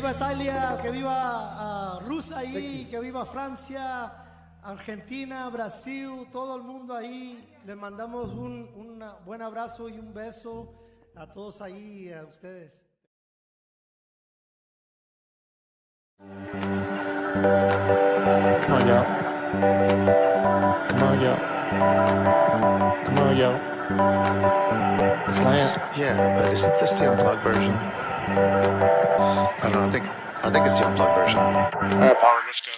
viva Italia, que viva Rusia ahí, que viva Francia, Argentina, Brasil, todo el mundo ahí. Les mandamos un buen abrazo y un beso a todos ahí, a ustedes. Come on, yo. Come on, yo. Come on, yo. It's like, yeah, but isn't this the unplugged version? I don't know. I think it's the unplugged version. All right, Polly, let's go.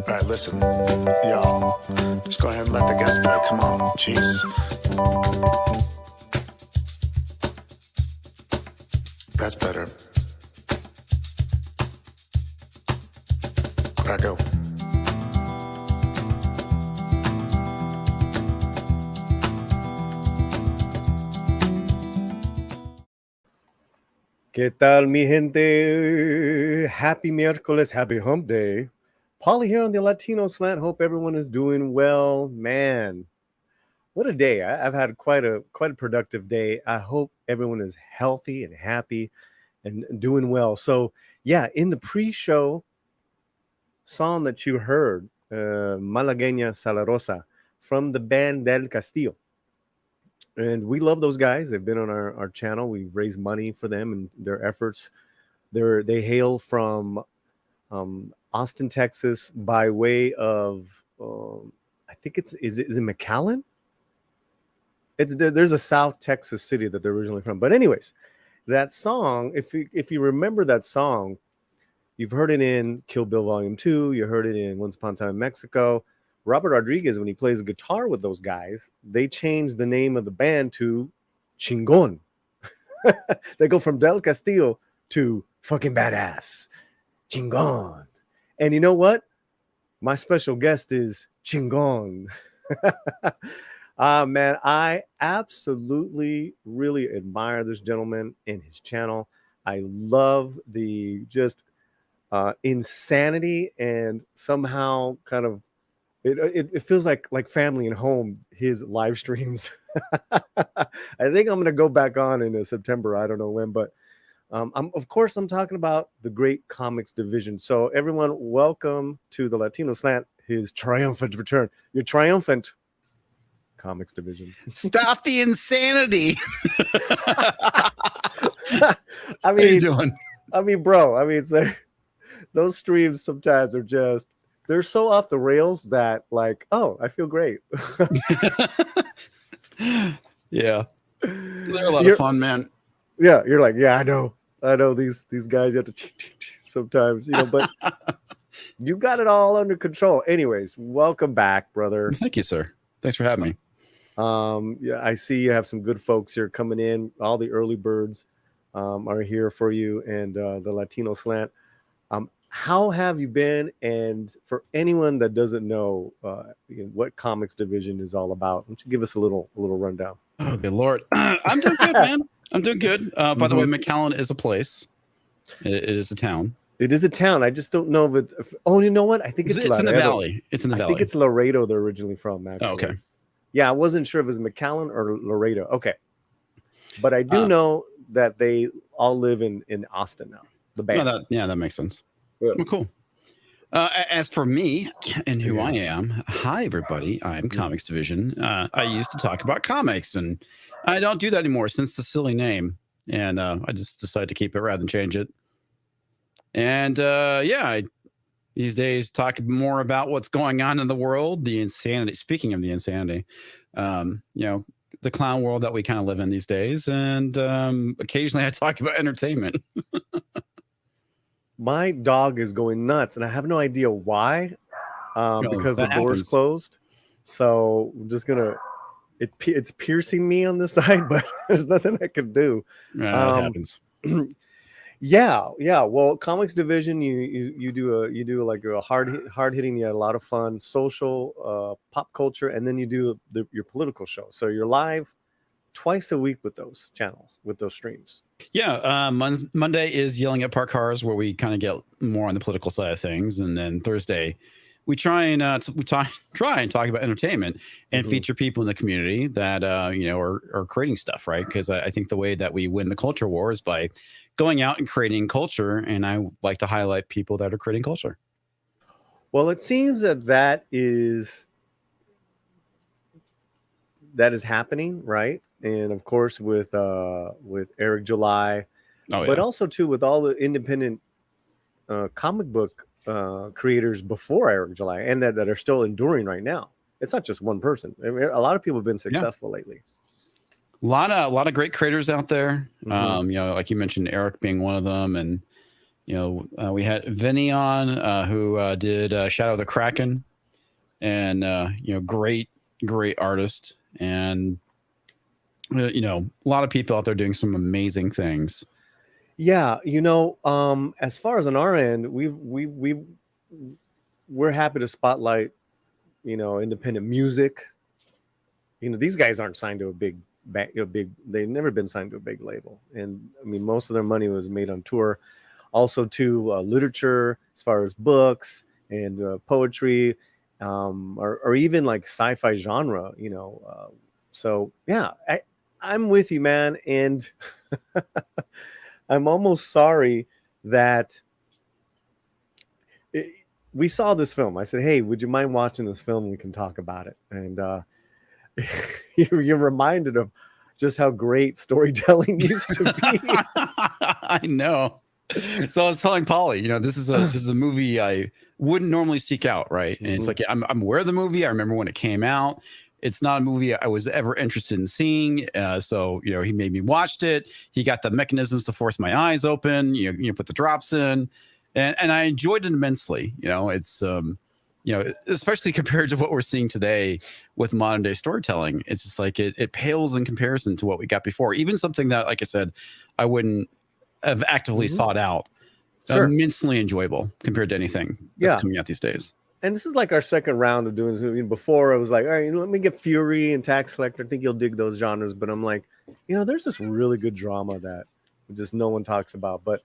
All right, listen, y'all. Just go ahead and let the guest play. Come on, jeez. That's better. Where'd I go? ¿Qué tal, mi gente? Happy miércoles, happy hump day. Paulie here on the Latino Slant. Hope everyone is doing well. Man, what a day. I've had quite a productive day. I hope everyone is healthy and happy and doing well. So, yeah, in the pre-show song that you heard, Malagueña Salarosa, from the band Del Castillo. And we love those guys. They've been on our channel. We've raised money for them and their efforts. They hail from Austin, Texas, by way of I think is it McAllen? There's a South Texas city that they're originally from. But anyways, that song, if you remember that song, you've heard it in Kill Bill Volume 2. You heard it in Once Upon a Time in Mexico. Robert Rodriguez, when he plays guitar with those guys, they changed the name of the band to Chingon. They go from Del Castillo to fucking badass. Chingon. And you know what? My special guest is Chingon. Man, I absolutely really admire this gentleman and his channel. I love the just insanity and somehow kind of it feels like family and home, his live streams. I think I'm going to go back on in September. I don't know when, but I'm talking about the great Comix Division. So everyone, welcome to the Latino Slant, his triumphant return. Your triumphant Comix Division. Stop the insanity. I mean, How you doing? I mean, bro, it's like those streams sometimes are just, they're so off the rails that like, oh, I feel great. Yeah. They're a lot of fun, man. Yeah, you're like, yeah, I know these guys have to sometimes, but you got it all under control. Anyways, welcome back, brother. Thank you, sir. Thanks for having me. Yeah, I see you have some good folks here coming in. All the early birds are here for you, and the Latino Slant. How have you been? And for anyone that doesn't know what Comix Division is all about, why don't you give us a little rundown? Oh, good Lord. I'm doing good, man. I'm doing good. By the way, McAllen is a place. It is a town. It is a town. I just don't know if it. Oh, you know what? I think it's in the valley. It's in the valley. I think it's Laredo. They're originally from. Actually. Oh, okay. Yeah, I wasn't sure if it was McAllen or Laredo. Okay, but I do know that they all live in Austin now. The band. No, that makes sense. Yeah. Well, cool. As for me and who I am, hi everybody. I'm Comix Division. I used to talk about comics, and I don't do that anymore since the silly name. And I just decided to keep it rather than change it. And I these days talk more about what's going on in the world, the insanity. Speaking of the insanity, the clown world that we kind of live in these days, and occasionally I talk about entertainment. My dog is going nuts, and I have no idea why, because the door's closed. So I'm just gonna. It's piercing me on this side, but there's nothing I can do. Yeah, it happens. Yeah. Well, Comix Division, you do like a hard hitting. You had a lot of fun, social, pop culture, and then you do your political show. So you're live twice a week with those channels, with those streams. Yeah, Monday is Yelling at Parked Cars, where we kind of get more on the political side of things, and then Thursday we try and try and talk about entertainment and feature people in the community that are creating stuff, right? Because I think the way that we win the culture war is by going out and creating culture, and I like to highlight people that are creating culture. Well, it seems that is happening, right? And of course with Eric July, but also too with all the independent comic book creators before Eric July and that are still enduring right now. It's not just one person. I mean, a lot of people have been successful lately. A lot of great creators out there. Like you mentioned, Eric being one of them, and we had Vinny on who did Shadow of the Kraken, and great artist, and a lot of people out there doing some amazing things. Yeah, as far as on our end, we're happy to spotlight, independent music. These guys aren't signed to a big, they've never been signed to a big label, and I mean most of their money was made on tour. Also, to literature, as far as books and poetry, or even like sci-fi genre, So yeah, I'm with you, man, and I'm almost sorry that we saw this film. I said, "Hey, would you mind watching this film? We can talk about it." And you're reminded of just how great storytelling used to be. I know. So I was telling Polly, this is a movie I wouldn't normally seek out, right? And it's like I'm aware of the movie. I remember when it came out. It's not a movie I was ever interested in seeing. So he made me watch it. He got the mechanisms to force my eyes open. Put the drops in, and I enjoyed it immensely. It's especially compared to what we're seeing today with modern day storytelling. It's just like it pales in comparison to what we got before. Even something that, like I said, I wouldn't have actively sought out. Sure. Immensely enjoyable compared to anything that's coming out these days. And this is like our second round of doing this. Before I was like, all right, let me get Fury and Tax Collector. I think you'll dig those genres. But I'm like, there's this really good drama that just no one talks about. But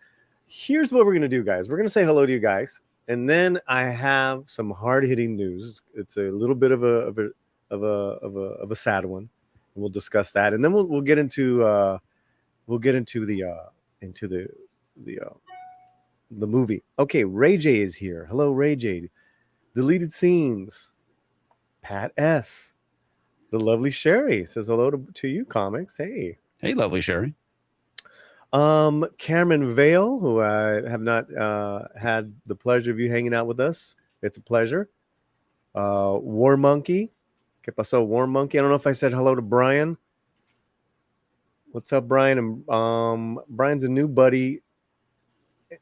here's what we're going to do, guys. We're going to say hello to you guys. And then I have some hard-hitting news. It's a little bit of a sad one. And we'll discuss that. And then we'll get into the movie. Okay, Ray J is here. Hello, Ray J. Deleted scenes. Pat S. The lovely Sherry says hello to you, Comics. Hey, lovely Sherry. Cameron Vale, who I have not had the pleasure of you hanging out with us. It's a pleasure. War Monkey. ¿Qué pasó, War Monkey? I don't know if I said hello to Brian. What's up, Brian? And Brian's a new buddy.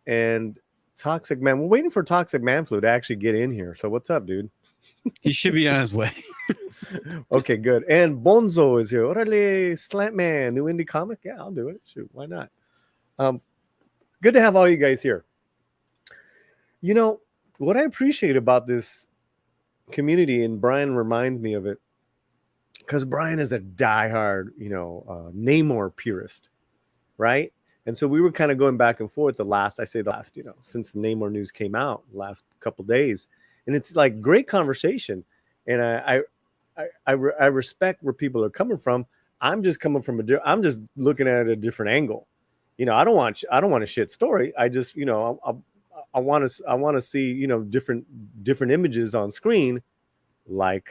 And Toxic Man. We're waiting for Toxic Man Flu to actually get in here. So what's up, dude? He should be on his way. Okay, good. And Bonzo is here. Orale, Slant Man, new indie comic. Yeah, I'll do it. Shoot, why not? Good to have all you guys here. What I appreciate about this community, and Brian reminds me of it, because Brian is a diehard, Namor purist, right? And so we were kind of going back and forth since the Namor news came out the last couple days. And it's like great conversation. And I respect where people are coming from. I'm just coming from I'm just looking at it a different angle. I don't want a shit story. I just, I want to see, different images on screen, like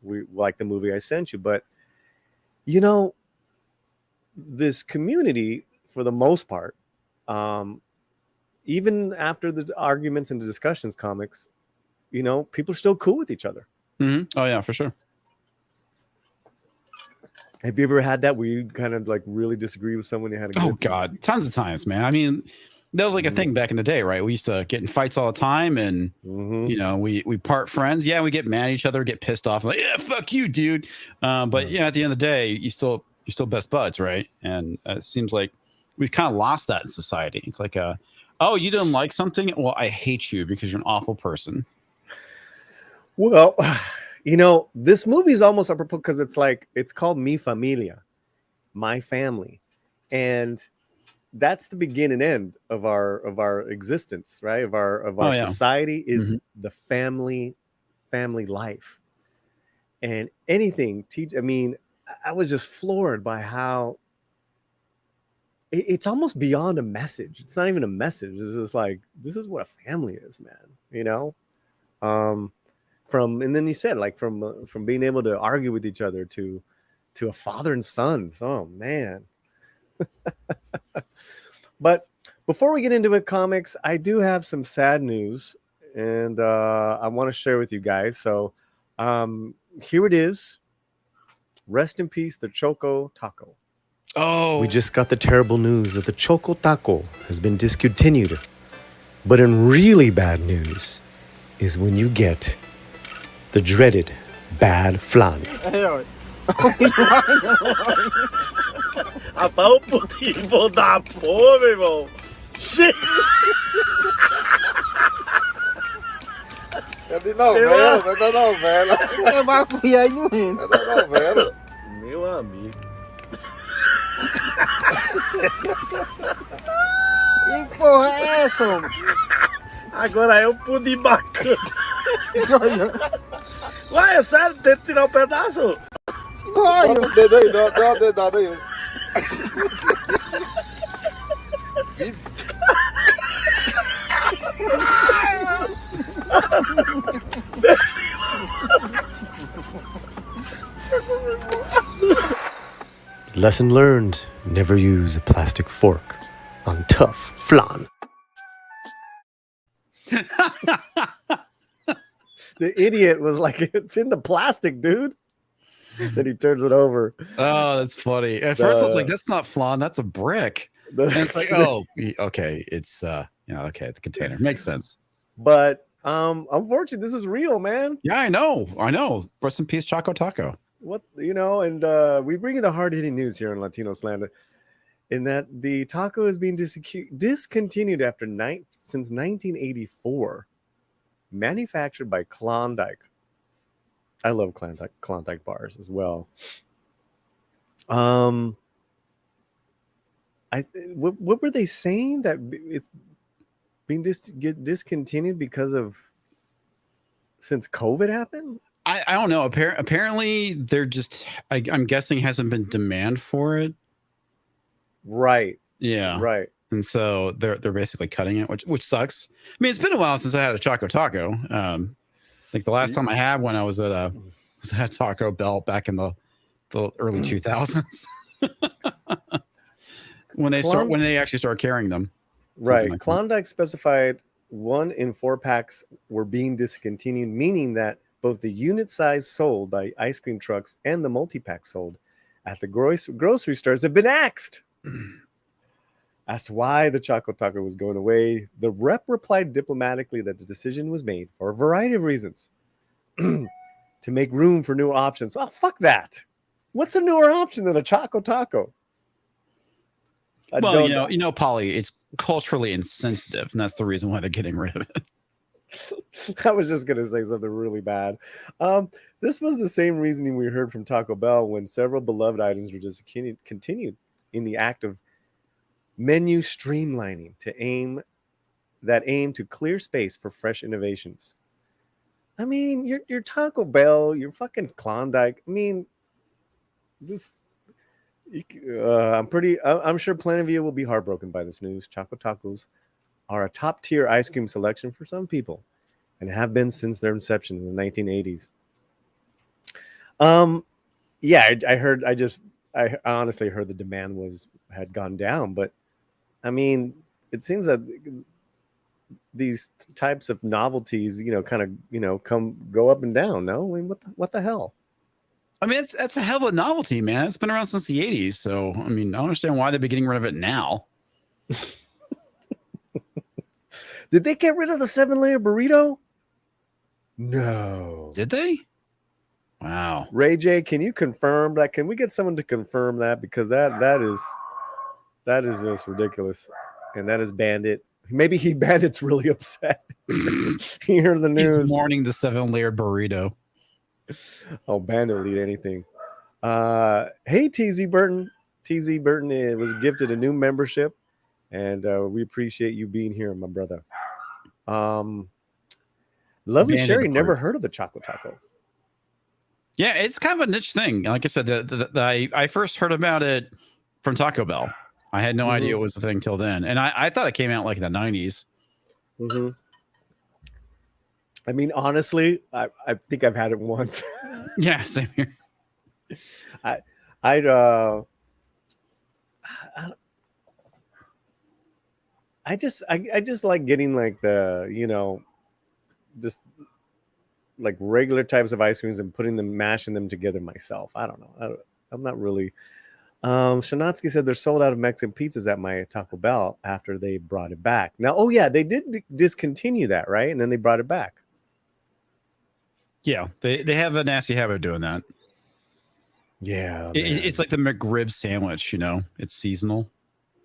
the movie I sent you. But, this community, for the most part, even after the arguments and the discussions, Comics, people are still cool with each other. Mm-hmm. Oh yeah, for sure. Have you ever had that where you kind of like really disagree with someone you had? God, tons of times, man. I mean, that was like a thing back in the day, right? We used to get in fights all the time, and we part friends. Yeah, we get mad at each other, get pissed off, like fuck you, dude. But at the end of the day, you're still best buds, right? And it seems like we've kind of lost that in society. It's like oh, you didn't like something? Well, I hate you because you're an awful person. Well, this movie is almost apropos because it's called Mi Familia. My Family, and that's the begin and end of our existence, right? Of our society is the family life, and anything teach. I mean, I was just floored by how it's almost beyond a message. It's not even a message. It's just like, this is what a family is, man. You know, and then you said, like, from being able to argue with each other to a father and sons. Oh man. But before we get into it, comics, I do have some sad news, and I want to share with you guys. So here it is. Rest in peace, the Choco Taco. Oh, we just got the terrible news that the Choco Taco has been discontinued. But in really bad news is when you get the dreaded bad flan. Rapaz, o putinho da porra, meu irmão. É de novela, é da novela. É bacunha aí não entra. É da novela. Meu amigo. Que porra é essa, homem? Agora é um pudim bacana. Ué, é sério? Tem que tirar um pedaço? Bota o dedo aí, dá uma dedada aí. Lesson learned, never use a plastic fork on tough flan. The idiot was like, it's in the plastic, dude. Then he turns it over. Oh, that's funny. At first I was like, that's not flan, that's a brick. And it's like, oh, okay, it's okay, the container makes sense. But unfortunately, this is real, man. Yeah, I know. Rest in peace, Choco Taco. What, and we bring you the hard-hitting news here in Latino Slant, in that the taco is being discontinued since 1984, manufactured by Klondike. I love Klondike bars as well. What were they saying, that it's being discontinued since COVID happened? I don't know. Apparently, they're just. I'm guessing hasn't been demand for it. Right. Yeah. Right. And so they're basically cutting it, which sucks. I mean, it's been a while since I had a Choco Taco. Like the last time I had one, I was at Taco Bell back in the early 2000s. when they actually start carrying them. Right. Like Klondike specified 1 in 4 packs were being discontinued, meaning that both the unit size sold by ice cream trucks and the multi-pack sold at the grocery stores have been axed. Asked why the Choco Taco was going away, the rep replied diplomatically that the decision was made for a variety of reasons to make room for newer options. Oh, fuck that. What's a newer option than a Choco Taco? Well, Polly, it's culturally insensitive, and that's the reason why they're getting rid of it. I was just going to say something really bad. This was the same reasoning we heard from Taco Bell when several beloved items were discontinued in the act of menu streamlining to aim to clear space for fresh innovations. I mean, your Taco Bell, your fucking Klondike. I mean, I'm sure plenty of you will be heartbroken by this news. Choco Tacos are a top-tier ice cream selection for some people and have been since their inception in the 1980s. I honestly heard the demand had gone down, but I mean, it seems that these types of novelties, kind of, go up and down. No, I mean, what the hell? I mean, that's a hell of a novelty, man. It's been around since the 80s. So, I mean, I don't understand why they'd be getting rid of it now. Did they get rid of the 7-layer burrito? No. Did they? Wow. Ray J, can you confirm that? Can we get someone to confirm that? Because that is just ridiculous. And that is Bandit. Maybe Bandit's really upset. He heard the news. He's mourning the 7-layer burrito. Oh, Bandit will eat anything. Hey, TZ Burton. TZ Burton was gifted a new membership, and we appreciate you being here, my brother. Lovely Band-Aid Sherry, never approved. heard of the Choco Taco. Yeah, it's kind of a niche thing. Like I said, I first heard about it from Taco Bell. I had no idea it was a thing till then, and I thought it came out like in the 90s. Mm-hmm. I mean, honestly, I think I've had it once. Yeah, same here. I just like getting like the, just like regular types of ice creams and mashing them together myself. I don't know. I'm not really. Shanatsky said they're sold out of Mexican pizzas at my Taco Bell after they brought it back. Now, oh yeah, they did discontinue that, right? And then they brought it back. Yeah, they have a nasty habit of doing that. Yeah, it's like the McRib sandwich. It's seasonal,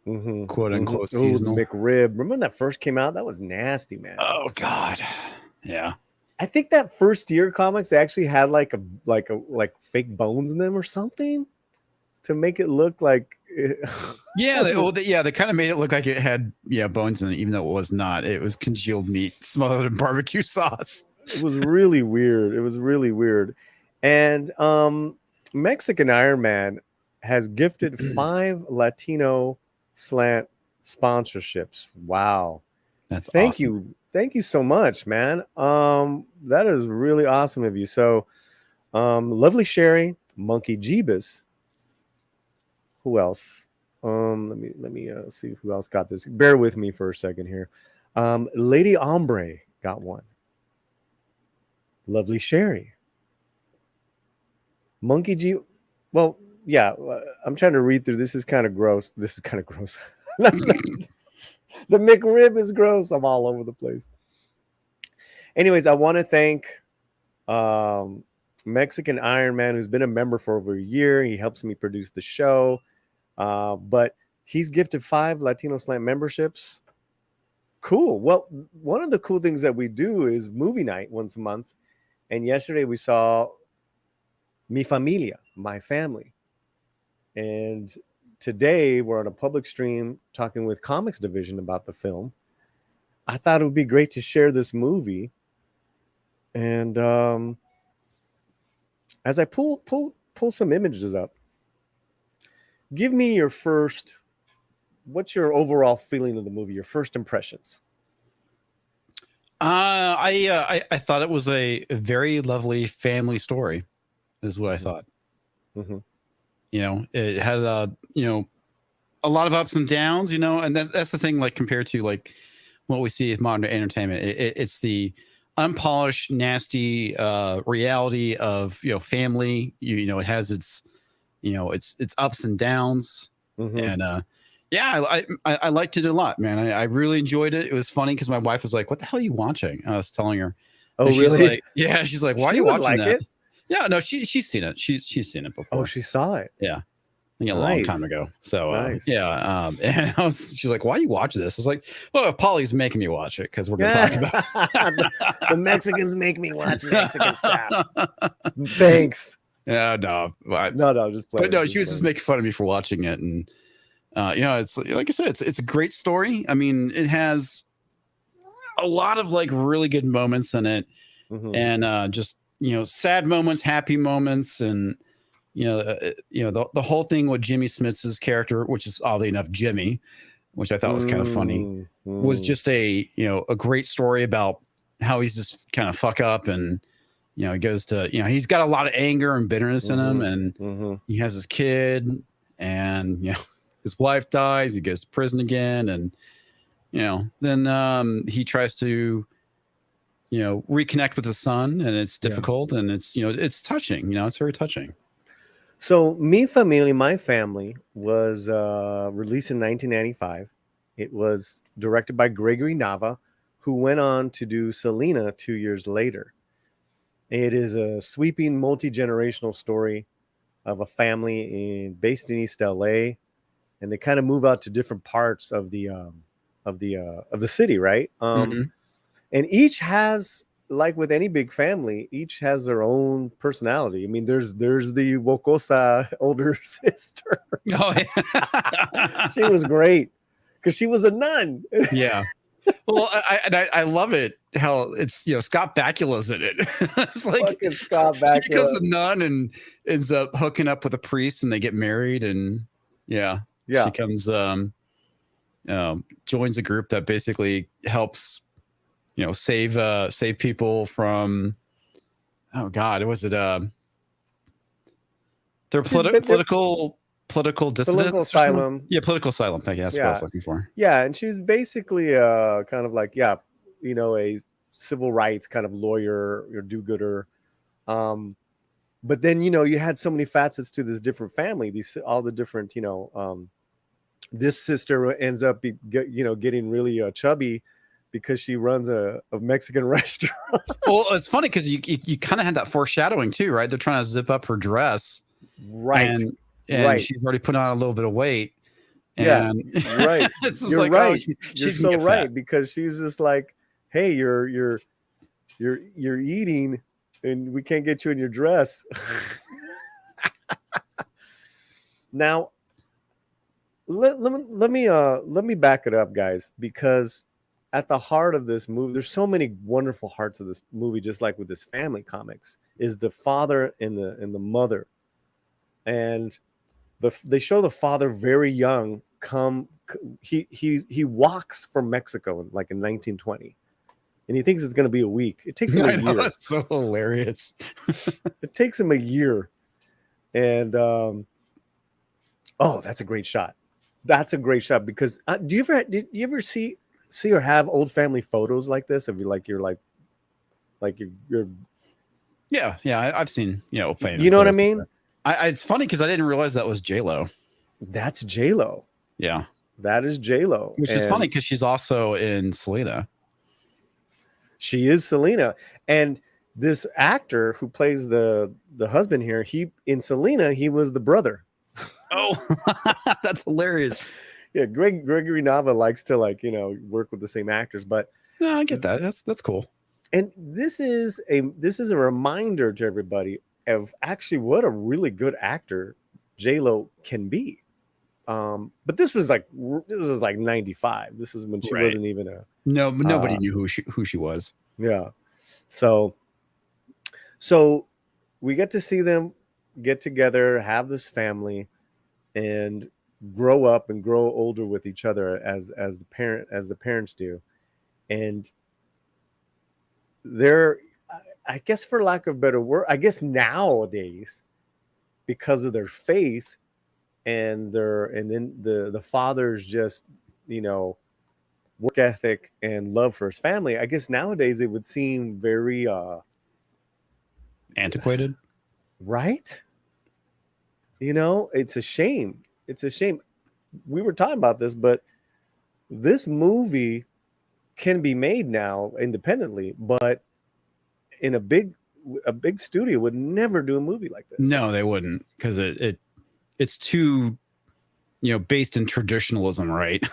quote unquote seasonal. McRib. Remember when that first came out? That was nasty, man. Oh God, yeah. I think that first year comics they actually had like fake bones in them or something to make it look like. Yeah, they kind of made it look like it had bones in it, even though it was not. It was congealed meat smothered in barbecue sauce. It was really weird. And Mexican Iron Man has gifted 5 Latino slant sponsorships. Wow. That's Thank awesome. you. Thank you so much, man. That is really awesome of you. So lovely Sherry, Monkey Jeebus. Who else? Let me see who else got this. Bear with me for a second here. Lady Ombre got one. Lovely Sherry. Monkey G. Well, yeah, I'm trying to read through. This is kind of gross. The McRib is gross. I'm all over the place. Anyways, I want to thank Mexican Iron Man, who's been a member for over a year. He helps me produce the show. But he's gifted 5 Latino Slant memberships. Cool. Well, one of the cool things that we do is movie night once a month. And yesterday we saw Mi Familia, My Family. And today we're on a public stream talking with Comix Division about the film. I thought it would be great to share this movie. And as I pull some images up, give me your what's your overall feeling of the movie, your first impressions? I thought it was a very lovely family story, is what I thought. Mm-hmm. It had a lot of ups and downs, and that's the thing, like compared to like what we see with modern entertainment. It's the unpolished, nasty reality of family. It has its its ups and downs, and yeah, I liked it a lot, man. I really enjoyed it. It was funny because my wife was like, "What the hell are you watching?" I was telling her. Oh, she's really? Like, yeah, she's like, "Why are you watching that?" Yeah, no, she's seen it. She's seen it before. Oh, she saw it. Yeah, I think a long time ago. So nice. yeah, and she's like, "Why are you watching this?" I was like, "Well, Polly's making me watch it because we're going to talk about the Mexicans make me watch Mexican stuff." Thanks. Yeah, no, just playing. But no, she was just making fun of me for watching it, and it's like I said, it's a great story. I mean, it has a lot of like really good moments in it, and just sad moments, happy moments, and the whole thing with Jimmy Smits's character, which is oddly enough Jimmy, which I thought was kind of funny, was just a great story about how he's just kind of fuck up, and he goes to he's got a lot of anger and bitterness in him, and he has his kid, and his wife dies, he goes to prison again, and then he tries to reconnect with his son, and it's difficult, and it's it's touching, it's very touching. So Mi Familia, My Family was released in 1995. It was directed by Gregory Nava, who went on to do Selena 2 years later. It is a sweeping multi-generational story of a family based in East LA, and they kind of move out to different parts of the city, right? And each has like with any big family, each has their own personality. I mean, there's the Wokosa older sister. Oh, yeah. She was great because she was a nun. Yeah. Well, I love it how it's, Scott Bakula's in it. It's like Fucking Scott she becomes Bakula. a nun and ends up hooking up with a priest, and they get married, and she comes joins a group that basically helps save people from, oh god, was it their political dissidents? Political asylum. Yeah, political asylum. Thank you. That's what I was looking for. Yeah, and she's basically kind of like a civil rights kind of lawyer or do-gooder. But then you had so many facets to this different family. All the different this sister ends up getting really chubby because she runs a Mexican restaurant. Well, it's funny because you kind of had that foreshadowing too, right? They're trying to zip up her dress, right? And she's already put on a little bit of weight. And right. You're like, right. Oh, You're so right, because she's just like, hey, you're eating, and we can't get you in your dress. Now, let me back it up, guys, because at the heart of this movie, there's so many wonderful hearts of this movie, just like with this family comics, is the father and the mother. And they show the father very young. He walks from Mexico in 1920, and he thinks it's going to be a week. It takes him a year. That's so hilarious. It takes him a year, and that's a great shot. That's a great shot because did you ever see or have old family photos like this of you're I've seen famous. You know what I mean? It's funny because I didn't realize that was J-Lo. That's J-Lo. Yeah, that is J-Lo. Which is funny because she's also in Selena. She is Selena, and this actor who plays the husband here, in Selena, he was the brother. Oh, that's hilarious. Yeah, Gregory Nava likes to work with the same actors, but no, I get that. That's cool. And this is a reminder to everybody of actually what a really good actor J-Lo can be. But this was like 95. This is when she wasn't even nobody knew who she was. Yeah. So we get to see them get together, have this family, and grow up and grow older with each other as the parents do. And they're, I guess, for lack of a better word, I guess nowadays, because of their faith and then the father's just work ethic and love for his family, I guess nowadays it would seem very antiquated, right? It's a shame. It's a shame. We were talking about this, but this movie can be made now independently, but in a big studio would never do a movie like this. No, they wouldn't, because it's too based in traditionalism, right?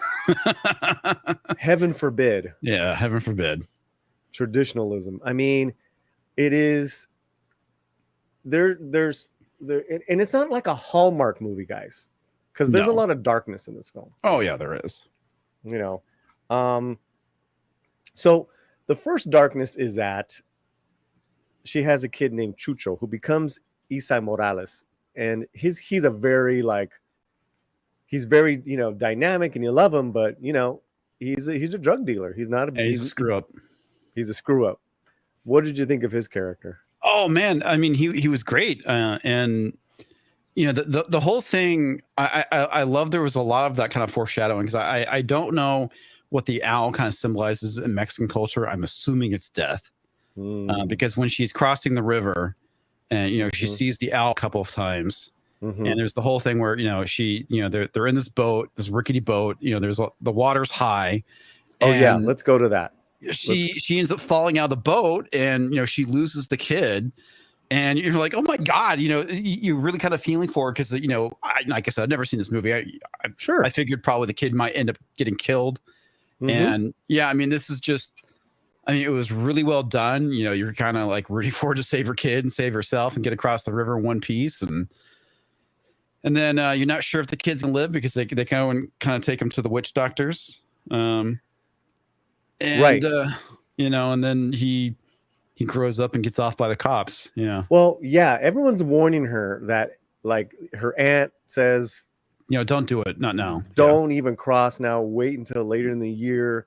Heaven forbid. Yeah, heaven forbid. Traditionalism. I mean, it is there's and it's not like a Hallmark movie, guys, because there's a lot of darkness in this film. Oh yeah, there is. So the first darkness is that she has a kid named Chucho who becomes Isai Morales, and he's very dynamic, and you love him, but he's a drug dealer. He's not he's a screw up. He's a screw up. What did you think of his character? Oh man, I mean, he was great, and the whole thing. I love there was a lot of that kind of foreshadowing, because I don't know what the owl kind of symbolizes in Mexican culture. I'm assuming it's death, because when she's crossing the river, and she sees the owl a couple of times, and there's the whole thing where they're in this boat, this rickety boat. There's the water's high. Oh yeah, let's go to that. She ends up falling out of the boat, and she loses the kid, and you're like, oh my god, you're really kind of feeling for her, because like I said, I've never seen this movie. I figured probably the kid might end up getting killed, and yeah, I mean, this is just I mean, it was really well done. You know, you're kind of like rooting for her to save her kid and save herself and get across the river in one piece. And then you're not sure if the kid's gonna live because they kind of take him to the witch doctors. Right. You know, and then he grows up and gets off by the cops. Yeah. Well, yeah, everyone's warning her that, like, her aunt says, you know, don't do it. Not now. Don't even cross now. Wait until later in the year.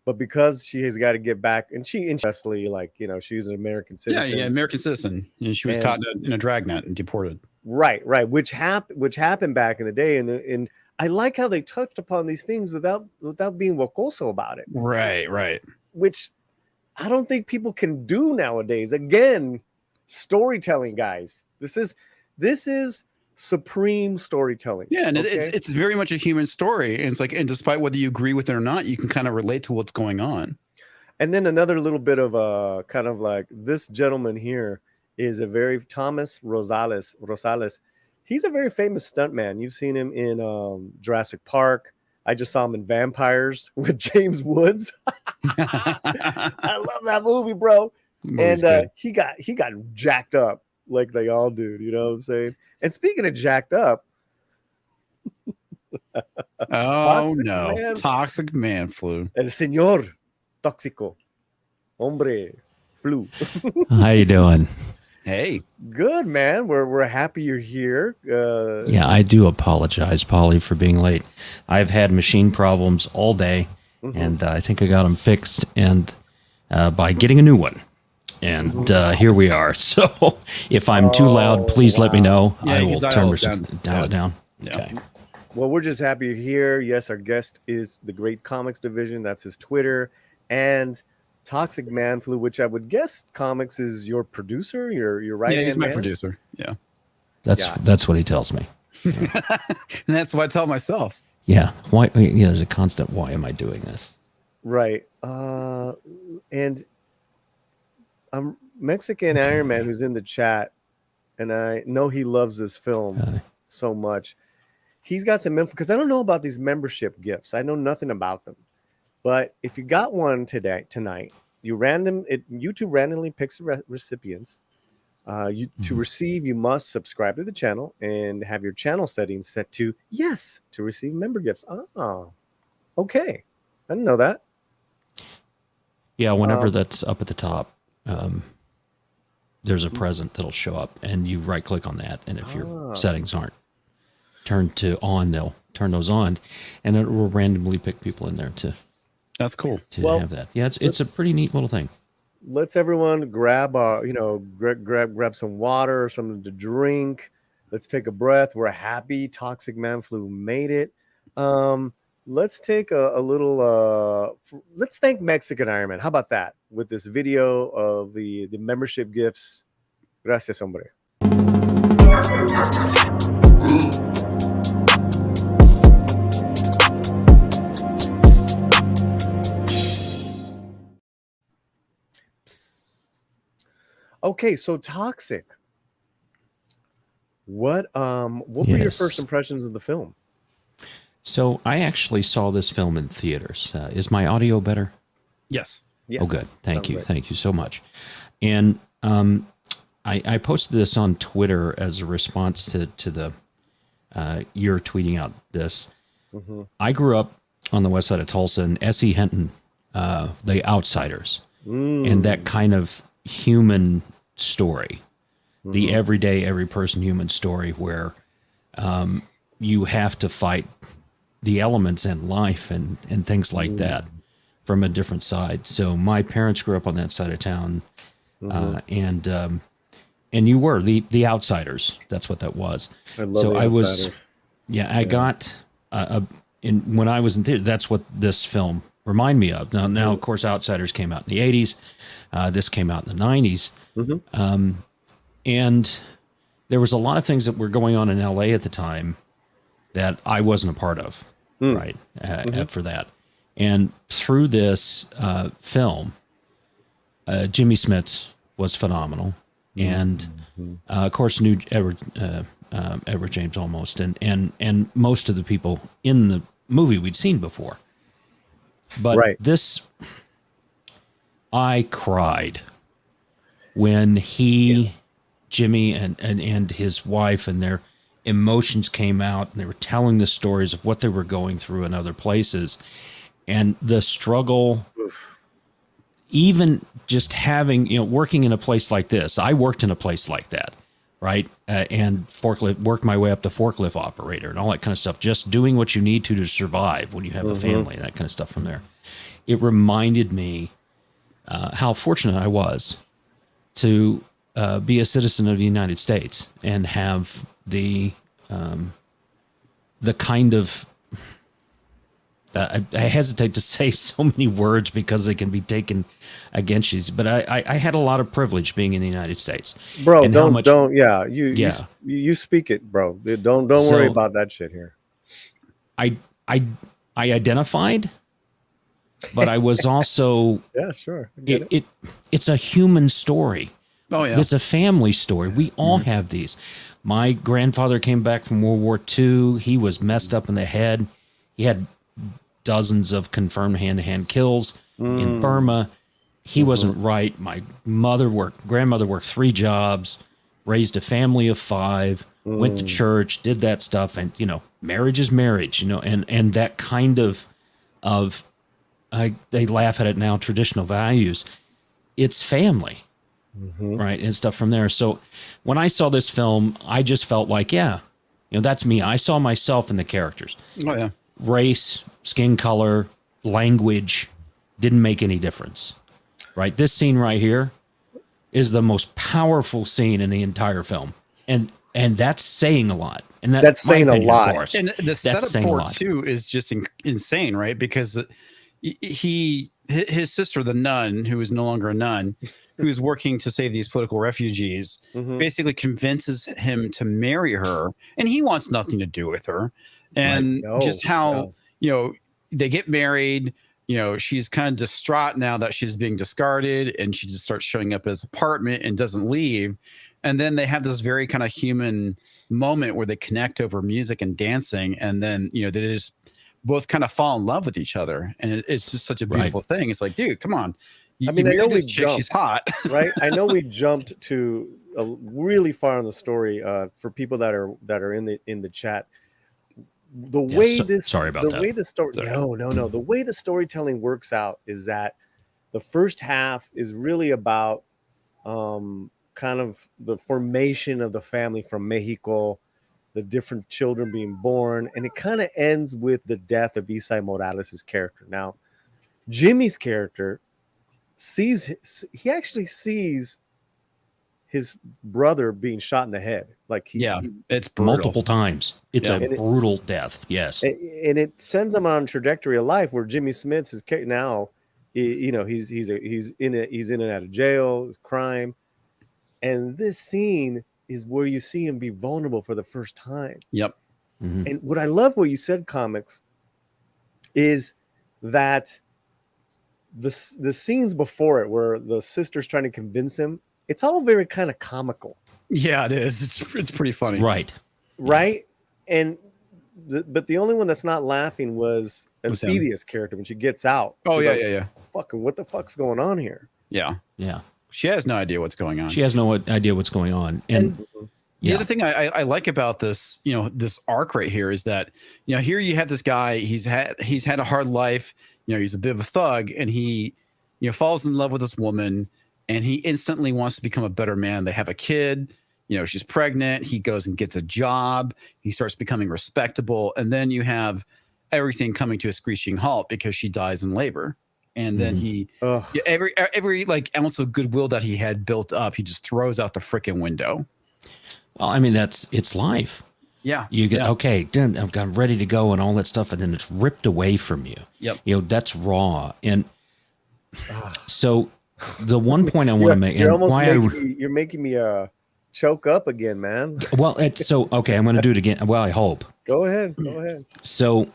But because she has got to get back, and she justly, like, you know, she's an American citizen. Yeah, American citizen. And she was caught in a dragnet and deported. Right. Which happened back in the day. And I like how they touched upon these things without being wokoso about it. Right. Which I don't think people can do nowadays. Again, storytelling, guys. This is supreme storytelling. Yeah, and it's very much a human story. And it's like, and despite whether you agree with it or not, you can kind of relate to what's going on. And then another little bit of kind of like, this gentleman here is a very Thomas Rosales. He's a very famous stuntman. You've seen him in Jurassic Park. I just saw him in Vampires with James Woods. I love that movie, bro. And he got jacked up like they all do. You know what I'm saying? And speaking of jacked up, Toxic Man Flu. El Señor Tóxico, Hombre Flu. How you doing? Hey, good, man. We're happy you're here. Yeah, I do apologize, Polly, for being late. I've had machine problems all day, and I think I got them fixed, and by getting a new one. And here we are. So if I'm too loud, please let me know. Yeah, I will dial it down. Yeah. Okay. Well, we're just happy you're here. Yes, our guest is the great Comix Division. That's his Twitter. And Toxic Man Flu, which I would guess Comix is your producer, your right hand. Yeah, he's my man? Producer. Yeah. That's what he tells me. And that's what I tell myself. Yeah. Why? Yeah. There's a constant. Why am I doing this? Right. And I'm Mexican Iron Man, who's in the chat, and I know he loves this film so much. He's got some info because I don't know about these membership gifts. I know nothing about them. But if you got one tonight, YouTube randomly picks recipients. To receive, you must subscribe to the channel and have your channel settings set to yes to receive member gifts. Oh, okay. I didn't know that. Yeah, whenever that's up at the top, there's a present that'll show up, and you right click on that, and if your settings aren't turned to on, they'll turn those on, and it will randomly pick people in there to. That's cool. To have that. Yeah, it's a pretty neat little thing. Let's everyone grab grab some water or something to drink. Let's take a breath. We're happy Toxic Man Flu made it. Let's take a little let's thank Mexican Iron Man. How about that? With this video of the membership gifts. Gracias, hombre. Okay, so Toxic. What were your first impressions of the film? So I actually saw this film in theaters. Is my audio better? Yes. Oh, good. Thank you. Thank you so much. And I posted this on Twitter as a response to the you're tweeting out this. Mm-hmm. I grew up on the west side of Tulsa, and S.E. Hinton, The Outsiders, and that kind of human story, the everyday, every person human story where you have to fight the elements in life and things like that from a different side. So my parents grew up on that side of town, and you were the outsiders. That's what that was. I love I got when I was in theater. That's what this film reminded me of. Now, of course, Outsiders came out in the 80s. This came out in the 90s. And there was a lot of things that were going on in LA at the time that I wasn't a part of, right, for that. And through this film, Jimmy Smits was phenomenal. And, of course, knew Edward James almost, and most of the people in the movie we'd seen before. But this I cried when Jimmy and his wife and their emotions came out, and they were telling the stories of what they were going through in other places, and the struggle. Even just having, working in a place like this, I worked in a place like that, right? And worked my way up to forklift operator and all that kind of stuff. Just doing what you need to survive when you have a family and that kind of stuff from there. It reminded me how fortunate I was to be a citizen of the United States and have the kind of I hesitate to say so many words because they can be taken against you, but I had a lot of privilege being in the United States, bro. And You speak it, bro. Don't worry about that shit here. I identified, but I was also yeah, sure. It's a human story. Oh yeah, It's a family story. We all have these. My grandfather came back from World War II. He was messed up in the head. He had dozens of confirmed hand-to-hand kills in Burma. He wasn't right. My grandmother worked 3 jobs, raised a family of 5, went to church, did that stuff. And, marriage is marriage, and that kind of they laugh at it now, traditional values. It's family, right? And stuff from there. So when I saw this film, I just felt like, that's me. I saw myself in the characters. Oh yeah. Race, skin color, language didn't make any difference, right? This scene right here is the most powerful scene in the entire film, and that's saying a lot. And that's saying a lot. Of course. And the setup for it too is just insane, right? Because his sister, the nun, who is no longer a nun, who is working to save these political refugees, basically convinces him to marry her, and he wants nothing to do with her. And just how they get married, she's kind of distraught now that she's being discarded, and she just starts showing up at his apartment and doesn't leave. And then they have this very kind of human moment where they connect over music and dancing, and then they just both kind of fall in love with each other, and it's just such a beautiful thing. It's like, dude, come on. I know this chick, she's hot, right? I know we jumped to really far in the story for people that are in the chat. The way the storytelling works out is that the first half is really about kind of the formation of the family from Mexico, the different children being born, and it kind of ends with the death of Isai Morales' character. Now, Jimmy's character actually sees his brother being shot in the head. It's brutal. Multiple times. It's a brutal death. Yes. And it sends him on a trajectory of life where Jimmy Smith's is now, he's in and out of jail, crime. And this scene is where you see him be vulnerable for the first time. Yep. Mm-hmm. And what I love what you said, Comix, is that the scenes before it where the sister's trying to convince him, it's all very kind of comical. Yeah, it is. It's pretty funny. Right. And but the only one that's not laughing was Altheia's character when she gets out. Oh, yeah. Fucking what the fuck's going on here? Yeah. Yeah. She has no idea what's going on. She has no idea what's going on. And the other thing I like about this, this arc right here is that, here you have this guy, he's had a hard life, he's a bit of a thug, and he, falls in love with this woman, and he instantly wants to become a better man. They have a kid, she's pregnant. He goes and gets a job. He starts becoming respectable. And then you have everything coming to a screeching halt because she dies in labor. And then every like ounce of goodwill that he had built up, he just throws out the freaking window. Well, I mean, it's life. Yeah. You get, okay, done, I'm ready to go and all that stuff. And then it's ripped away from you. Yep. That's raw. And so the one point I want to make, you're making me choke up again, man. Well, it's so, okay, I'm going to do it again. Well, I hope. Go ahead. So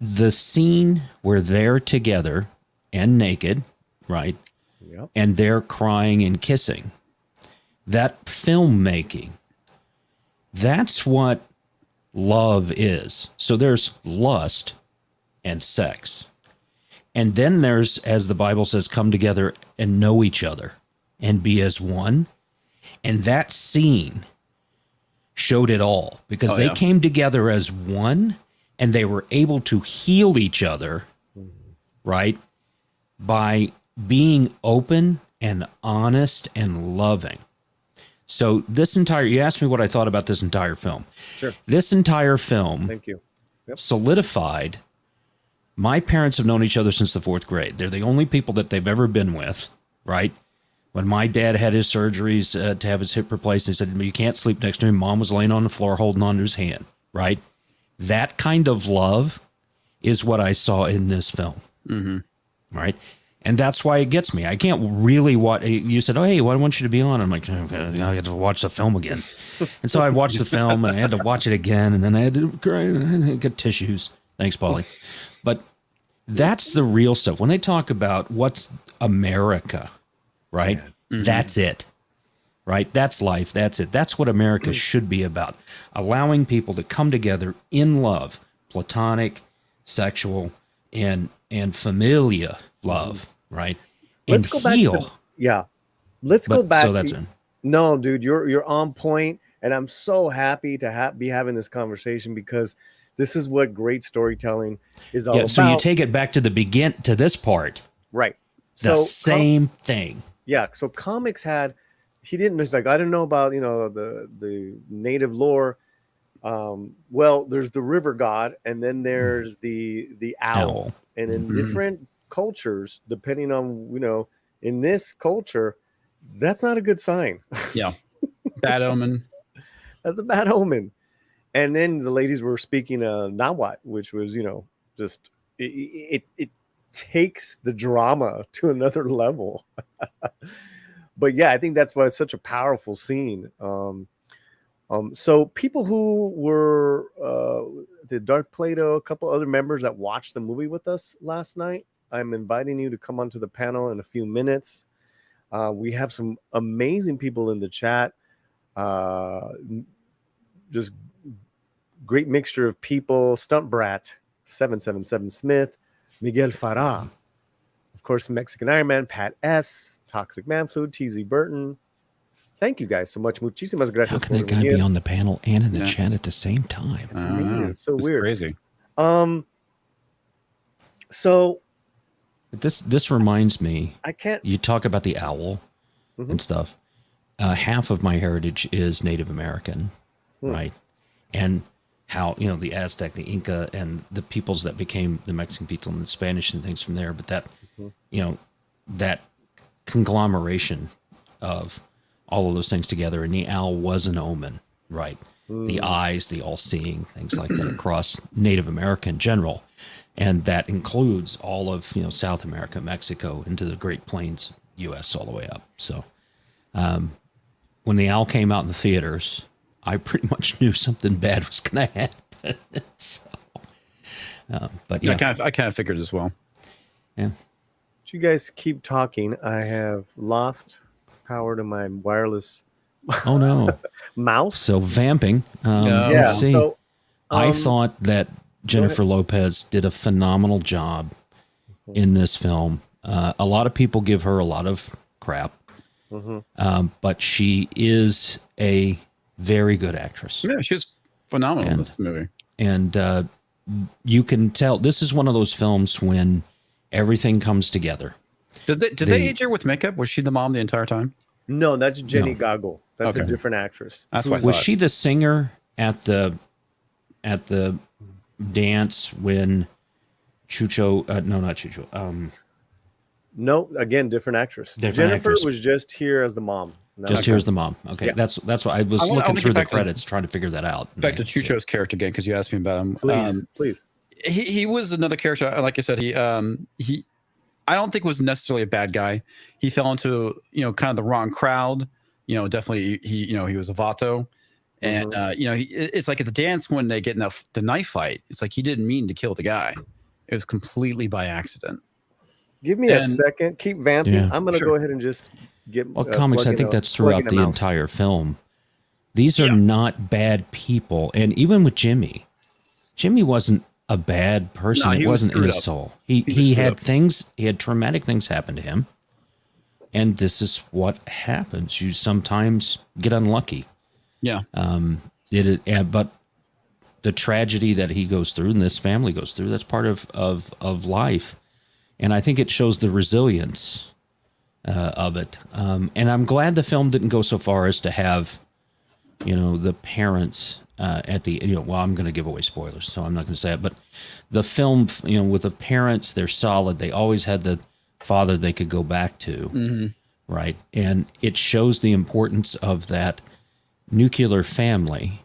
the scene where they're together and naked, right? Yep. And they're crying and kissing. That filmmaking, that's what love is. So there's lust and sex. And then there's, as the Bible says, come together and know each other and be as one. And that scene showed it all, because they came together as one, and they were able to heal each other, right, by being open and honest and loving. So you asked me what I thought about this entire film. Sure. This entire film Thank you. Yep. solidified. My parents have known each other since the 4th grade. They're the only people that they've ever been with, right? When my dad had his surgeries to have his hip replaced, they said, you can't sleep next to him. Mom was laying on the floor holding onto his hand, right? That kind of love is what I saw in this film, right? And that's why it gets me. I can't really watch. You said, oh, hey, what I want you to be on. I'm like, okay, I have to watch the film again. And so I watched the film, and I had to watch it again, and then I had to get tissues. Thanks, Paulie. But that's the real stuff. When they talk about what's America, right? That's it, right? That's life. That's it. That's what America should be about. Allowing people to come together in love, platonic, sexual, and familia love, right? And Let's go heal. back to, let's go back. So that's it. No, dude, you're on point, and I'm so happy to be having this conversation, because this is what great storytelling is all about. So you take it back to to this part, right? The same thing. Yeah. So Comix he's like, I don't know about, the native lore. Well, there's the river god, and then there's the owl. And in different cultures, depending on, in this culture, that's not a good sign. Yeah. Bad omen. That's a bad omen. And then the ladies were speaking Nahuatl, which was, just it takes the drama to another level. But yeah, I think that's why it's such a powerful scene. So people who were the Darth Plato, a couple other members that watched the movie with us last night, I'm inviting you to come onto the panel in a few minutes. We have some amazing people in the chat. Just great mixture of people. Stunt Brat 777 Smith, Miguel Farah, of course, Mexican Iron Man, Pat S, Toxic Man Flu, TZ Burton. Thank you guys so much. Muchísimas gracias. How can that guy be on the panel and in the chat at the same time? It's amazing. It's so weird. Crazy. So this reminds me. I can't. You talk about the owl and stuff. Half of my heritage is Native American, right? And how, the Aztec, the Inca, and the peoples that became the Mexican people and the Spanish and things from there. But that, that conglomeration of all of those things together, and the owl was an omen, right? The eyes, the all-seeing, things like that across Native America in general. And that includes all of, South America, Mexico, into the Great Plains, U.S., all the way up. So when the owl came out in the theaters, I pretty much knew something bad was going to happen. So, but yeah, I kind of figured as well. Yeah. But you guys keep talking. I have lost power to my wireless. Oh no, mouse. So vamping. Let's see. So, I thought that Jennifer Lopez did a phenomenal job in this film. A lot of people give her a lot of crap, but she is a very good actress. Yeah, she was phenomenal in this movie. And you can tell this is one of those films when everything comes together. Did they age her with makeup? Was she the mom the entire time? No, that's Jenny Goggle. That's a different actress. That's what I was thought. she the singer at the dance when Chucho? No, not Chucho. No, again, different actress. Jennifer was just here as the mom. Just here as the mom. Okay, that's what I was looking through the credits trying to figure that out. Back to Chucho's character again, because you asked me about him. Please. He was another character. Like I said, he I don't think was necessarily a bad guy. He fell into kind of the wrong crowd. Definitely he was a vato, and it's like at the dance when they get in the knife fight. It's like he didn't mean to kill the guy. It was completely by accident. Give me a second. Keep vamping. Yeah. I'm going to go ahead and just get. Well, Comix, I think that's throughout the entire film. These are not bad people, and even with Jimmy wasn't a bad person. No, it he was wasn't in screwed his up. soul. He was He screwed had up. things. He had traumatic things happen to him, and this is what happens. You sometimes get unlucky. Yeah. But the tragedy that he goes through and this family goes through, that's part of life. And I think it shows the resilience of it. And I'm glad the film didn't go so far as to have, the parents at the, well, I'm going to give away spoilers, so I'm not going to say it. But the film, with the parents, they're solid. They always had the father they could go back to, right? And it shows the importance of that nuclear family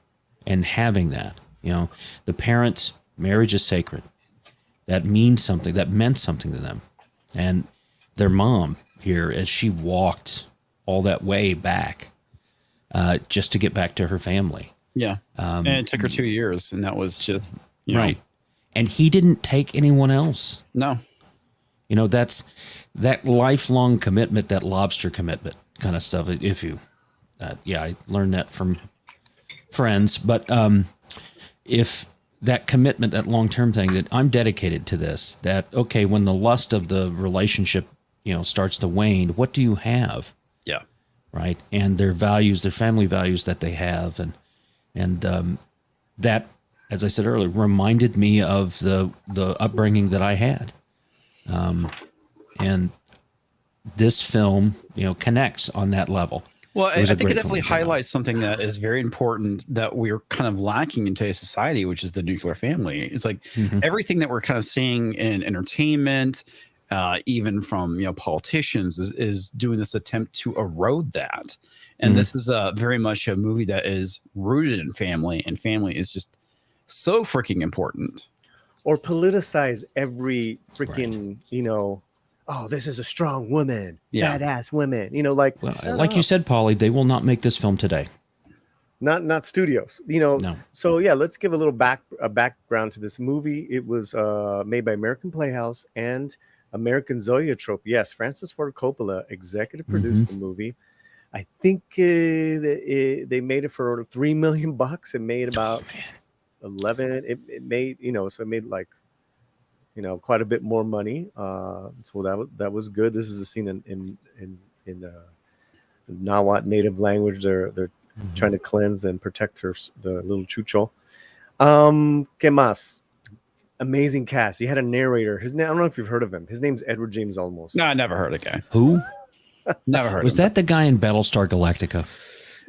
and having that. The parents' marriage is sacred. That means something. That meant something to them. And their mom here, as she walked all that way back, just to get back to her family. Yeah. And it took her 2 years, and that was just Right. And he didn't take anyone else. No. That's that lifelong commitment, that lobster commitment kind of stuff. If you, I learned that from friends. But if that commitment, that long-term thing, that I'm dedicated to this, that, okay, when the lust of the relationship, starts to wane, what do you have? Yeah. Right. And their values, their family values that they have. And that, as I said earlier, reminded me of the upbringing that I had. And this film, connects on that level. Well, I was a think it great definitely film to come out. highlights something that is very important that we're kind of lacking in today's society, which is the nuclear family. It's like everything that we're kind of seeing in entertainment, even from politicians, is doing this attempt to erode that. And this is very much a movie that is rooted in family, and family is just so freaking important. Or politicize every freaking, oh, this is a strong woman, badass women, Well, like you said, Paulie, they will not make this film today. not studios, No. So yeah, let's give a little background to this movie. It was made by American Playhouse and American Zoetrope. Yes, Francis Ford Coppola executive produced the movie. I think they made it for $3 million. It made about 11. It made so it made like quite a bit more money. So that was good. This is a scene in Nahuatl native language. They're trying to cleanse and protect the little chucho. Que más? Amazing cast. You had a narrator. His name, I don't know if you've heard of him. His name's Edward James Olmos. No, I never heard of the guy. Who? Never heard Was of him. that the guy in Battlestar Galactica?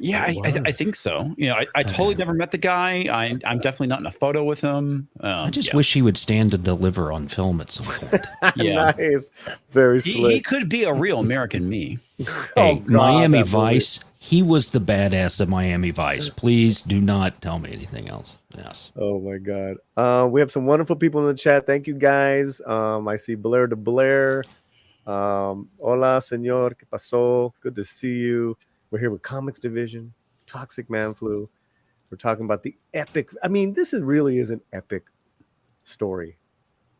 Yeah, I think so. I totally never met the guy. I'm definitely not in a photo with him. I just wish he would stand to deliver on film at some point. Yeah. Nice. Very He slick. could be a real American me. Hey, God, Miami that movie. Vice, he was the badass of Miami Vice. Please do not tell me anything else. Yes. Oh my God. We have some wonderful people in the chat. Thank you guys. I see Blair de Blair. Hola, señor. ¿Qué pasó? Good to see you. We're here with Comix Division, Toxic Man Flu. We're talking about the epic. I mean, this really is an epic story,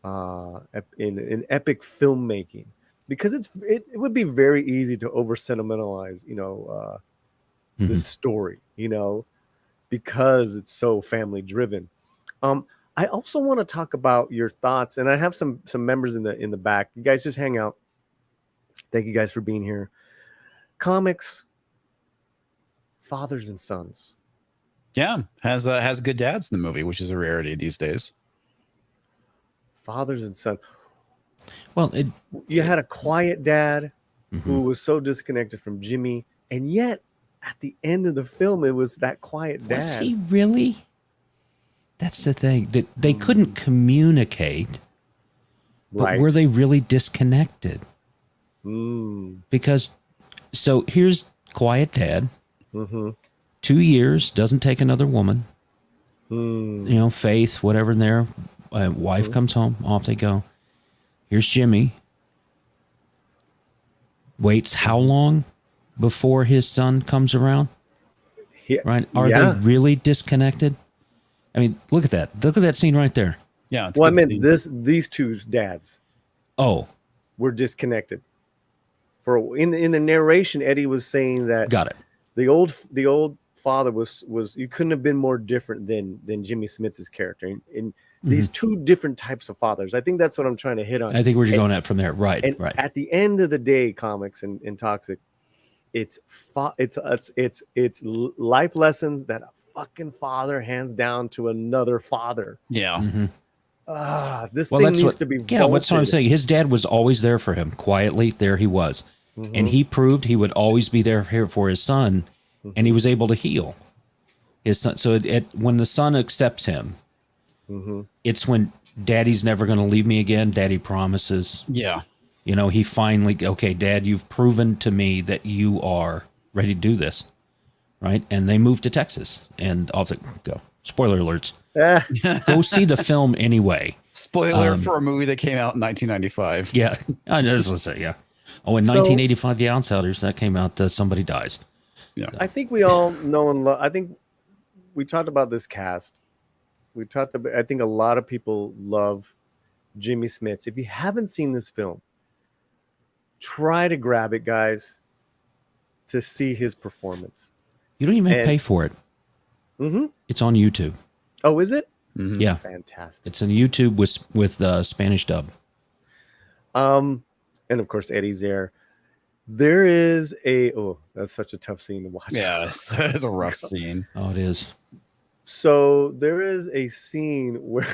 in epic filmmaking, because it would be very easy to over sentimentalize, this story, because it's so family driven. I also want to talk about your thoughts, and I have some members in the back. You guys just hang out. Thank you guys for being here. Comics, fathers and sons. Yeah, has good dads in the movie, which is a rarity these days. Fathers and sons. Well, You had a quiet dad who was so disconnected from Jimmy, and yet at the end of the film, it was that quiet dad. was he really? That's the thing. That they couldn't communicate, but Right. were they really disconnected? Because, so here's quiet dad. 2 years, doesn't take another woman. Faith, whatever in there. Wife comes home, off they go. Here's Jimmy. Waits how long before his son comes around? Right? Are they really disconnected? I mean, look at that. Look at that scene right there. Yeah. Well, I meant these two dads Oh, were disconnected. In the narration, Eddie was saying that got it. the old father was you couldn't have been more different than Jimmy Smits' character. In these two different types of fathers. I think that's what I'm trying to hit on. I think we're going at from there. Right. And right. at the end of the day, Comics and Toxic, it's life lessons that a fucking father hands down to another father. Yeah. This thing needs to be. Yeah, what's what I'm saying. His dad was always there for him. Quietly, there he was, and he proved he would always be there for his son, and he was able to heal his son. So when the son accepts him, it's when Daddy's never going to leave me again. Daddy promises. Yeah. You know, he finally, okay, Dad, you've proven to me that you are ready to do this, right? And they moved to Texas, and off they go. Spoiler alerts. Go see the film anyway. Spoiler for a movie that came out in 1995. Yeah, I just want to say, yeah. Oh, in 1985, The Outsiders, that came out, Somebody Dies. Yeah. I think we all know and love. I think we talked about this cast. We talked about. I think a lot of people love Jimmy Smits. If you haven't seen this film, try to grab it, guys, to see his performance. You don't even pay for it. It's on YouTube. Oh, is it? Yeah, fantastic. It's on YouTube with Spanish dub. And of course Eddie's there. There is that's such a tough scene to watch. Yeah, it's a rough scene. Oh, it is. So there is a scene where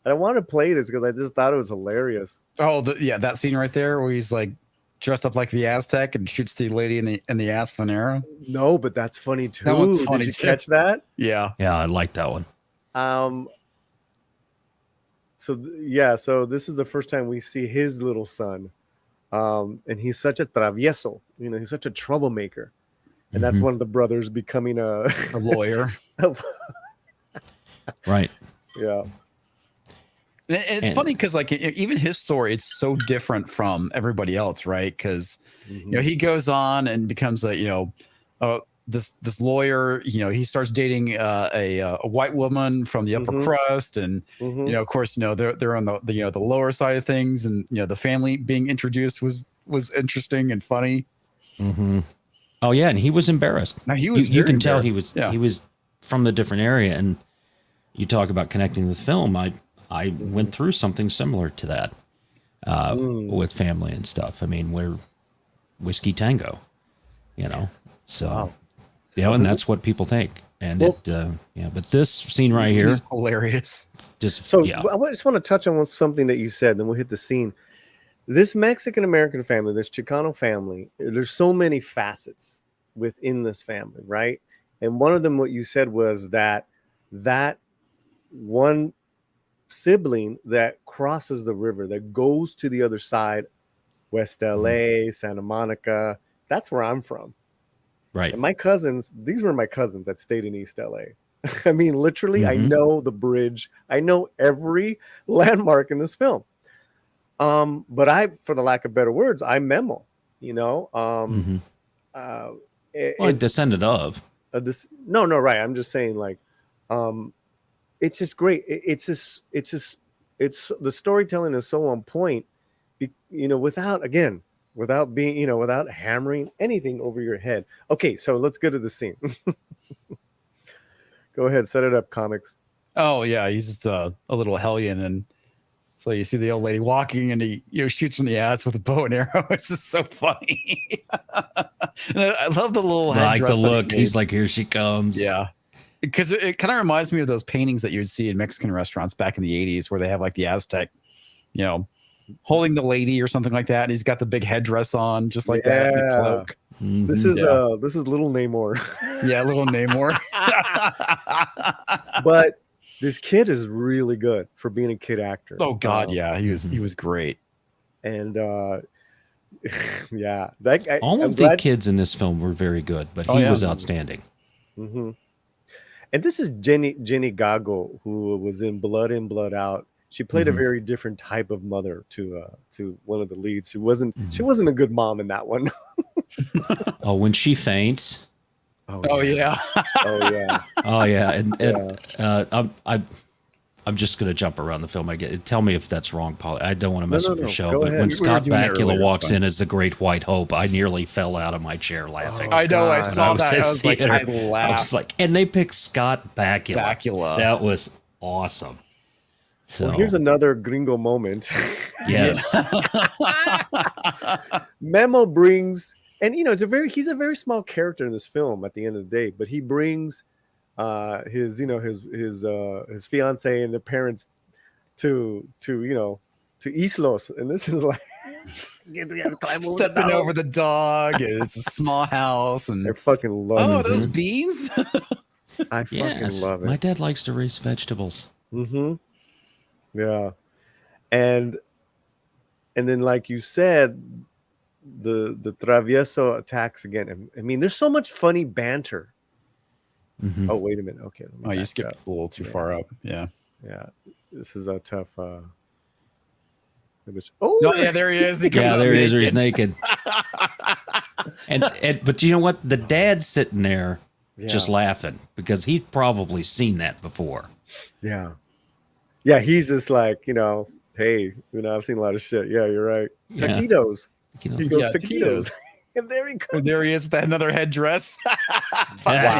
I don't want to play this because I just thought it was hilarious. Oh, that scene right there where he's like dressed up like the Aztec and shoots the lady in the ass with an arrow. No, but that's funny too. That one's funny. Did you catch that? Yeah. Yeah, I like that one. So this is the first time we see his little son. And he's such a travieso, you know, he's such a troublemaker. And that's one of the brothers becoming a lawyer. Right. Yeah. And it's funny because like even his story, it's so different from everybody else, right? Because you know, he goes on and becomes this lawyer. You know, he starts dating a white woman from the upper crust, and you know, of course, you know, they're on the lower side of things, and you know, the family being introduced was interesting and funny. Oh yeah, and he was embarrassed. Now, he was. You can tell he was from a different area, and you talk about connecting with film. I went through something similar to that with family and stuff. I mean, we're whiskey tango, you know. So, and that's what people think. And but this scene right here is hilarious. I just want to touch on something that you said, then we'll hit the scene. This Mexican American family, this Chicano family, there's so many facets within this family, right? And one of them, what you said was that one sibling that crosses the river, that goes to the other side, West LA, Santa Monica, that's where I'm from. Right. And my cousins, these were my cousins that stayed in East LA. I mean, literally, I know the bridge. I know every landmark in this film. But for the lack of better words, I memo, you know. A descendant of. No, right. I'm just saying, like, it's just great. It's the storytelling is so on point, you know, without being, you know, without hammering anything over your head. Okay, so let's go to the scene. Go ahead, set it up, Comics. Oh yeah, he's just a little hellion, and so you see the old lady walking, and he shoots from the ass with a bow and arrow. It's just so funny. And I love the little like the look. He's like, here she comes. Yeah, because it kind of reminds me of those paintings that you would see in Mexican restaurants back in the 80s, where they have like the Aztec, you know, holding the lady or something like that, and he's got the big headdress on, just like that, the cloak. This is little Namor. Yeah, little Namor. But this kid is really good for being a kid actor. Oh God, yeah, he was great. And yeah, all of the kids in this film were very good, but he was outstanding. And this is Jenny Gago, who was in Blood In, Blood Out. She played a very different type of mother to one of the leads. She wasn't a good mom in that one. Oh, when she faints. Oh yeah. Oh yeah. Oh yeah. And I'm just going to jump around the film. Tell me if that's wrong, Paul. I don't want to mess up your show, Go but ahead. when We Scott doing it Bakula earlier, walks it's fine. in as the Great White Hope, I nearly fell out of my chair laughing. I know. I God. saw When that. in I was like, theater. I I was laughed. like, and they picked Scott Bakula. Bakula. That was awesome. So Well, here's another gringo moment. yes, Memo brings, and you know, he's a very small character in this film at the end of the day, but he brings his fiance and the parents to Islos, and this is like we have to climb over Stepping the over the dog. It's a small house, and I fucking love oh, it. those beans. I fucking yes. love it. My dad likes to raise vegetables. Mm-hmm. Yeah, and then like you said, the Travieso attacks again. I mean, there's so much funny banter. Mhm. Oh, wait a minute. Okay, let me Oh, you back skipped up. a little too far up. Yeah. Yeah, this is a tough. Oh, No, yeah, there he is. He comes Yeah, out there he is. He's naked. naked. But you know what? The dad's sitting there just Yeah. laughing because he'd probably seen that before. Yeah, he's just like, hey, I've seen a lot of shit. Yeah, you're right. Yeah. Taquitos. You know, He goes Yeah, taquitos. And there he goes. There he is with another headdress. Right.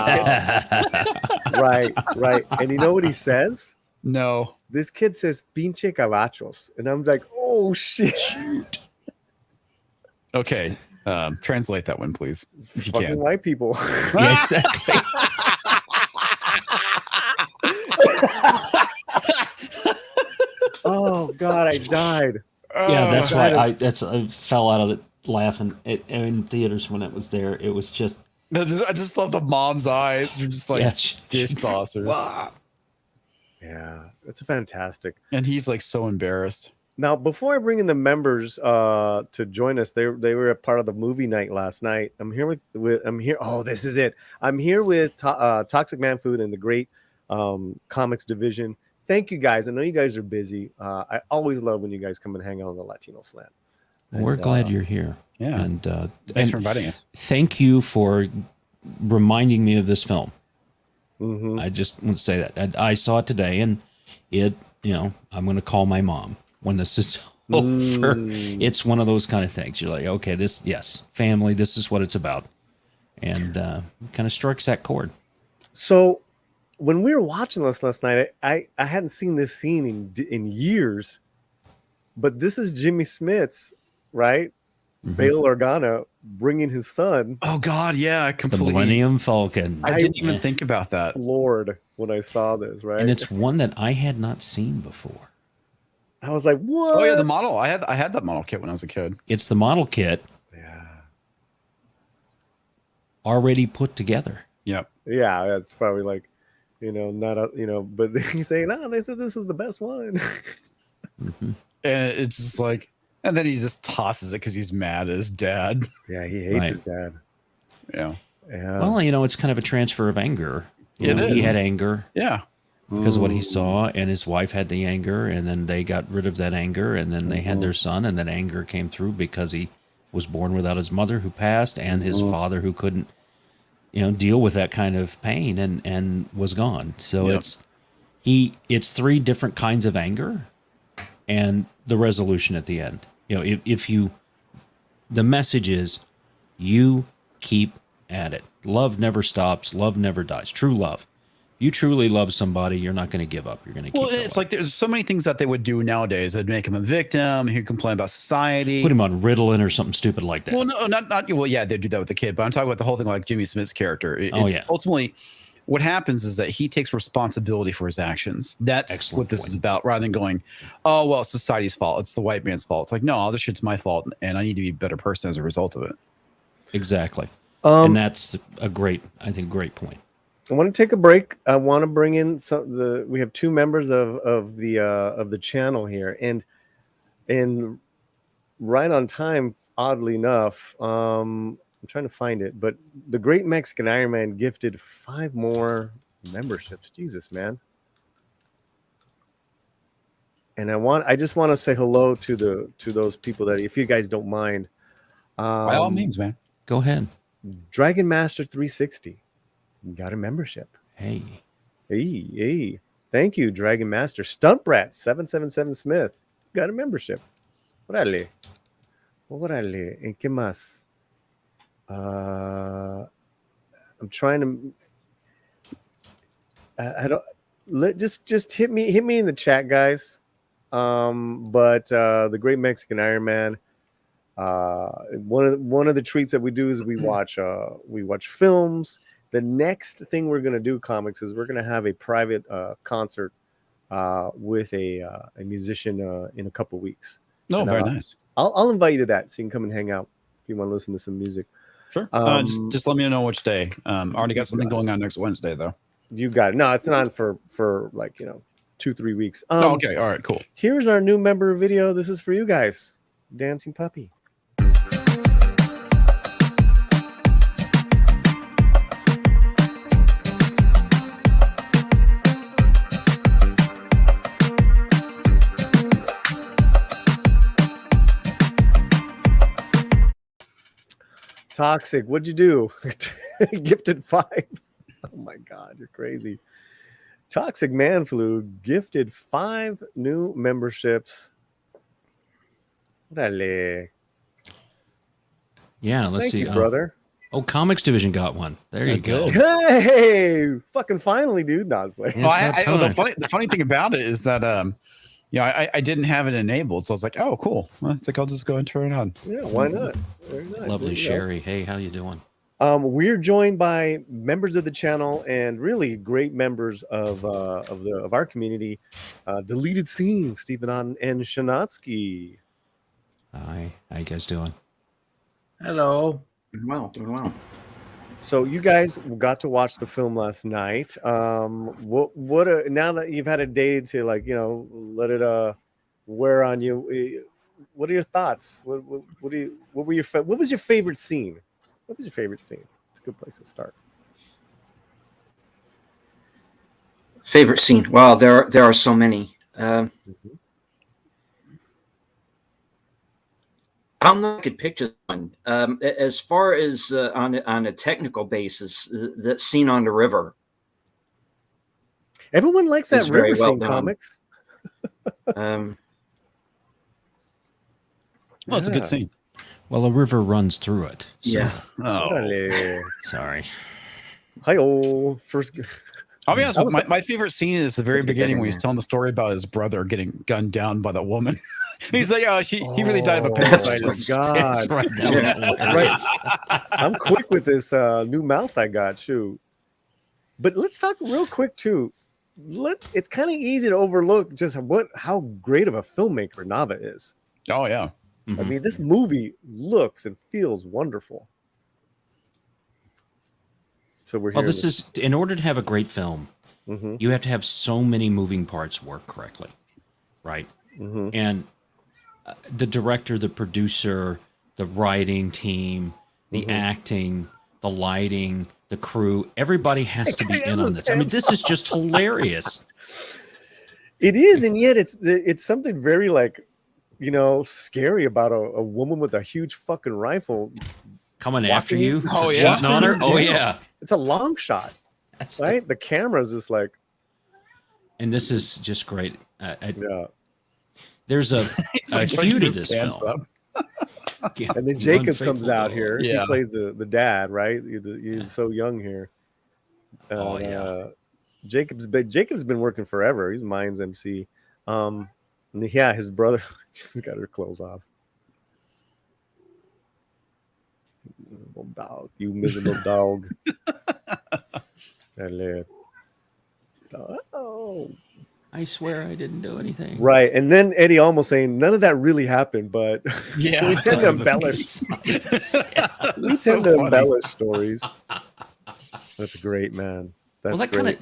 And you know what he says? No. This kid says pinche cabachos. And I'm like, oh shit. Shoot. Okay. Translate that one, please. If you Fucking can. white people. Yeah, exactly. Oh God, I died. Yeah, that's why God. I fell out of it laughing in theaters when it was there. It was just I just love the mom's eyes. They're just like Yeah, dish saucers. Yeah, it's fantastic. And he's like so embarrassed. Now, before I bring in the members to join us, they were a part of the movie night last night. I'm here with Oh, this is it. I'm here with Toxic Man Food and the great Comix Division. Thank you guys. I know you guys are busy. I always love when you guys come and hang out on the Latino Slant. we're glad you're here. Yeah. And Thanks for inviting us. thank you for reminding me of this film. Mm-hmm. I just want to say that. I saw it today, and I'm going to call my mom when this is over. It's one of those kind of things. You're like, okay, family, this is what it's about. And kind of strikes that chord. So when we were watching this last night, I hadn't seen this scene in years, but this is Jimmy Smits, right? Mhm. Bail Organa bringing his son. Oh God, yeah, The completely. Millennium Falcon. I didn't even think about that. Floored when I saw this, right? And it's one that I had not seen before. I was like, what? Oh yeah, the model. I had that model kit when I was a kid. It's the model kit Yeah. already put together. Yep. Yeah, that's probably like, not but he's saying, they said this was the best one. Mhm. And it's just like, and then he just tosses it because he's mad at his dad. Yeah, he hates Right. his dad. Yeah. Yeah. Well, it's kind of a transfer of anger. It He is. had anger Yeah. because of what he saw, and his wife had the anger, and then they got rid of that anger, and then they had their son, and that anger came through because he was born without his mother who passed, and his father who couldn't, deal with that kind of pain and was gone. So Yep. it's three different kinds of anger, and the resolution at the end. The message is, you keep at it. Love never stops. Love never dies. True love. You truly love somebody, you're not going to give up. You're going to keep Well, going. it's like there's so many things that they would do nowadays that'd make him a victim. He'd complain about society. Put him on Ritalin or something stupid like that. Well, no, not. Well, yeah, they do that with the kid, but I'm talking about the whole thing like Jimmy Smith's character. Yeah. Ultimately, what happens is that he takes responsibility for his actions. That's Excellent what this point. is about, rather than going, oh, well, it's society's fault. It's the white man's fault. It's like, no, all this shit's my fault, and I need to be a better person as a result of it. Exactly. And that's a great point. I want to take a break. I want to bring in we have two members of the channel here, and right on time, oddly enough. I'm trying to find it, but the Great Mexican Iron Man gifted 5 more memberships. Jesus, man. And I just want to say hello to those people that, if you guys don't mind. By all means, man. Go ahead. Dragon Master 360 got a membership. Hey. Hey. Thank you, Dragon Master. Stunt Brat 777 Smith. Got a membership. Órale. ¿En qué más? I'm trying to. I don't. Just hit me in the chat, guys. But the Great Mexican Iron Man. One of the treats that we do is we watch films. The next thing we're gonna do, comics, is we're gonna have a private concert with a musician in a couple weeks. Oh, And, very nice. I'll invite you to that so you can come and hang out if you want to listen to some music. Sure. Just let me know which day. Already got something going on next Wednesday, though. You got it. No, it's not for like 2-3 weeks. Okay. All right. Cool. Here's our new member video. This is for you guys. Dancing Puppy. Toxic, what'd you do? Gifted 5. Oh my God, you're crazy. Toxic Man Flu gifted 5 new memberships. Dale. Yeah, let's Thank see. you, brother. Oh, Comix Division got one. There you go. Hey, fucking finally, dude. No, I was playing. The funny thing about it is that I didn't have it enabled, so I was like, oh, cool. Well, it's like I'll just go and turn it on. Yeah, why not? Very nice. Lovely Sherry. Hey, how you doing? We're joined by members of the channel and really great members of our community. Deleted Scenes, Stephen and Shanatsky. Hi, how you guys doing? Hello. Doing well. So you guys got to watch the film last night. Now that you've had a day to let it wear on you, what are your thoughts? What was your favorite scene? What was your favorite scene? It's a good place to start. Favorite scene? Well, there are so many. I don't know if I could pick just one. As far as on a technical basis, that scene on the river. Everyone likes that river scene, comics. Well, it's a good scene. Well, a river runs through it. So. Yeah. Oh, sorry. Hi-oh. First. I'll be honest. My favorite scene is the very beginning when he's telling the story about his brother getting gunned down by that woman. He's like, oh, he really died of appendicitis. Oh, God. Right. That was right. I'm quick with this new mouse I got. Shoot. But let's talk real quick, too. It's kind of easy to overlook just how great of a filmmaker Nava is. Oh, yeah. Mm-hmm. I mean, this movie looks and feels wonderful. So we're here. Well, this is in order to have a great film, you have to have so many moving parts work correctly, right? And the director, the producer, the writing team, the acting, the lighting, the crew, everybody has to be in on this. I mean, this is just hilarious. It is, and yet it's something very scary about a woman with a huge fucking rifle coming after you. Oh, yeah. Shooting on her. Oh, yeah. It's a long shot. That's right. The camera's just like. And this is just great. Yeah. There's a hue to this film. And then Jacob comes out here. Yeah. He plays the dad, right? He's so young here. Oh, yeah. Jacob's been working forever. He's Mind's MC. And yeah, his brother just got her clothes off. Miserable dog. You miserable dog. Oh. I swear I didn't do anything. Right. And then Eddie almost saying none of that really happened, but Yeah. we tend to embellish. We tend to embellish stories. That's great, man. That's great.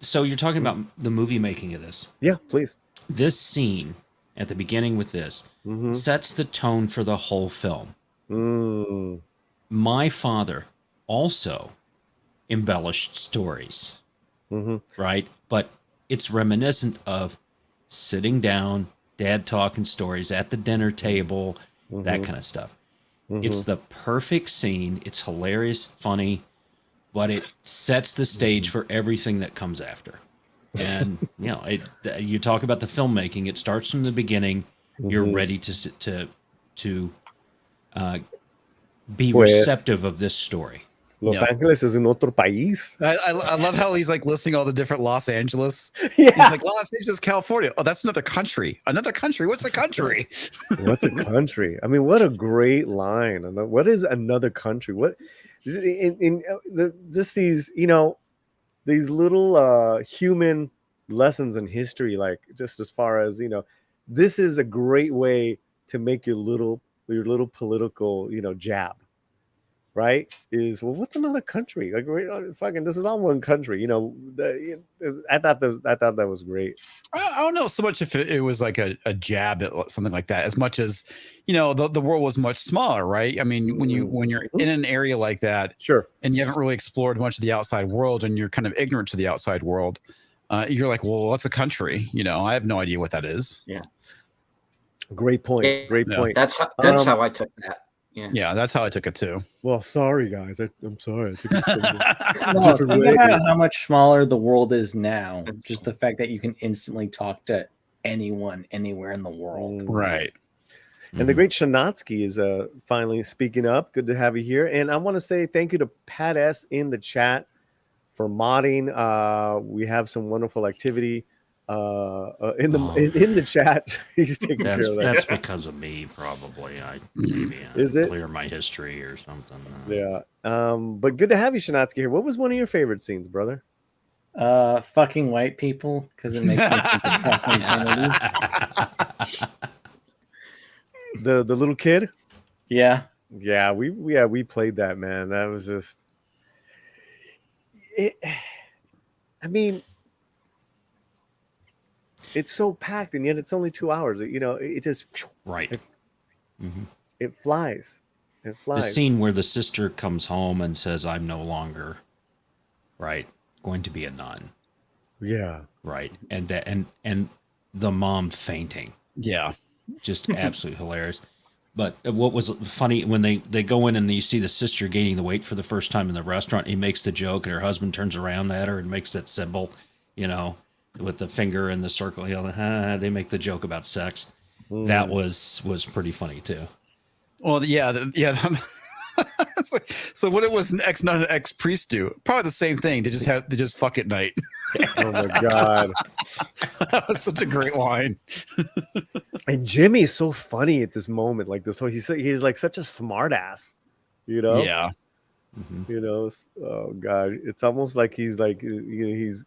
So you're talking about the movie making of this. Yeah, please. This scene at the beginning with this sets the tone for the whole film. My father also embellished stories, right? But it's reminiscent of sitting down, dad talking stories at the dinner table, that kind of stuff. It's the perfect scene. It's hilarious, funny, but it sets the stage for everything that comes after. And you talk about the filmmaking. It starts from the beginning. You're ready to be receptive of this story. Los Angeles es un otro país. I love how he's like listing all the different Los Angeles. Yeah. He's like Los Angeles, California. Oh, that's another country. Another country. What's a country? What's a country? I mean, what a great line. What is another country? What just these, these little human lessons in history, like just as far as, this is a great way to make your little political, jab. Right? What's another country? Like, fucking, this is all one country. I thought that was great. I don't know so much if it was like a jab at something like that, as much as the world was much smaller, right? I mean, when you're in an area like that, sure, and you haven't really explored much of the outside world, and you're kind of ignorant to the outside world, you're like, well, what's a country? I have no idea what that is. Yeah. Great point. Great point. That's how I took that. Yeah, that's how I took it too. Well, sorry guys, I'm sorry. I took it Think about how much smaller the world is now. Just the fact that you can instantly talk to anyone, anywhere in the world. Right. And the great Shanatsky is finally speaking up. Good to have you here. And I want to say thank you to Pat S in the chat for modding. We have some wonderful activity in the chat. He's taking care of that. That's because of me, probably. Is it clear my history or something? Yeah. But good to have you, Shanatsky, here. What was one of your favorite scenes, brother? Fucking white people, because it makes me think of fucking Kennedy. The little kid? Yeah. Yeah, we played that, man. That was just it. I mean, it's so packed, and yet it's only 2 hours. It just right. It flies. It flies. The scene where the sister comes home and says, "I'm no longer going to be a nun." Yeah. Right. And the mom fainting. Yeah. Just absolutely hilarious. But what was funny when they go in and you see the sister gaining the weight for the first time in the restaurant, he makes the joke and her husband turns around at her and makes that symbol, with the finger in the circle. They make the joke about sex. That was pretty funny too. Well, yeah. So what it was an ex-nun and ex-priest do? Probably the same thing. They just fuck at night. Oh my god. That's such a great line. And Jimmy is so funny at this moment. Like this whole he's like such a smart ass. Yeah. Oh god. It's almost like he's like he's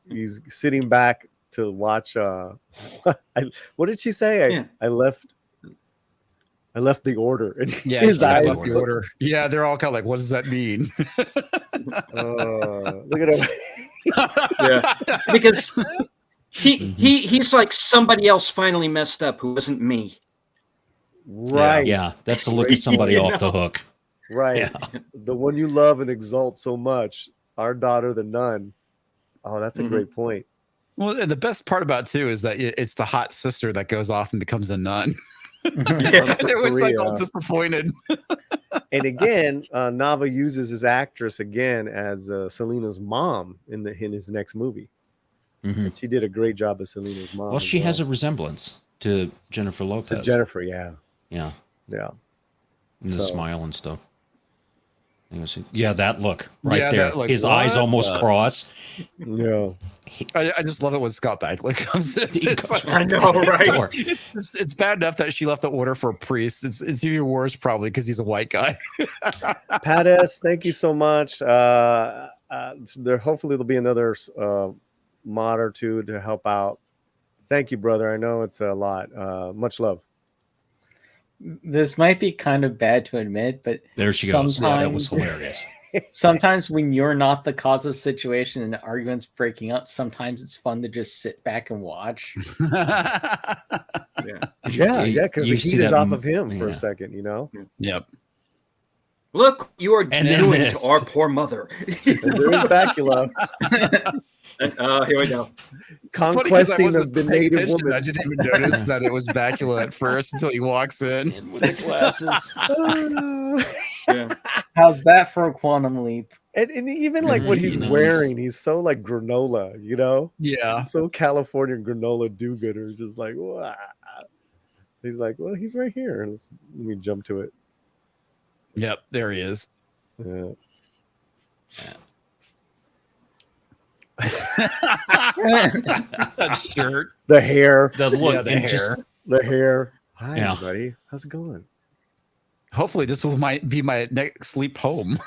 sitting back to watch what did she say? I left the order. And his eyes left the order. Yeah, they're all kind of like, what does that mean? Look at him. Yeah. Because he's like somebody else finally messed up who wasn't me. Right. Yeah. That's to look at somebody off the hook. Right. Yeah. The one you love and exalt so much, our daughter, the nun. Oh, that's a great point. Well, and the best part about it too is that it's the hot sister that goes off and becomes a nun. It was like all disappointed. And again, Nava uses his actress again as Selena's mom in his next movie. And she did a great job as Selena's mom. Well, she has a resemblance to Jennifer Lopez. To Jennifer, yeah. Yeah. And the smile and stuff. Yeah, that look right there. Look, his eyes almost cross. Yeah. I just love it when Scott Bakula comes in. I know, right? It's bad enough that she left the order for a priest. It's even worse probably because he's a white guy. Pat S, thank you so much. Hopefully there'll be another mod or two to help out. Thank you, brother. I know it's a lot. Much love. This might be kind of bad to admit, but there she goes. Yeah, that was hilarious. Sometimes when you're not the cause of the situation and the argument's breaking out, sometimes it's fun to just sit back and watch. Yeah, because the heat is off of him for a second, Yep. Look, you are doing it to our poor mother. And there is Bakula. Here we go. Conquesting the native woman. I didn't even notice that it was Bakula at first until he walks in with the glasses. How's that for a quantum leap? And even like what he's Nice. wearing, he's so like granola, you know? Yeah. He's so California granola do-gooder, just like, wow. He's like, well, he's right here. Let me jump to it. Yep, there he is. Yeah. That shirt. The hair. The look, Yeah, the and hair. just The hair. Hi, Yeah. everybody. How's it going? Hopefully, this will might be my next sleep home.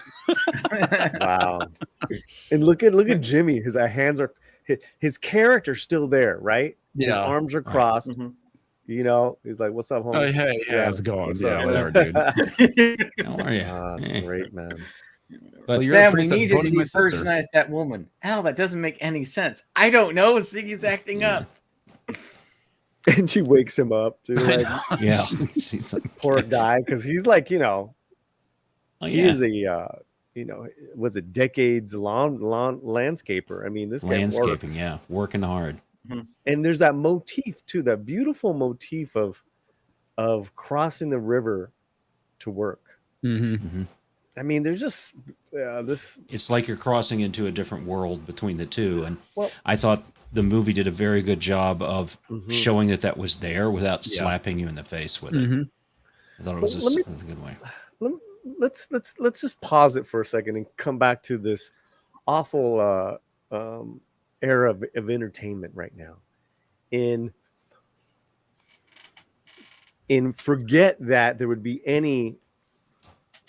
Wow. And look at Jimmy. His hands are his character's still there, right? His Yeah. arms are crossed. You know, he's like, "What's up, homie?" Oh, hey, how's it going? What's Yeah, up, whatever, man? dude. how are you? That's Yeah. great, man. But So you're Sam, a we priest that's need you voting to my sister. virginize that woman. Hell, that doesn't make any sense. I don't know. Ziggy's acting up. And she wakes him up, dude. Like, Yeah. She's like, poor guy, because he's like, you know, oh, he yeah. is a, you know, was a decades long landscaper. I mean, this guy Landscaping, works. yeah. Working hard. And there's that motif too, that beautiful motif of crossing the river to work. Mm-hmm. I mean, there's just this. It's like you're crossing into a different world between the two. And Well, I thought the movie did a very good job of showing that was there without slapping you in the face with it. Mm-hmm. I thought it was Let me- a good way. let's just pause it for a second and come back to this awful era of entertainment right now. In forget that there would be any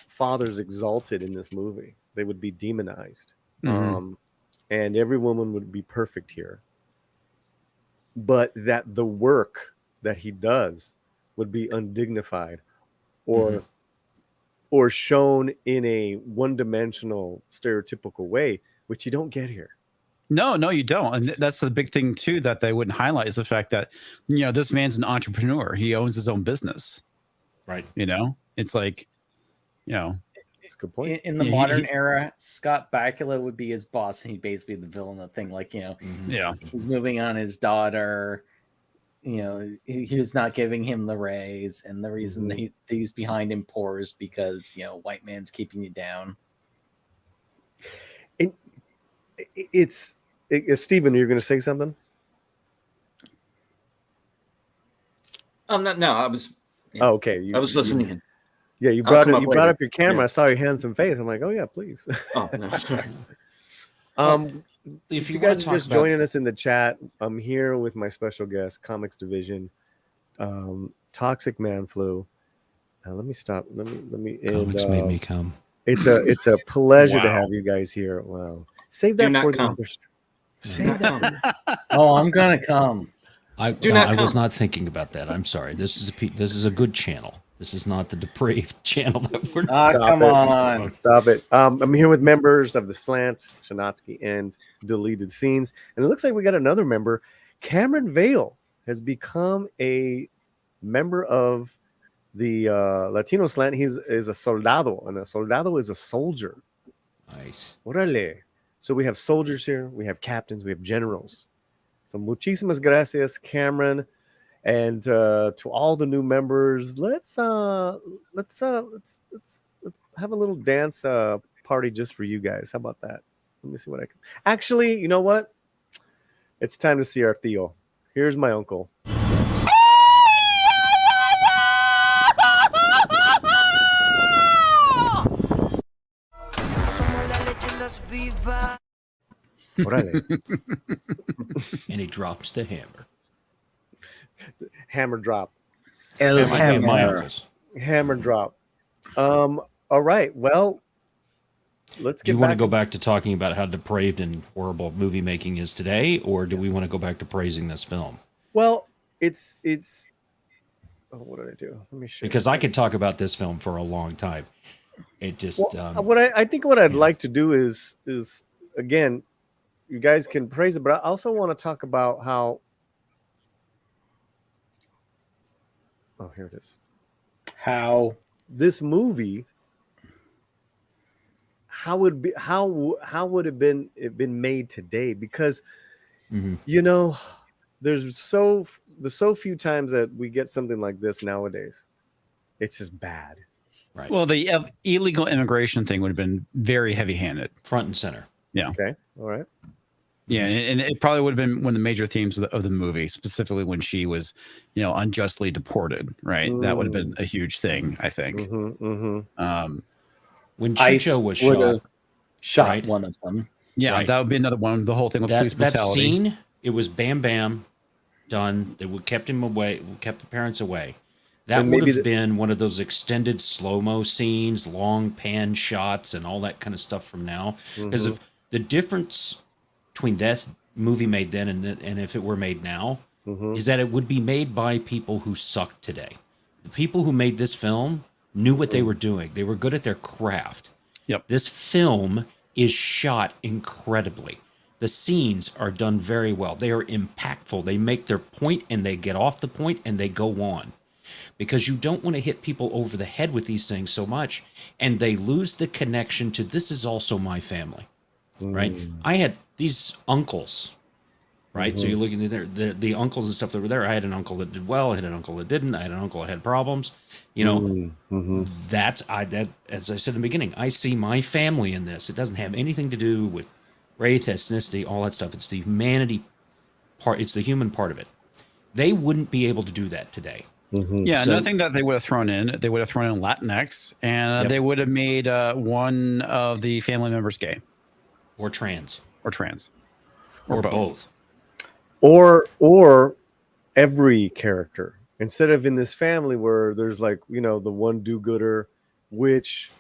fathers exalted in this movie. They would be demonized. And every woman would be perfect here. But that the work that he does would be undignified or shown in a one-dimensional stereotypical way, which you don't get here. No, you don't. And that's the big thing too that they wouldn't highlight is the fact that, you know, this man's an entrepreneur. He owns his own business. Right. You know, it's like, you know, That's a good point. In the Yeah, modern era, Scott Bakula would be his boss, and he'd basically be the villain of the thing. Like, you know, yeah. he's moving on his daughter. You know, he's not giving him the raise, and the reason he's behind him poor is because, you know, white man's keeping you down. And it's Stephen, you're going to say something? No, I was. Oh, okay. I was listening in. Yeah, you I'll brought come up you brought later. up your camera. Yeah. I saw your handsome face. I'm like, oh yeah, please. Oh no, sorry. If you you want guys to are talk just about, joining us in the chat, I'm here with my special guest, Comix Division, Toxic Man Flu. Let me stop. Let me. Comics made me come. It's a pleasure to Wow. have you guys here. Wow, save Do that not for the come. other. Save that. Oh, I'm gonna come. I was not thinking about that. I'm sorry. This is a good channel. This is not the depraved channel that we're. Come on. Stop it. I'm here with members of the Slant, Shanatsky, and Deleted Scenes. And it looks like we got another member. Cameron Vale has become a member of the Latino Slant. Is a soldado, and a soldado is a soldier. Nice. Orale. So we have soldiers here, we have captains, we have generals. So muchísimas gracias, Cameron. And to all the new members, let's have a little dance party just for you guys. How about that? Let me see what I can. Actually, you know what? It's time to see our tío. Here's my uncle. Orale. And he drops the hammer. Hammer drop. My uncles. Hammer drop. All right. Well, let's Do get you want to back. go back to talking about how depraved and horrible movie making is today, or do we want to go back to praising this film? Well, it's. Oh, what did I do? Let me show. Because I could talk about this film for a long time. It just What I think what I'd like to do is again, you guys can praise it, but I also want to talk about how. Oh, here it is. How This movie. How would it been made today? Because you know, there's so few times that we get something like this nowadays. It's just bad. Right. Well, the illegal immigration thing would have been very heavy-handed, front and center. Yeah. Okay. All right. Yeah, and it probably would have been one of the major themes of the movie, specifically when she was, unjustly deported. Right, that would have been a huge thing, I think. When ICE Chicho was would shot, have shot right? one of them. Yeah, Right. that would be another one. The whole thing with police that brutality. scene, it was bam bam, done. They would kept him away, kept the parents away. That And would maybe have been one of those extended slow-mo scenes, long pan shots, and all that kind of stuff from now. Because if the difference between that movie made then and if it were made now is that it would be made by people who suck today. The people who made this film knew what they were doing. They were good at their craft. Yep. This film is shot incredibly. The scenes are done very well. They are impactful. They make their point and they get off the point and they go on. Because you don't want to hit people over the head with these things so much and they lose the connection to this is also my family. Right? I had these uncles, right? So you're looking at the uncles and stuff that were there. I had an uncle that did well. I had an uncle that didn't. I had an uncle that had problems. That as I said in the beginning, I see my family in this. It doesn't have anything to do with race, ethnicity, all that stuff. It's the humanity part. It's the human part of it. They wouldn't be able to do that today. Yeah, another thing that they would have thrown in Latinx, and they would have made one of the family members gay. Or trans. Or trans. Or both. Or every character. Instead of in this family where there's like, the one do-gooder, which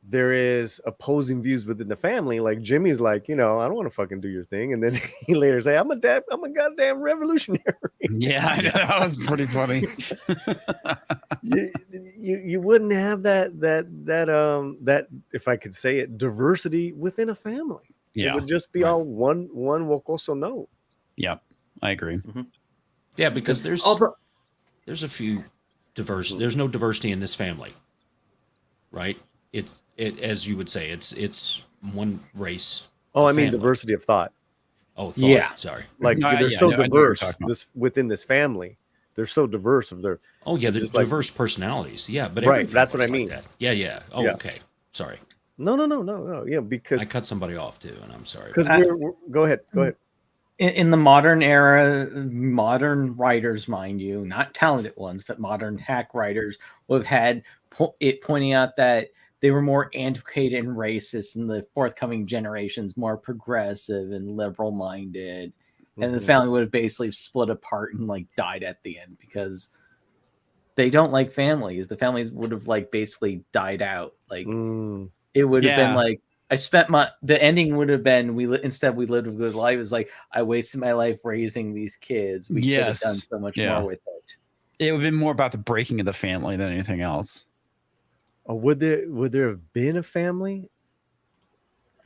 there is opposing views within the family. Like Jimmy's like, I don't want to fucking do your thing. And then he later say, I'm a goddamn revolutionary. Yeah, I know. That was pretty funny. you wouldn't have that if I could say it, diversity within a family. Yeah. It would just be all one wocoso no. Yep. I agree. Yeah, because there's a few diverse. There's no diversity in this family, right? It as you would say, it's one race. Oh, I mean family. diversity of thought. Oh, thought. Yeah. Sorry. Like they're so diverse within this family. They're so diverse of their. Oh yeah, there's diverse personalities. Yeah, but right. That's what I mean. Like that. Yeah. Oh, yeah. Okay. Sorry. No. Yeah, because I cut somebody off too, and I'm sorry. Because go ahead. In the modern era, modern writers, mind you, not talented ones, but modern hack writers would have had it pointing out that they were more antiquated and racist, and the forthcoming generations more progressive and liberal minded. And the family would have basically split apart and like died at the end because they don't like families. The families would have like basically died out. Like it would have been like, the ending would have been we lived a good life. It's like I wasted my life raising these kids. We could have done so much more with it. It would have been more about the breaking of the family than anything else. Oh, would there have been a family?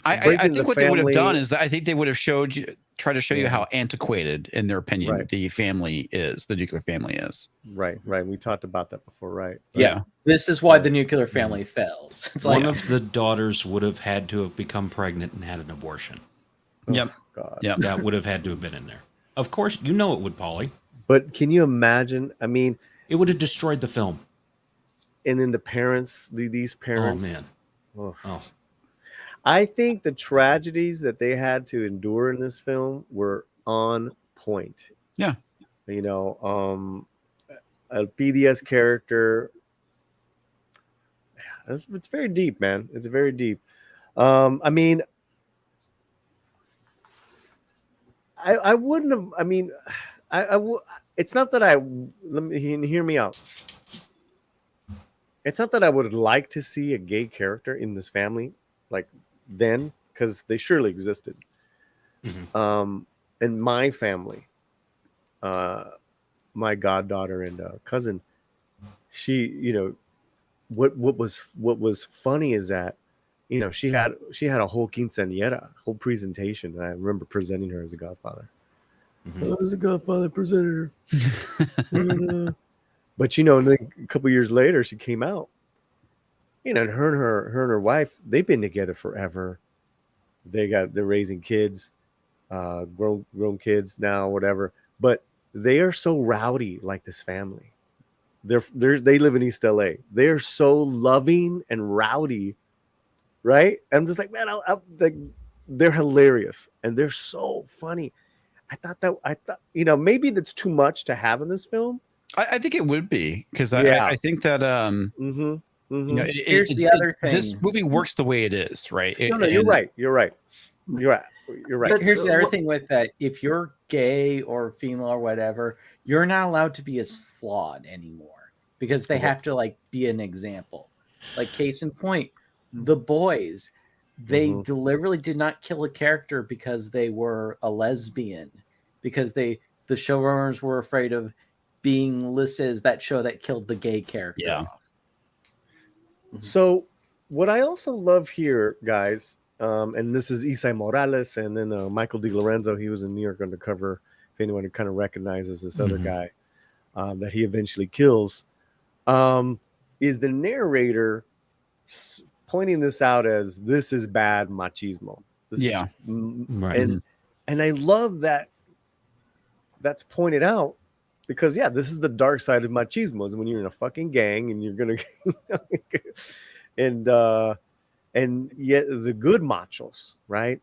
I think what they would have done is that I think they would have tried to show you how antiquated, in their opinion, the family is, the nuclear family is. Right. We talked about that before, right? Yeah. This is why the nuclear family fails. It's One of the daughters would have had to have become pregnant and had an abortion. Yep. God. Yep. That would have had to have been in there. Of course, it would, Polly. But can you imagine? I mean, it would have destroyed the film. And then the parents, these parents. Oh man. Oh. I think the tragedies that they had to endure in this film were on point. Yeah. A BDS character. It's very deep, man. It's very deep. I mean, I wouldn't have. I mean, it's not that let me hear me out. It's not that I would like to see a gay character in this family, like then, because they surely existed. In my family, my goddaughter and cousin, she, what was funny is that, she had a whole quinceañera, whole presentation, and I remember presenting her as a godfather. As a godfather presented her. But a couple years later, she came out. And her and her wife, they've been together forever. They're raising kids, grown kids now, whatever. But they are so rowdy, like this family. They live in East LA. They're so loving and rowdy, right? I'm just like, man, like, they're hilarious and they're so funny. I thought, you know, maybe that's too much to have in this film. I think it would be, because Yeah. I think that you know, Here's the other thing. This movie works the way it is, right? No, you're right. You're right. But here's the other thing with that: if you're gay or female or whatever, you're not allowed to be as flawed anymore because they have to like be an example. Like case in point, the boys, they deliberately did not kill a character because they were a lesbian, because the showrunners were afraid of being listed as that show that killed the gay character off. So what I also love here, guys, and this is Isai Morales and then Michael Di Lorenzo. He was in New York Undercover. If anyone kind of recognizes this other guy that he eventually kills, is the narrator pointing this out as this is bad machismo. This is, and I love that that's pointed out. Because this is the dark side of machismo, is when you're in a fucking gang and you're gonna and yet the good machos, right?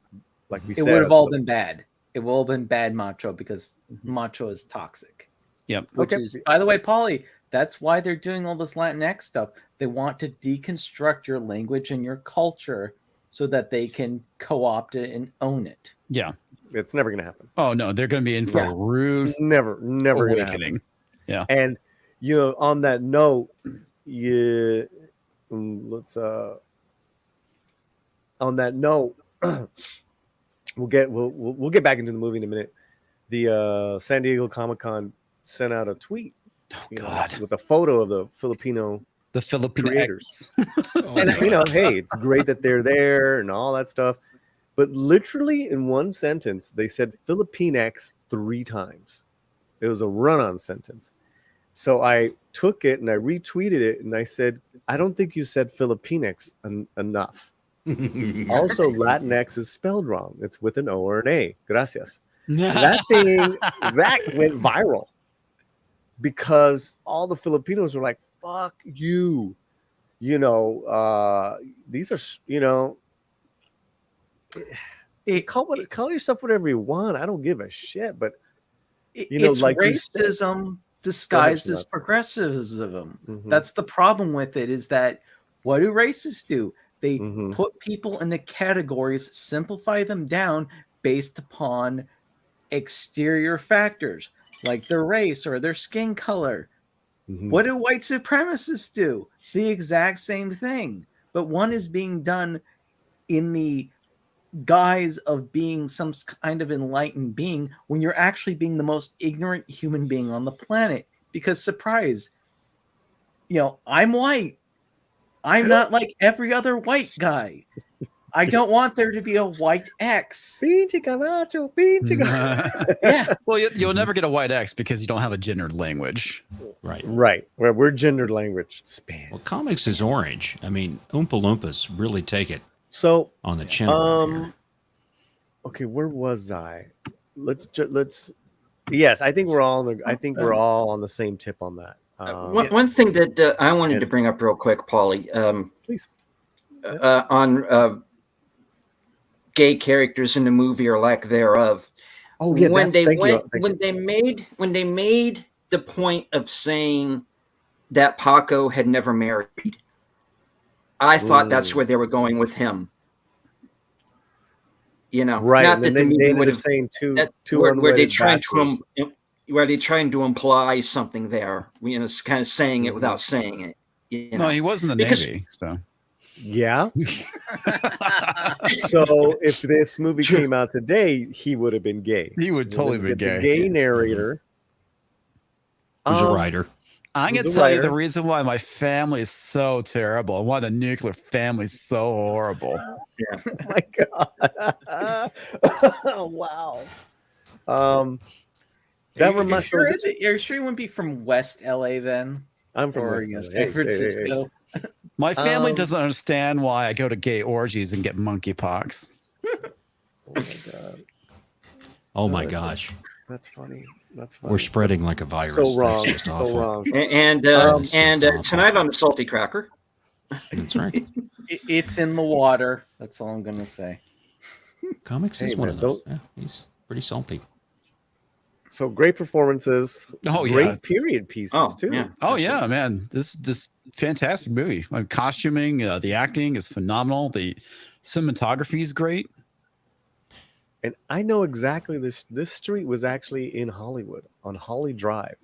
Like we said, it would have all been bad. It will have been bad macho because macho is toxic. Yep. Which is, by the way, Paulie, that's why they're doing all this Latinx stuff. They want to deconstruct your language and your culture so that they can co-opt it and own it. Yeah. It's never going to happen. Oh no, they're going to be in for a rude never going to happen. Yeah. And you know, on that note, let's on that note, we'll get back into the movie in a minute. The San Diego Comic-Con sent out a tweet with a photo of the Filipino creators. And you know, hey, it's great that they're there and all that stuff. But literally in one sentence, they said Filipinx 3 times. It was a run-on sentence. So I took it and I retweeted it and I said, I don't think you said Filipinx enough. Also, Latinx is spelled wrong. It's with an O or an A. Gracias. That went viral because all the Filipinos were like, fuck you. You know, these are, you know, call yourself whatever you want. I don't give a shit. But you know, it's like racism disguised as progressivism. That's the problem with it. Is that what do racists do? They put people into categories, simplify them down based upon exterior factors like their race or their skin color. What do white supremacists do? The exact same thing, but one is being done in the guise of being some kind of enlightened being when you're actually being the most ignorant human being on the planet. Because surprise, you know, I'm white. I'm not like every other white guy. I don't want there to be a white X. Pinche Camacho, pinche Camacho. Yeah. Well, you'll never get a white X because you don't have a gendered language. Right. Well, we're gendered language. Spanish. Well, comics is orange. I mean, Oompa Loompas really take it. So on the chin. Right okay, where was I? Let's. Yes, I think we're all. We're all on the same tip on that. One thing that I wanted to bring up real quick, Paulie. Please. On gay characters in the movie or lack thereof. Oh yeah. When they made the point of saying that Paco had never married, I thought that's where they were going with him. You know, right? Not that they would have saying where they trying to imply something there. You know, it's kind of saying it without saying it. You know? No, he was in the Navy, so. Yeah. So if this movie came out today, he would have been gay. He would totally be gay. The gay narrator. Who's a writer. I'm going to tell you the reason why my family is so terrible and why the nuclear family is so horrible. Yeah. Oh my God. Oh, wow. That reminds me. You're sure you wouldn't be from West LA then? I'm from West LA. San Francisco. Hey. My family doesn't understand why I go to gay orgies and get monkeypox. Oh my God. Oh my gosh. That's funny. That's funny. We're spreading like a virus. So wrong. That's just So awful. wrong. And It's just awful. tonight on the Salty Cracker. That's right. It's in the water. That's all I'm gonna say. Comics is Hey, one man, of those. Yeah, he's pretty salty. So great performances. Oh, great yeah. period pieces too. Yeah. Oh yeah, man! This fantastic movie. Costuming, the acting is phenomenal. The cinematography is great. And I know exactly this street was actually in Hollywood on Holly Drive.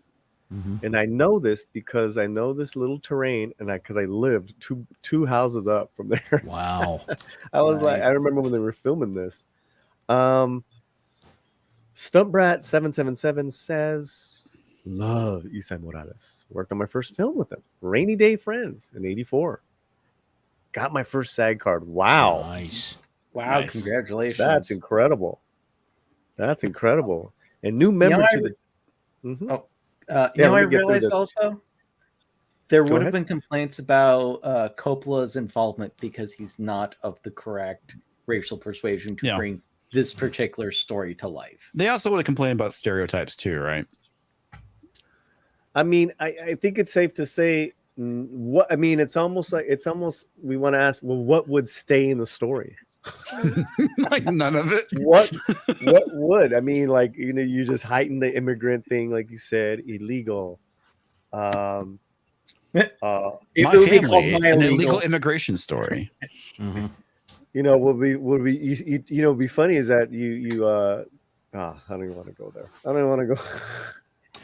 Mm-hmm. And I know this because I know this little terrain, and because I lived two houses up from there. Wow. I was like, Nice. I remember when they were filming this. Stuntbrat777 says, love Isai Morales. Worked on my first film with him, Rainy Day Friends in '84. Got my first SAG card. Wow. Nice. Wow! Nice. Congratulations. That's incredible. That's incredible. And new member know, to the. Mhm. Oh, Yeah, you know, let I me get through realized this. also there Go would ahead. have been complaints about Coppola's involvement because he's not of the correct racial persuasion to Yeah. bring this particular story to life. They also would have complained about stereotypes too, right? I mean, I think it's safe to say what I mean. It's almost we want to ask, well, what would stay in the story? Like none of it. What would I mean? Like, you know, you just heighten the immigrant thing, like you said, illegal. My It would be called family, My an Illegal. illegal immigration story. Mm-hmm. You know, would be you know, be funny is that I don't even want to go there. I don't even want to go.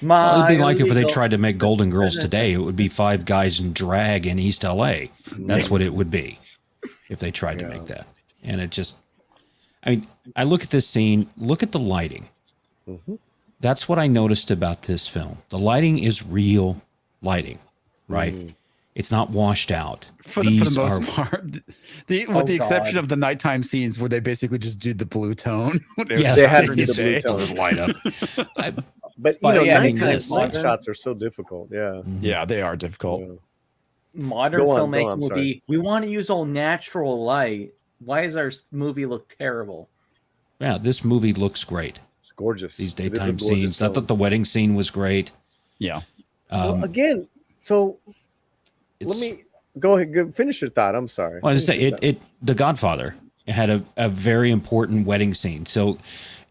Well, it'd be like if they illegal- tried to make Golden Girls today, it would be 5 guys in drag in East LA. That's what it would be if they tried to make that. And it just, I mean, I look at this scene, look at the lighting. Mhm. That's what I noticed about this film. The lighting is real lighting, right? It's not washed out. For the most part, with the exception God. of the nighttime scenes where they basically just do the blue tone. Yeah, They had to during do the the blue day. tone. light up. But you But, know, yeah, I mean, nighttime this- night shots are so difficult. Yeah. Yeah, they are difficult. Yeah. Modern Go on, filmmaking I'm would sorry. be, we want to use all natural light. Why does our movie look terrible? Yeah, this movie looks great. It's gorgeous. These It is a daytime gorgeous scenes. I film. thought the wedding scene was great. Yeah. Well, again, so It's- let me go ahead. Finish your thought. I'm sorry. Well, I just say Finish your thought. The Godfather had a very important wedding scene. So,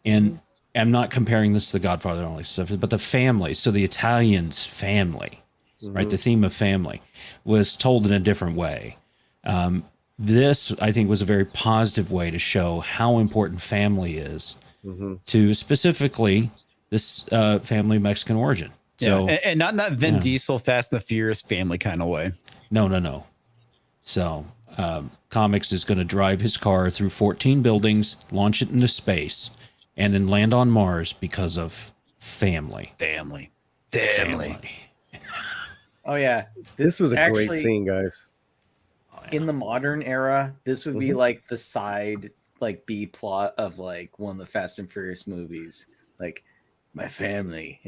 and I'm not comparing this to The Godfather only stuff, but the family. So the Italians' family, right? The theme of family was told in a different way. This, I think, was a very positive way to show how important family is to specifically this family of Mexican origin. So, and not in that Vin yeah. Diesel Fast and the Furious family kind of way. No. So, Comix is going to drive his car through 14 buildings, launch it into space, and then land on Mars because of family. Family. Oh yeah, This was a great actually- scene, guys. In the modern era, this would be like the side, like B plot of like one of the Fast and Furious movies, like my family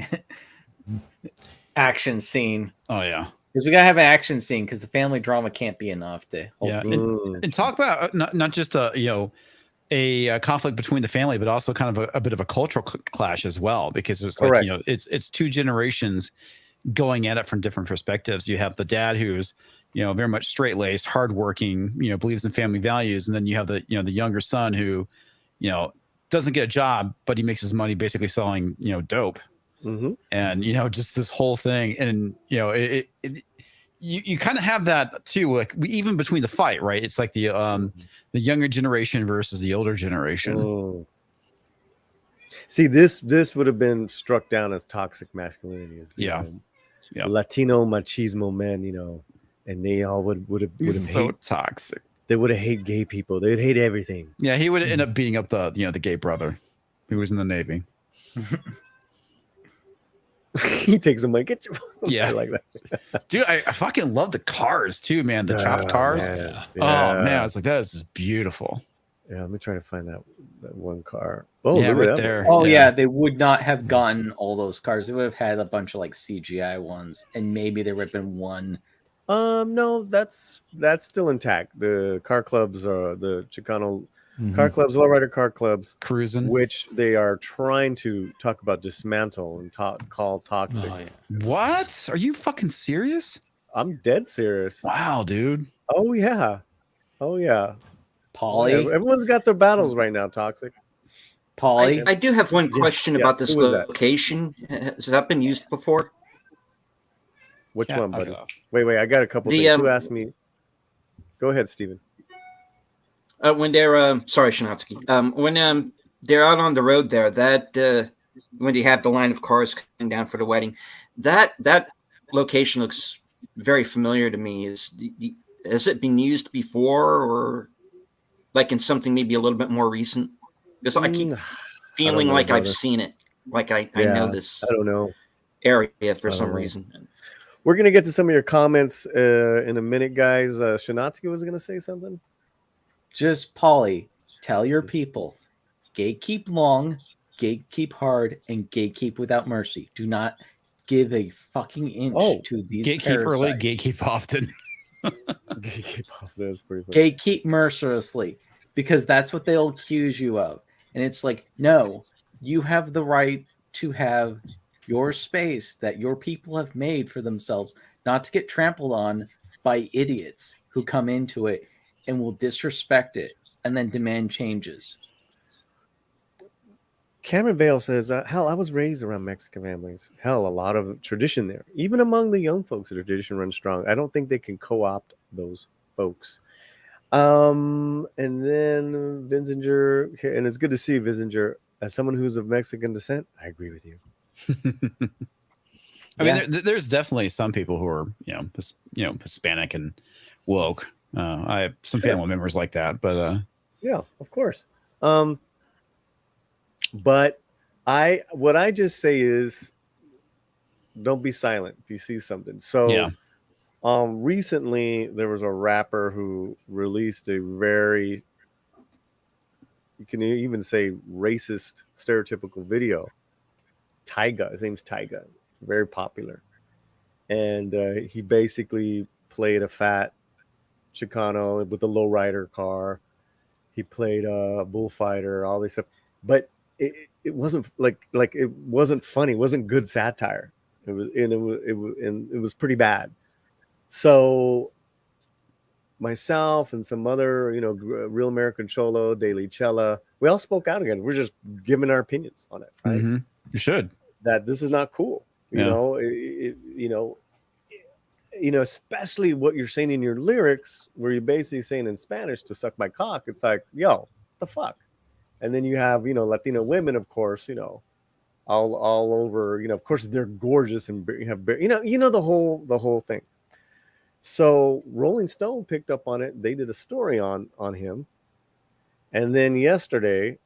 action scene. Oh yeah. Because we gotta have an action scene because the family drama can't be enough to hold Yeah. me. And talk about not just a conflict between the family, but also kind of a bit of a cultural clash as well, because it's Correct. like, it's two generations going at it from different perspectives. You have the dad who's, very much straight laced, hardworking, believes in family values. And then you have the younger son who, doesn't get a job, but he makes his money basically selling, dope. And, just this whole thing. And, you kind of have that too, like even between the fight, right? It's like the younger generation versus the older generation. See, this would have been struck down as toxic masculinity. As, Yeah. Latino machismo men, and they all would have So hate. toxic. They would have hate gay people. They'd hate everything. Yeah, he would end up beating up the gay brother who was in the Navy. He takes them like, get your Yeah. like that. Dude, I fucking love the cars too, man. The chopped cars. Man. Oh man, I was like, that is just beautiful. Yeah, let me try to find that one car. Oh, Yeah, look right at that there. Oh yeah, they would not have gotten all those cars. They would have had a bunch of like CGI ones, and maybe there would have been one. No, that's still intact. The car clubs are the Chicano car clubs, lowrider car clubs, cruising, which they are trying to talk about dismantle and call toxic. Oh, yeah. What? Are you fucking serious? I'm dead serious. Wow, dude. Oh yeah, Polly, Everyone's got their battles right now. Toxic. Polly. I do have one question about this Who was that? location. Has that been used before? Which Yeah, one, I'll buddy? go. Wait. I got a couple things. Who asked me? Go ahead, Steven. When they're sorry, Shanatsky. When they're out on the road there, that when you have the line of cars coming down for the wedding, that location looks very familiar to me. Has it been used before, or like in something maybe a little bit more recent? Because I keep feeling know, like brother. I've seen it, like I know this. I don't know. Area for some reason. We're gonna get to some of your comments in a minute, guys. Shanatsky was gonna say something. Just Polly, tell your people, gatekeep long, gatekeep hard, and gatekeep without mercy. Do not give a fucking inch to these gatekeep early, parasites. gatekeep often. Gatekeep off this. Pretty funny. Gatekeep mercilessly, because that's what they'll accuse you of. And it's like, no, you have the right to have your space that your people have made for themselves, not to get trampled on by idiots who come into it and will disrespect it and then demand changes. Cameron Vale says, hell, I was raised around Mexican families. Hell, a lot of tradition there. Even among the young folks, the tradition runs strong. I don't think they can co-opt those folks. And then Vinzinger, and it's good to see Vinzinger. As someone who's of Mexican descent, I agree with you. I mean, there's definitely some people who are, Hispanic and woke. I have some family members like that, but yeah, of course. But what I just say is, don't be silent if you see something. So, recently there was a rapper who released a very, you can even say racist, stereotypical video. Tyga, his name's Tyga, very popular, and he basically played a fat Chicano with a lowrider car. He played a bullfighter, all this stuff, but it wasn't like it wasn't funny. It wasn't good satire. It was pretty bad. So myself and some other, Real American Cholo, Daily Chella, we all spoke out again. We're just giving our opinions on it, right? Mm-hmm. You should. That this is not cool. Especially what you're saying in your lyrics, where you're basically saying in Spanish to suck my cock. It's like, yo, the fuck. And then you have, Latino women, of course, all over, of course they're gorgeous and have, the whole thing. So Rolling Stone picked up on it. They did a story on him. And then yesterday,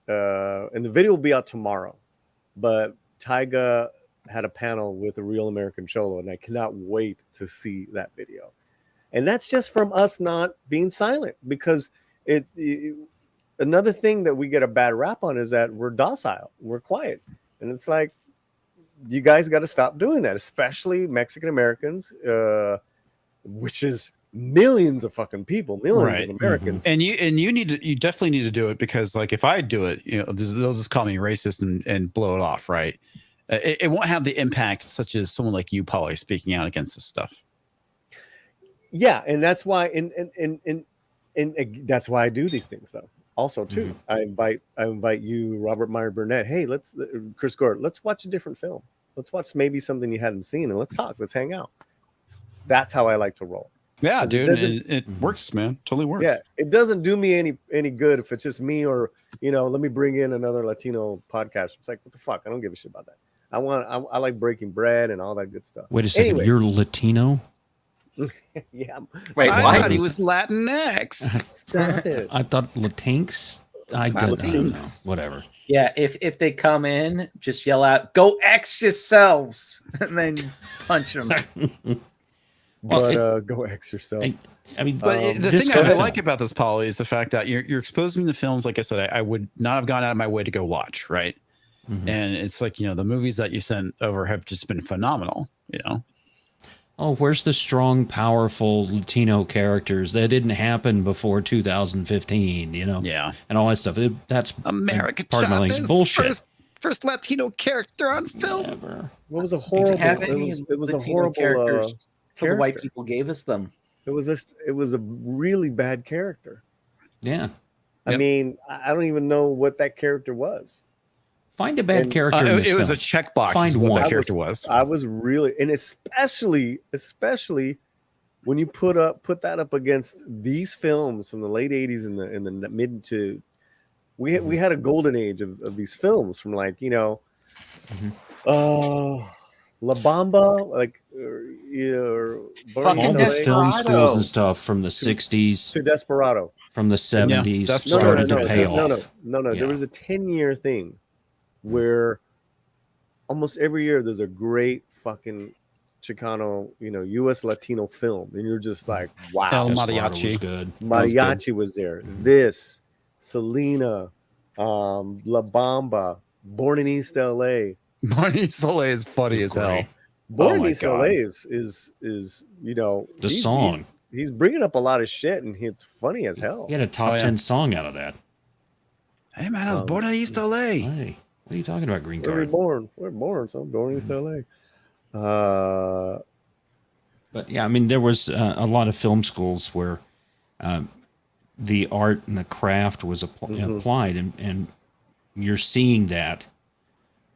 and the video will be out tomorrow, but Tyga had a panel with a Real American Cholo, and I cannot wait to see that video. And that's just from us not being silent, because another thing that we get a bad rap on is that we're docile, we're quiet. And it's like, you guys got to stop doing that, especially Mexican Americans, which is millions of fucking people, millions of Americans. And you definitely need to do it, because like if I do it, they'll just call me racist and blow it off, right? It won't have the impact such as someone like you, Polly, speaking out against this stuff. Yeah, and that's why, and that's why I do these things, though. Also, too, I invite you, Robert Meyer Burnett. Hey, Chris Gord, let's watch a different film. Let's watch maybe something you hadn't seen, and let's talk. Let's hang out. That's how I like to roll. Yeah, dude, it works, man. Totally works. Yeah, it doesn't do me any good if it's just me or let me bring in another Latino podcast. It's like, what the fuck? I don't give a shit about that. I like breaking bread and all that good stuff. Wait a second, anyway. You're Latino? Yeah. Wait, I thought he was Latinx. Stop it. I thought Latinx. I don't know. Whatever. Yeah, if they come in, just yell out, "Go X yourselves," and then punch them. But go X yourself. I mean, but the thing I like about this, Polly, is the fact that you're exposing me to films. Like I said, I would not have gone out of my way to go watch, right? Mm-hmm. And it's like, the movies that you sent over have just been phenomenal, Oh, oh, where's the strong, powerful Latino characters that didn't happen before 2015? You know, and all that stuff. That's America pardon my language, Chavez, bullshit. First Latino character on film. Whatever. What was a horrible? It was a horrible characters till the white character. people gave us them. It was a really bad character. Yeah. I mean, I don't even know what that character was. Find a bad character. In this it was film. a checkbox. Find what one. that character was. I was really, and especially when you put that up against these films from the late '80s and the mid to, we had a golden age of these films from like La Bamba, like all the film schools and stuff from the '60s to Desperado, from the '70s no, started to pay off. No. There was a 10-year thing where almost every year there's a great fucking Chicano, U.S. Latino film, and you're just like, wow. El Mariachi was good. Mariachi was there. This, Selena, La Bamba, Born in East L.A. Born in East L.A. is funny as hell. Born in East L.A. is the song. He's bringing up a lot of shit, and it's funny as hell. He had a top 10 song out of that. Hey man, I was born in East L.A. Hey, what are you talking about, green card? We're born, so I'm born in East L.A. But yeah, I mean, there was a lot of film schools where the art and the craft was applied, and you're seeing that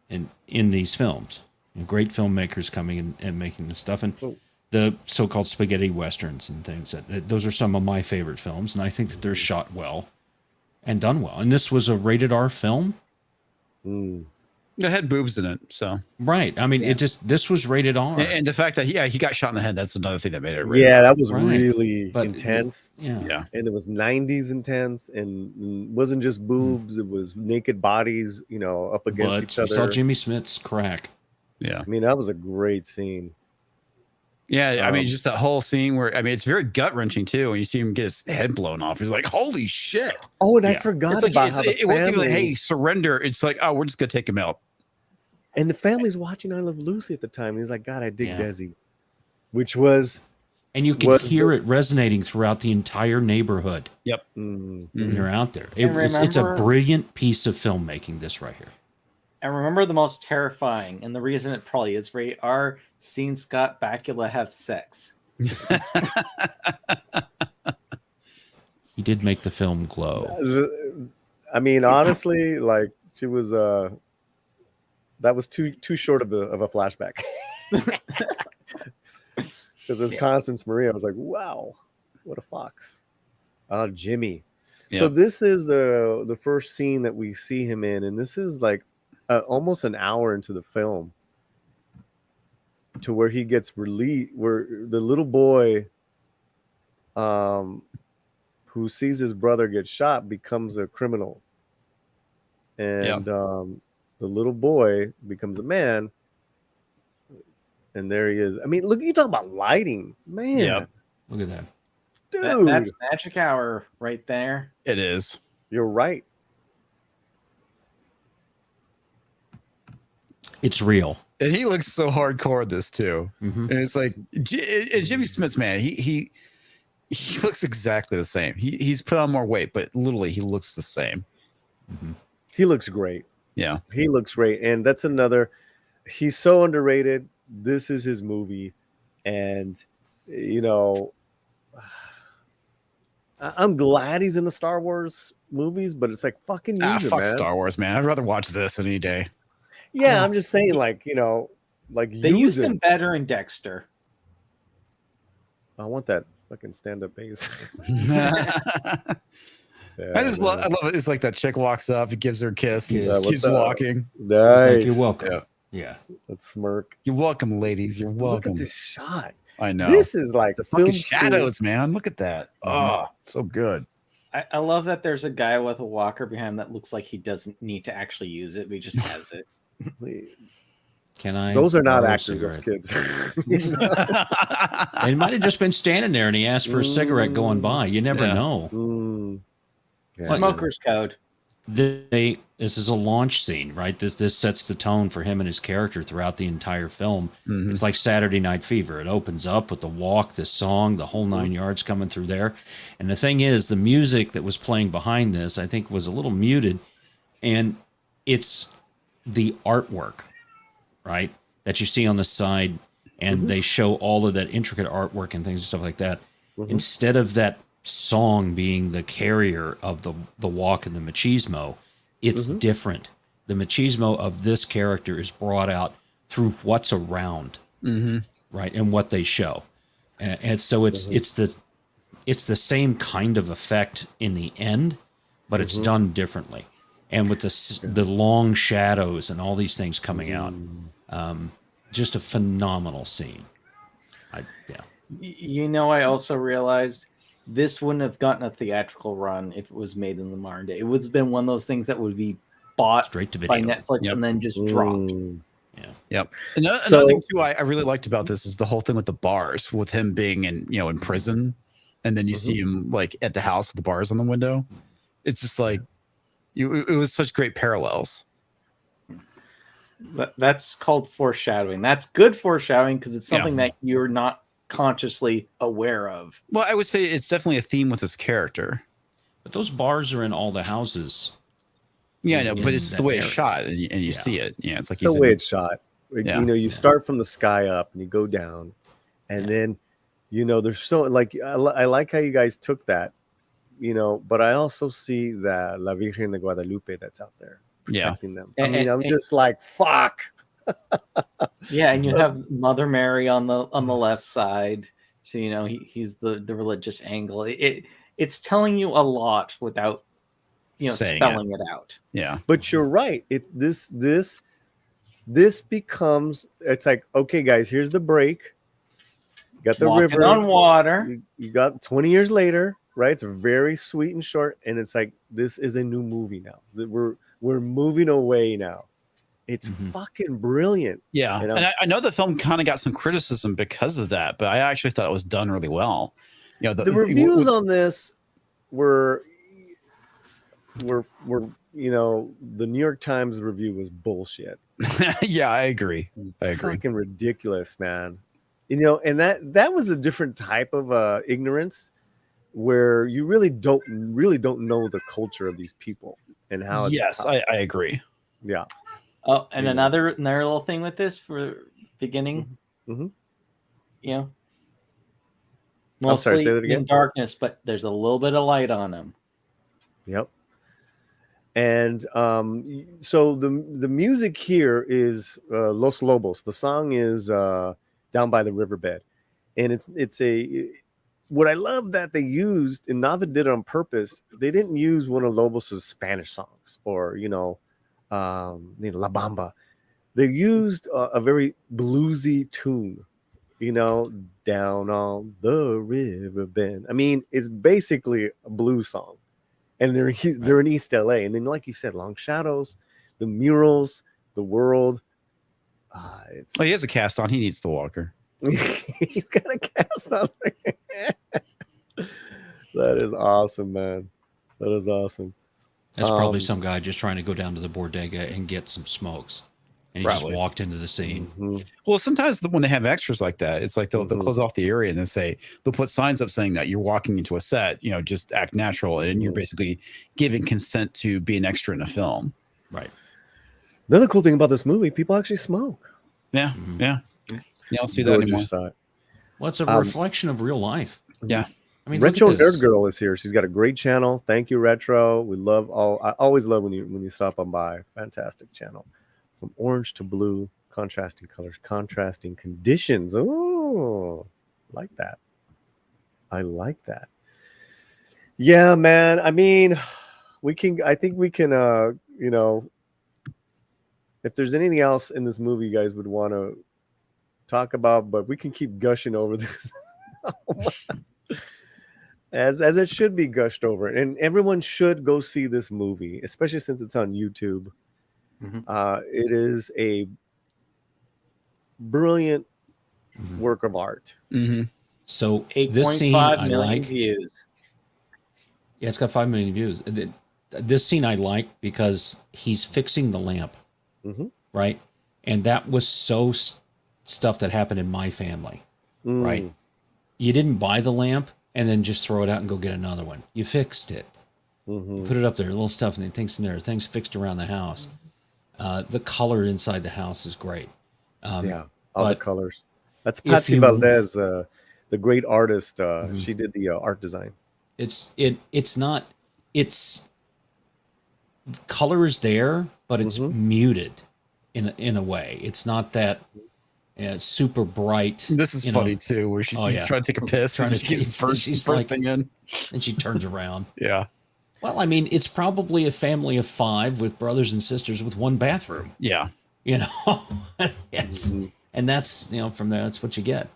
in these films. Great filmmakers coming and making this stuff, and the so-called spaghetti westerns and things. Those are some of my favorite films, and I think that they're shot well and done well. And this was a rated R film. It had boobs in it, so right. I mean, this was rated R, and the fact that he got shot in the head, that's another thing that made it. Rated yeah, R. that was really intense. Yeah, and it was '90s intense, and wasn't just boobs; it was naked bodies, up against each other. You saw Jimmy Smith's crack. Yeah, I mean that was a great scene. Yeah, I mean, just that whole scene where it's very gut wrenching too. When you see him get his head blown off, he's like, "Holy shit!" Oh, and I forgot about how it wasn't even like, "Hey, surrender." It's like, "Oh, we're just gonna take him out." And the family's watching I Love Lucy at the time. And he's like, God, I dig Desi. Which was... And you can hear it resonating throughout the entire neighborhood. Yep. When you're out there. It's a brilliant piece of filmmaking, this right here. And remember the most terrifying, and the reason it probably is rated R, seeing Scott Bakula have sex. He did make the film glow. I mean, honestly, like, she was... that was too short of a flashback. Because as Constance Marie, I was like, wow, what a fox. Jimmy. Yep. So this is the first scene that we see him in, and this is like almost an hour into the film to where he gets released, where the little boy who sees his brother get shot becomes a criminal. And the little boy becomes a man, and there he is. I mean, look, you talk about lighting, man. Yep. Look at that, dude. That's magic hour right there. It is. You're right. It's real, and he looks so hardcore in this too. Mm-hmm. And it's like Jimmy Smith's man. He looks exactly the same. He's put on more weight, but literally he looks the same. Mm-hmm. He looks great. Yeah, he looks great, and that's another. He's so underrated. This is his movie, and I'm glad he's in the Star Wars movies, but it's like fucking use it, fuck man. Star Wars, man. I'd rather watch this any day. Yeah, I'm just saying, like they used him better in Dexter. I want that fucking stand-up bass. Yeah, I love it. It's like that chick walks up, he gives her a kiss, and keeps walking. Nice. Like, you're welcome. Yeah. Let's smirk. You're welcome, ladies. You're welcome. Look at this shot. I know. This is like the fucking shadows, man. Look at that. Oh, so good. I love that there's a guy with a walker behind him that looks like he doesn't need to actually use it, but he just has it. Can I? Those are not actors, those kids. He might have just been standing there and he asked for a cigarette going by. You never know. Yeah. Smoker's code. this is a launch scene, right? This sets the tone for him and his character throughout the entire film. Mhm. It's like Saturday Night Fever. It opens up with the walk, this song, the whole 9 yards coming through there. And the thing is, the music that was playing behind this, I think, was a little muted. And it's the artwork, right, that you see on the side, and they show all of that intricate artwork and things and stuff like that. Instead of that song being the carrier of the walk and the machismo, it's different. The machismo of this character is brought out through what's around, right, and what they show, and so it's the same kind of effect in the end, but it's done differently, and with the long shadows and all these things coming out, just a phenomenal scene. I also realized this wouldn't have gotten a theatrical run if it was made in the modern day. It would have been one of those things that would be bought straight to by video Netflix and then just dropped. Yep. Another thing too I really liked about this is the whole thing with the bars, with him being in prison, and then you see him like at the house with the bars on the window. It's just like it was such great parallels. That's called foreshadowing. That's good foreshadowing because it's something that you're not consciously aware of. Well, I would say it's definitely a theme with his character. But those bars are in all the houses. Yeah, I know, but it's the way it's shot, and you see it. Yeah, it's like the way it's shot. Yeah. You start from the sky up and you go down, and then there's so like I like how you guys took that, but I also see that La Virgen de Guadalupe that's out there protecting them. I mean, I'm just like, fuck. Yeah, and you have Mother Mary on the left side, so he's the religious angle. It's telling you a lot without spelling it out. Yeah, but you're right. It's this becomes. It's like, okay, guys, here's the break. You got the Walking river on water. You got 20 years later, right? It's very sweet and short, and it's like this is a new movie now. We're moving away now. It's fucking brilliant. Yeah. And I know the film kind of got some criticism because of that, but I actually thought it was done really well. The reviews on this were the New York Times review was bullshit. Yeah, I agree. Fucking ridiculous, man. And that was a different type of ignorance where you really don't know the culture of these people and how it's I agree. Yeah. Oh, and another little thing with this for beginning, mostly I'm sorry, say that again. in darkness, but there's a little bit of light on them. Yep. And so the music here is Los Lobos. The song is Down by the Riverbed, and it's what I love that they used, and Nava did it on purpose. They didn't use one of Lobos' Spanish songs or La Bamba. They used a very bluesy tune, down on the river bend. I mean, it's basically a blues song, and they're in East LA. And then, like you said, long shadows, the murals, the world. He has a cast on. He needs the walker. He's got a cast on. That is awesome, man. That is awesome. That's probably some guy just trying to go down to the bodega and get some smokes. And he just walked into the scene. Well, sometimes when they have extras like that, it's like they'll close off the area and they'll put signs up saying that you're walking into a set, just act natural. And you're basically giving consent to be an extra in a film. Right. Another cool thing about this movie, people actually smoke. Yeah. Yeah. You don't see that anymore. Well, it's a reflection of real life. Yeah. I mean, Retro Nerd Girl is here. She's got a great channel. Thank you, Retro. We love I always love when you stop on by. Fantastic channel. From orange to blue, contrasting colors, contrasting conditions. Oh, like that. I like that. Yeah, man. I mean, I think we can if there's anything else in this movie you guys would want to talk about, but we can keep gushing over this. As it should be gushed over, and everyone should go see this movie, especially since it's on YouTube. It is a brilliant work of art. So this scene I like. Views. Yeah, it's got 5 million views. this scene I like because he's fixing the lamp, right? And that was stuff that happened in my family, right? You didn't buy the lamp and then just throw it out and go get another one. You fixed it. You put it up there, little stuff, and things in there, things fixed around the house. The color inside the house is great. All the colors. That's Patsy Valdez, the great artist. She did the art design. Color is there, but it's muted in a way. It's not that super bright. This is funny too, where she's trying to take a piss, trying to get first thing in, and she turns around. Yeah. Well, I mean, it's probably a family of 5 with brothers and sisters with one bathroom. Yeah. You know, and that's, from there, that's what you get.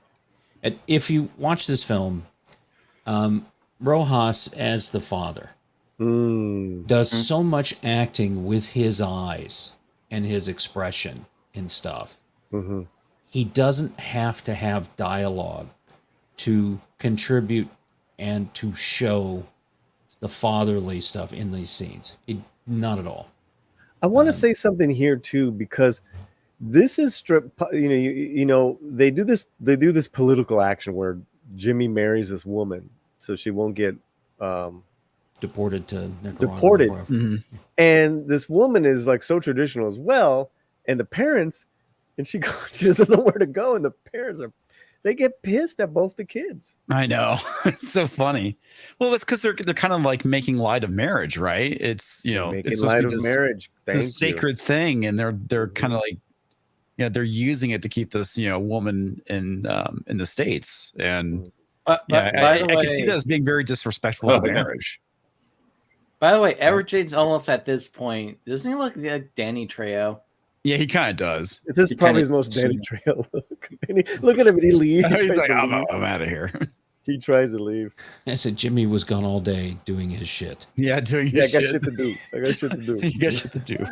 And if you watch this film, Rojas as the father does so much acting with his eyes and his expression and stuff. He doesn't have to have dialogue to contribute and to show the fatherly stuff in these scenes. Not at all. I want to say something here too, because this is they do this political action where Jimmy marries this woman so she won't get deported to Nicaragua. And this woman is like so traditional as well, and the parents, and she doesn't know where to go, and the parents they get pissed at both the kids. I know. It's so funny. Well, it's because they're kind of like making light of marriage, right? It's making light of marriage. This sacred thing, and they're kind of like, they're using it to keep this woman in the States, and I can see that as being very disrespectful to marriage. By the way, Edward James almost at this point, doesn't he look like Danny Trejo? Yeah, he kind of does. It's probably his most Danny Trejo look. Look at him, and he leaves. He's like, I'm out of here. He tries to leave. I said Jimmy was gone all day doing his shit. Yeah, doing his shit. I got shit to do. You got shit to do.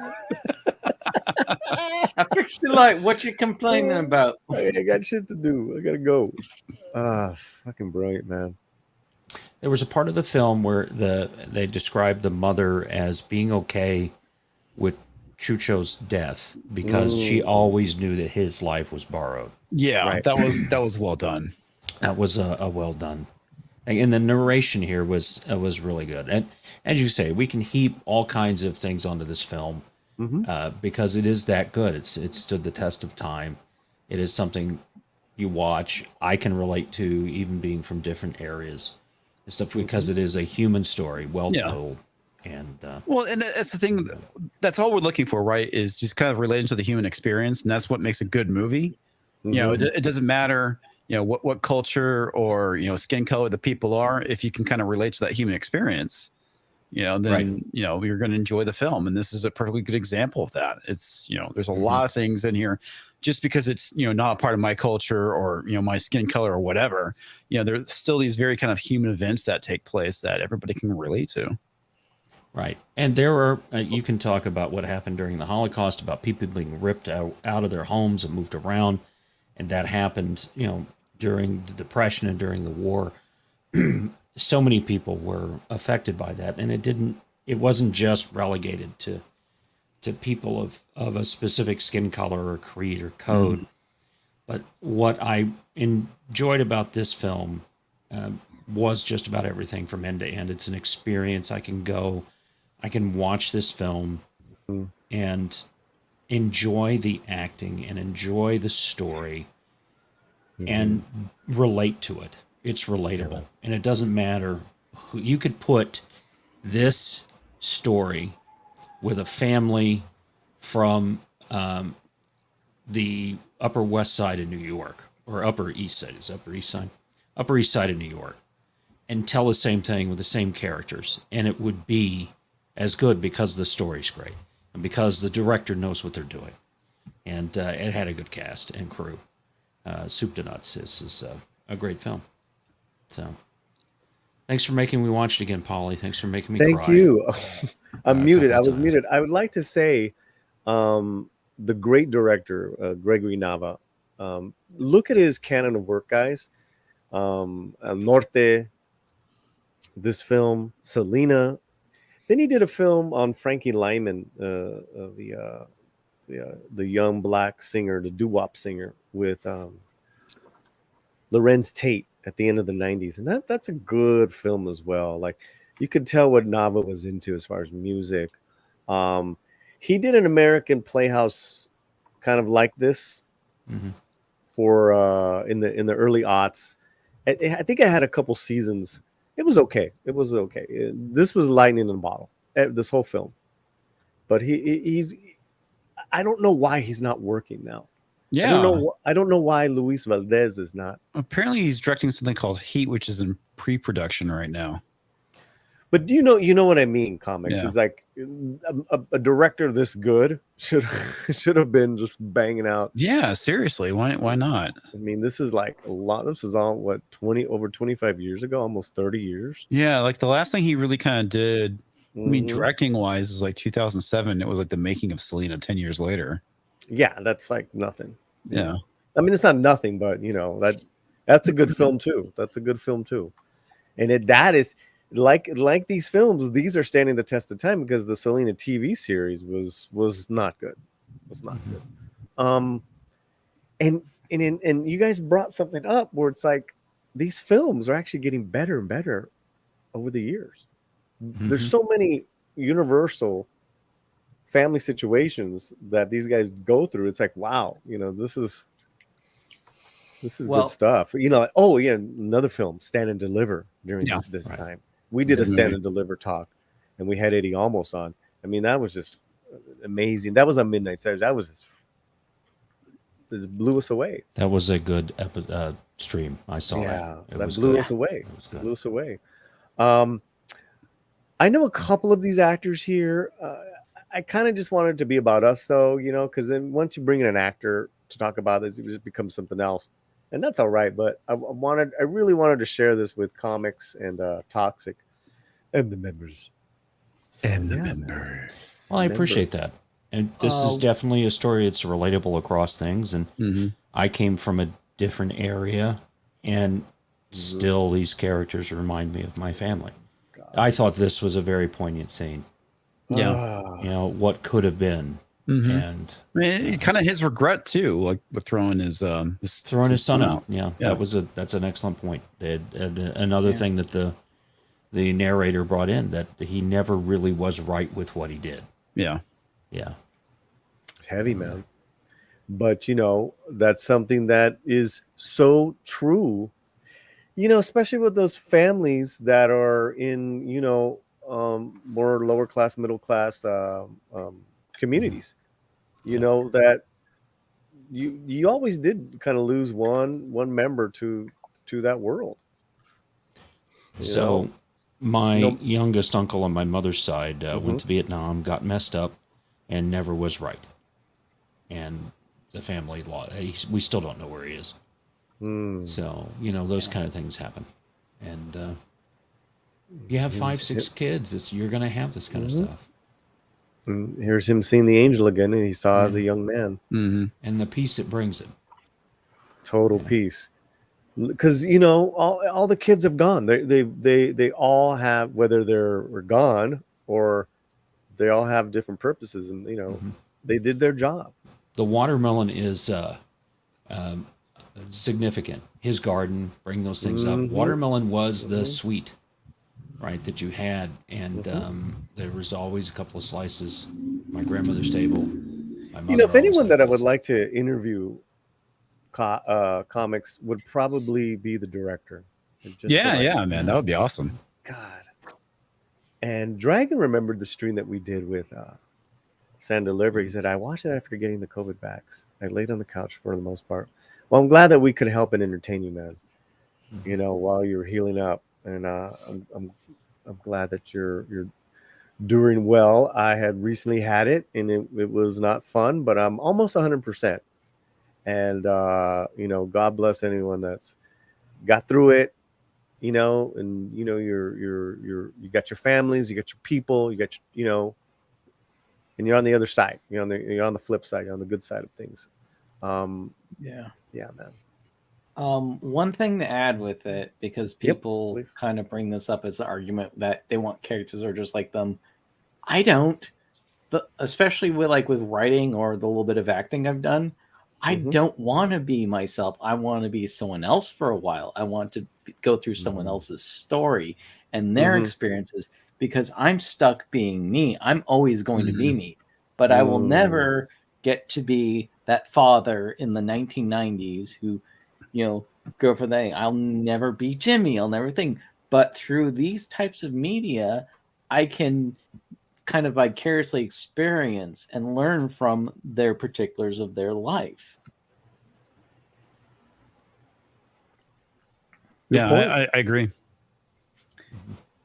I figured like, what you complaining about? I got shit to do. I gotta go. Fucking brilliant, man. There was a part of the film where they described the mother as being okay with Chucho's death because she always knew that his life was borrowed. Yeah, right. that was well done. That was a well done. And the narration here was really good. And as you say, we can heap all kinds of things onto this film because it is that good. It stood the test of time. It is something you watch. I can relate to, even being from different areas and stuff, because it is a human story, well told. And and that's the thing. That's all we're looking for, right? Is just kind of relating to the human experience, and that's what makes a good movie. It doesn't matter, what culture or skin color the people are. If you can kind of relate to that human experience, then you're going to enjoy the film. And this is a perfectly good example of that. It's there's a lot of things in here. Just because it's not a part of my culture or my skin color or whatever, there's still these very kind of human events that take place that everybody can relate to. Right. And there are, you can talk about what happened during the Holocaust, about people being ripped out of their homes and moved around. And that happened, during the Depression and during the war. So many people were affected by that. And it wasn't just relegated to people of a specific skin color or creed or code. But what I enjoyed about this film was just about everything from end to end. It's an experience. I can watch this film and enjoy the acting and enjoy the story and relate to it. It's relatable. And it doesn't matter who you could put this story with a family from the Upper West Side of New York, or Upper East Side. Is Upper East Side? Upper East Side of New York, and tell the same thing with the same characters, and it would be as good because the story's great and because the director knows what they're doing, and it had a good cast and crew. Soup to nuts. This is a great film. So, thanks for making me watch it again, Polly. Thanks for making me cry. Thank you. I'm muted. I was muted. I would like to say, the great director, Gregory Nava, look at his canon of work, guys. El Norte, this film, Selena. Then he did a film on Frankie Lyman, the young black singer, the doo-wop singer, with Lorenz Tate at the end of the 90s. And that's a good film as well. Like, you could tell what Nava was into as far as music. He did an American Playhouse kind of like this for in the early aughts. I think I had a couple seasons. It was okay. This was lightning in a bottle, this whole film. But he's I don't know why he's not working now. Yeah. I don't know why Luis Valdez is not. Apparently he's directing something called Heat, which is in pre-production right now. But you know what I mean, Comics. Yeah. It's like a director this good should have been just banging out. Yeah, seriously. Why not? I mean, this is like a lot. This is all what, over 25 years ago, almost 30 years. Yeah, like the last thing he really kind of did, I mean, directing wise, is like 2007. It was like the making of Selena 10 years later. Yeah, that's like nothing. Yeah. I mean, it's not nothing, but that's a good film too. That's a good film too. And that is like these films, these are standing the test of time because the Selena TV series was not good. Was not good. And you guys brought something up where it's like these films are actually getting better and better over the years. There's so many universal family situations that these guys go through. It's like, wow, this is good stuff. Like, oh yeah, another film, Stand and Deliver, during this time. We did a Stand and Deliver talk, and we had Eddie Almost on. I mean, that was just amazing. That was on Midnight Saturday. That was just blew us away. That was a good stream. I saw that blew us away. Blew us away. I know a couple of these actors here. I kind of just wanted it to be about us, though, because then once you bring in an actor to talk about this, it just becomes something else, and that's all right. But I really wanted to share this with Comics and Toxic and the members. Well, I appreciate that, and this is definitely a story that's relatable across things. And I came from a different area, and still these characters remind me of my family. I thought this was a very poignant scene. Yeah. What could have been. And kind of his regret too, like with throwing his son out. Yeah. That's an excellent point. Another thing that the narrator brought in, that he never really was right with what he did. Yeah. It's heavy, man. But that's something that is so true. Especially with those families that are in, more lower class, middle class communities, that you always did kind of lose one member to that world. So my youngest uncle on my mother's side went to Vietnam, got messed up, and never was right. And the family we still don't know where he is. So, those kind of things happen. And you have 5-6 kids, you're going to have this kind of stuff. And here's him seeing the angel again, and he saw as a young man. And the peace it brings him. Total peace. Because, all the kids have gone. They all have, whether they're gone or they all have different purposes, and, they did their job. The watermelon is significant. His garden, bring those things up. Watermelon was the sweet, right, that you had, and there was always a couple of slices. My grandmother's table. My mother if anyone that I would like to interview Comics would probably be the director. Man, that would be awesome. God. And Dragon remembered the stream that we did with Sand Delivery. He said, I watched it after getting the COVID vax. I laid on the couch for the most part. Well, I'm glad that we could help and entertain you, man. While you're healing up, and I'm glad that you're doing well. I had recently had it, and it was not fun, but I'm almost 100%. And God bless anyone that's got through it. And you got your families, you got your people, you got and you're on the other side. You're on the flip side. You're on the good side of things. Yeah, man. One thing to add with it, because people kind of bring this up as an argument that they want characters are just like them I don't. Especially with writing or the little bit of acting I've done, I don't want to be myself. I want to be someone else for a while. I want to go through someone else's story and their experiences because I'm stuck being me. I'm always going to be me, but I will never get to be that father in the 1990s who, go for that. I'll never be Jimmy. I'll never think. But through these types of media, I can kind of vicariously experience and learn from their particulars of their life. Yeah, I agree.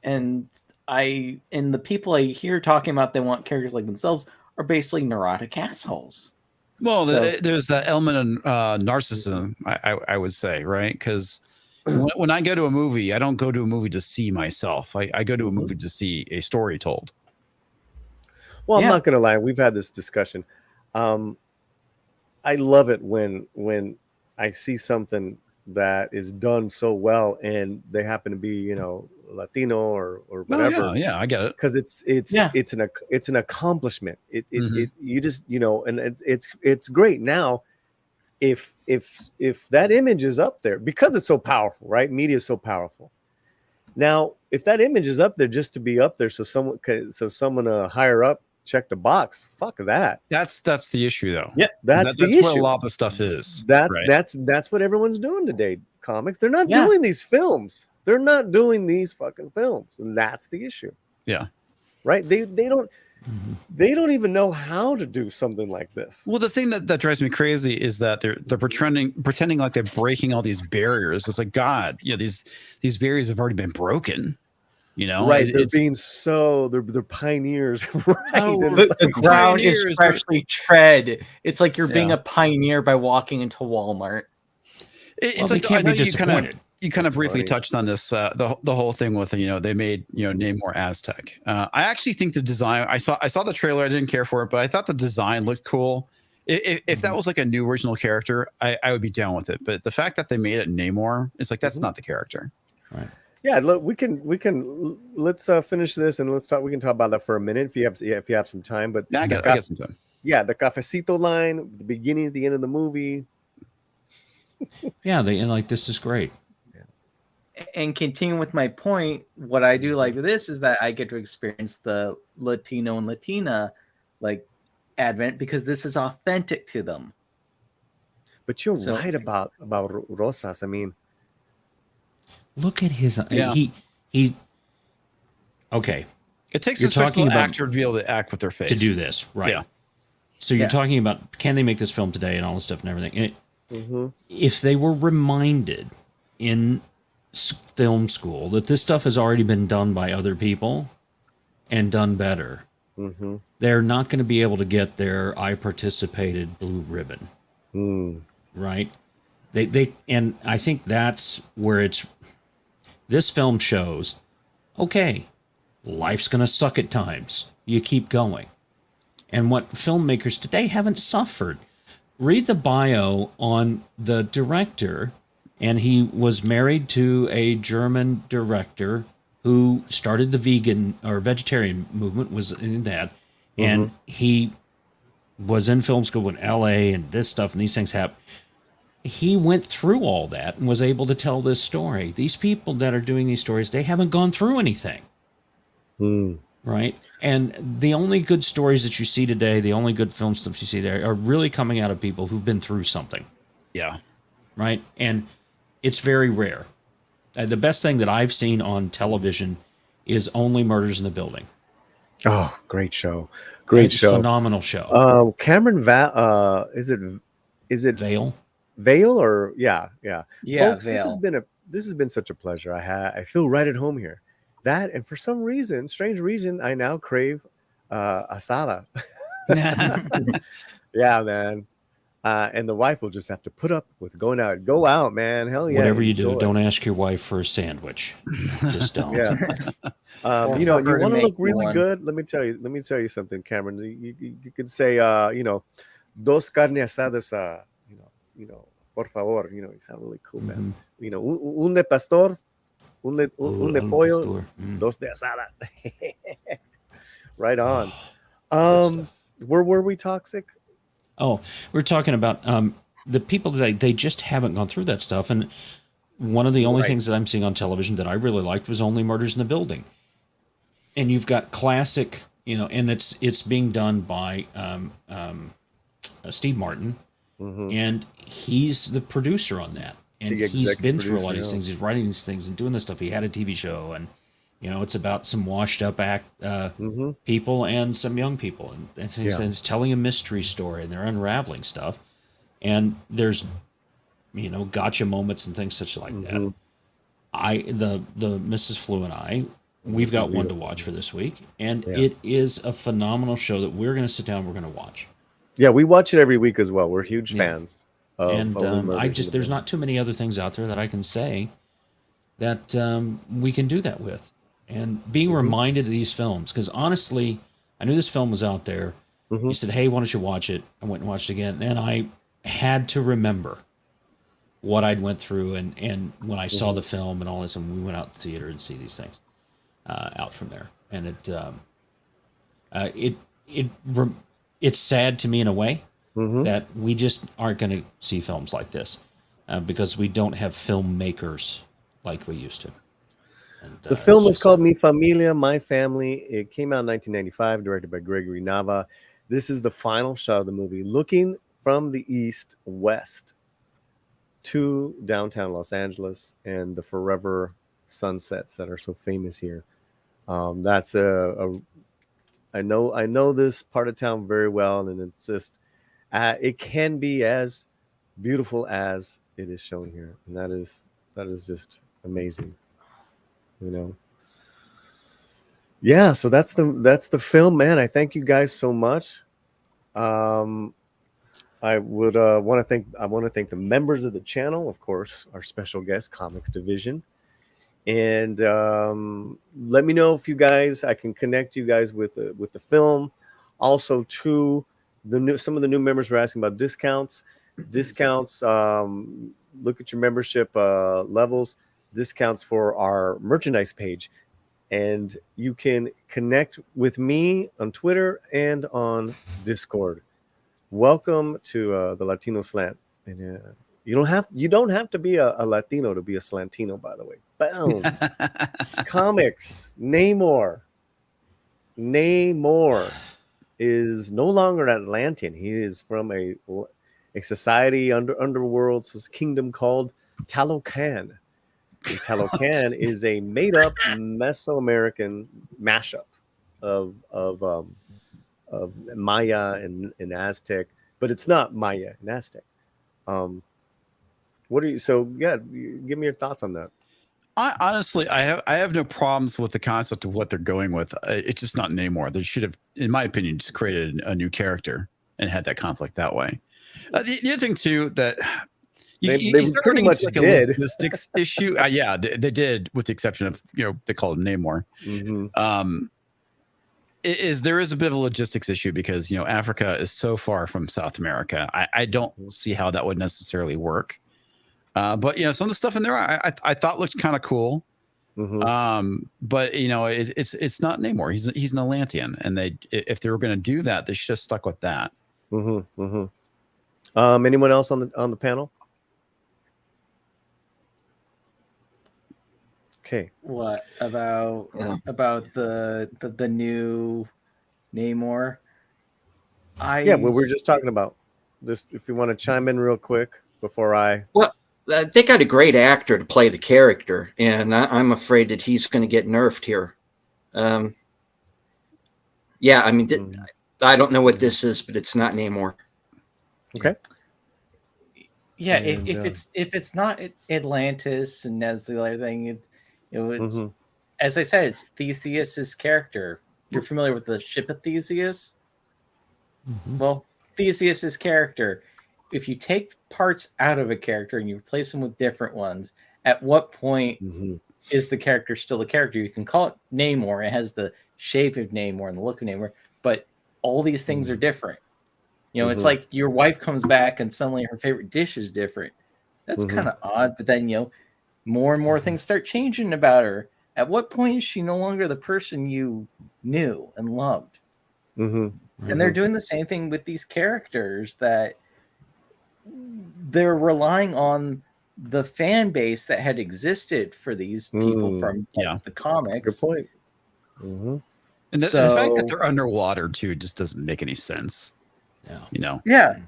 And the people I hear talking about they want characters like themselves are basically neurotic assholes. Well, there's that element of narcissism, I would say, right? Because when I go to a movie, I don't go to a movie to see myself. I go to a movie to see a story told. Well, I'm not gonna lie. We've had this discussion. I love it when I see something that is done so well, and they happen to be, Latino or whatever. Oh, yeah, I get it. Because it's an accomplishment. It you just and it's great now. If that image is up there because it's so powerful, right? Media is so powerful. Now, if that image is up there just to be up there, so someone higher up check the box, fuck that. That's the issue, though. Yeah, that's the issue. What a lot of the stuff is. That's what everyone's doing today. Comics, they're not doing these films. They're not doing these fucking films, and that's the issue. Yeah, right. They don't even know how to do something like this. Well, the thing that drives me crazy is that they're pretending like they're breaking all these barriers. It's like, God, these barriers have already been broken. Right? They're pioneers. Right? Oh, the ground is freshly tread. It's like you're being a pioneer by walking into Walmart. It's like, I know you kind of briefly touched on this, the whole thing with they made Namor Aztec. I actually think the design. I saw the trailer. I didn't care for it, but I thought the design looked cool. If that was like a new original character, I would be down with it. But the fact that they made it Namor, it's like that's not the character. Right. Yeah, look, we can let's finish this and let's talk. We can talk about that for a minute if you have some time. But yeah, I got some time. Yeah, the cafecito line, the beginning, the end of the movie. Yeah, this is great. And continuing with my point, what I do like this is that I get to experience the Latino and Latina advent because this is authentic to them. But you're right about Rosas. I mean, look at his he okay. It takes a special actor to be able to act with their face to do this, right? Yeah. So you're talking about can they make this film today and all this stuff and everything. If they were reminded in film school that this stuff has already been done by other people and done better, they're not going to be able to get their I participated blue ribbon. Right? They and I think that's where this film shows, okay, life's going to suck at times. You keep going. And what filmmakers today haven't suffered. Read the bio on the director, and he was married to a German director who started the vegan or vegetarian movement, was in that. And he was in film school in LA and this stuff and these things happen. He went through all that and was able to tell this story. These people that are doing these stories, they haven't gone through anything. Right? And the only good stories that you see today, the only good film stuff you see there are really coming out of people who've been through something. Yeah. Right? And it's very rare. The best thing that I've seen on television is Only Murders in the Building. Oh, great show. Great show. Phenomenal show. Cameron is it Vale? Vale or yeah. Folks, Vale. This has been such a pleasure. I feel right at home here. That and for some reason, strange reason, I now crave asada. Yeah, man. And the wife will just have to put up with going out. Go out, man. Hell yeah. Whatever you do, don't ask your wife for a sandwich. Just don't. Yeah. You want to look really good. Let me tell you something, Cameron. You could say, dos carne asadas. Por favor. You sound really cool, man. Un de pastor, un de pollo, dos de asada. Right on. Good stuff. Where were we toxic? Oh, we're talking about the people that they just haven't gone through that stuff. And one of the only Right. things that I'm seeing on television that I really liked was Only Murders in the Building. And you've got classic, and it's being done by Steve Martin, and he's the producer on that. And The he's been executive through a lot of producer, these things. He's writing these things and doing this stuff. He had a TV show, and it's about some washed up people and some young people, and he's telling a mystery story, and they're unraveling stuff. And there's gotcha moments and things such like that. The Mrs. Flew and I, we've got one to watch for this week, and it is a phenomenal show that we're going to sit down and we're going to watch. Yeah, we watch it every week as well. We're huge fans. And there's not too many other things out there that I can say that we can do that with. And being reminded of these films, because honestly, I knew this film was out there. You said, hey, why don't you watch it? I went and watched it again, and I had to remember what I'd went through, and when I saw the film and all this, and we went out to the theater and see these things out from there. And it's sad to me in a way that we just aren't going to see films like this because we don't have filmmakers like we used to. And, the film is called Mi Familia, My Family. It came out in 1995, directed by Gregory Nava. This is the final shot of the movie, looking from the east west to downtown Los Angeles and the forever sunsets that are so famous here. That's I know this part of town very well, and it's just it can be as beautiful as it is shown here, and that is just amazing. Yeah, so that's the film, man. I thank you guys so much. I would want to thank the members of the channel, of course, our special guest, Comix Division, and let me know if you guys, I can connect you guys with the film. Also, to some of the new members were asking about discounts. Look at your membership levels. Discounts for our merchandise page, and you can connect with me on Twitter and on Discord. Welcome to the Latino Slant, and you don't have to be a Latino to be a Slantino, by the way. Boom. Comics. Namor is no longer an Atlantean. He is from a society underworld kingdom called Talocan. And Talocan is a made-up Mesoamerican mashup of Maya and Aztec, but it's not Maya and Aztec. What are you? So yeah, give me your thoughts on that. Honestly, I have no problems with the concept of what they're going with. It's just not Namor. They should have, in my opinion, just created a new character and had that conflict that way. The other thing too that. They pretty much like did. A logistics issue. Yeah, they did, with the exception of they called him Namor. There is a bit of a logistics issue because Africa is so far from South America. I don't see how that would necessarily work. But some of the stuff in there I thought looked kind of cool. But it's not Namor. He's an Atlantean, and if they were going to do that, they should have stuck with that. Anyone else on the panel? Okay. What about the new Namor? What we're just talking about. Just if you want to chime in real quick before I. Well, they got a great actor to play the character, and I'm afraid that he's going to get nerfed here. Yeah, I mean, I don't know what this is, but it's not Namor. Okay. Yeah, if it's not Atlantis, and as the other thing, as I said, it's Theseus's character. You're familiar with the ship of Theseus? Well, Theseus's character. If you take parts out of a character and you replace them with different ones, at what point is the character still the character? You can call it Namor. It has the shape of Namor and the look of Namor, but all these things are different. It's like your wife comes back and suddenly her favorite dish is different. That's kind of odd, but then more and more things start changing about her. At what point is she no longer the person you knew and loved? Mm-hmm. And they're doing the same thing with these characters, that they're relying on the fan base that had existed for these people from the comics. That's a good point. Mm-hmm. And the fact that they're underwater too just doesn't make any sense. Yeah. You know. Yeah.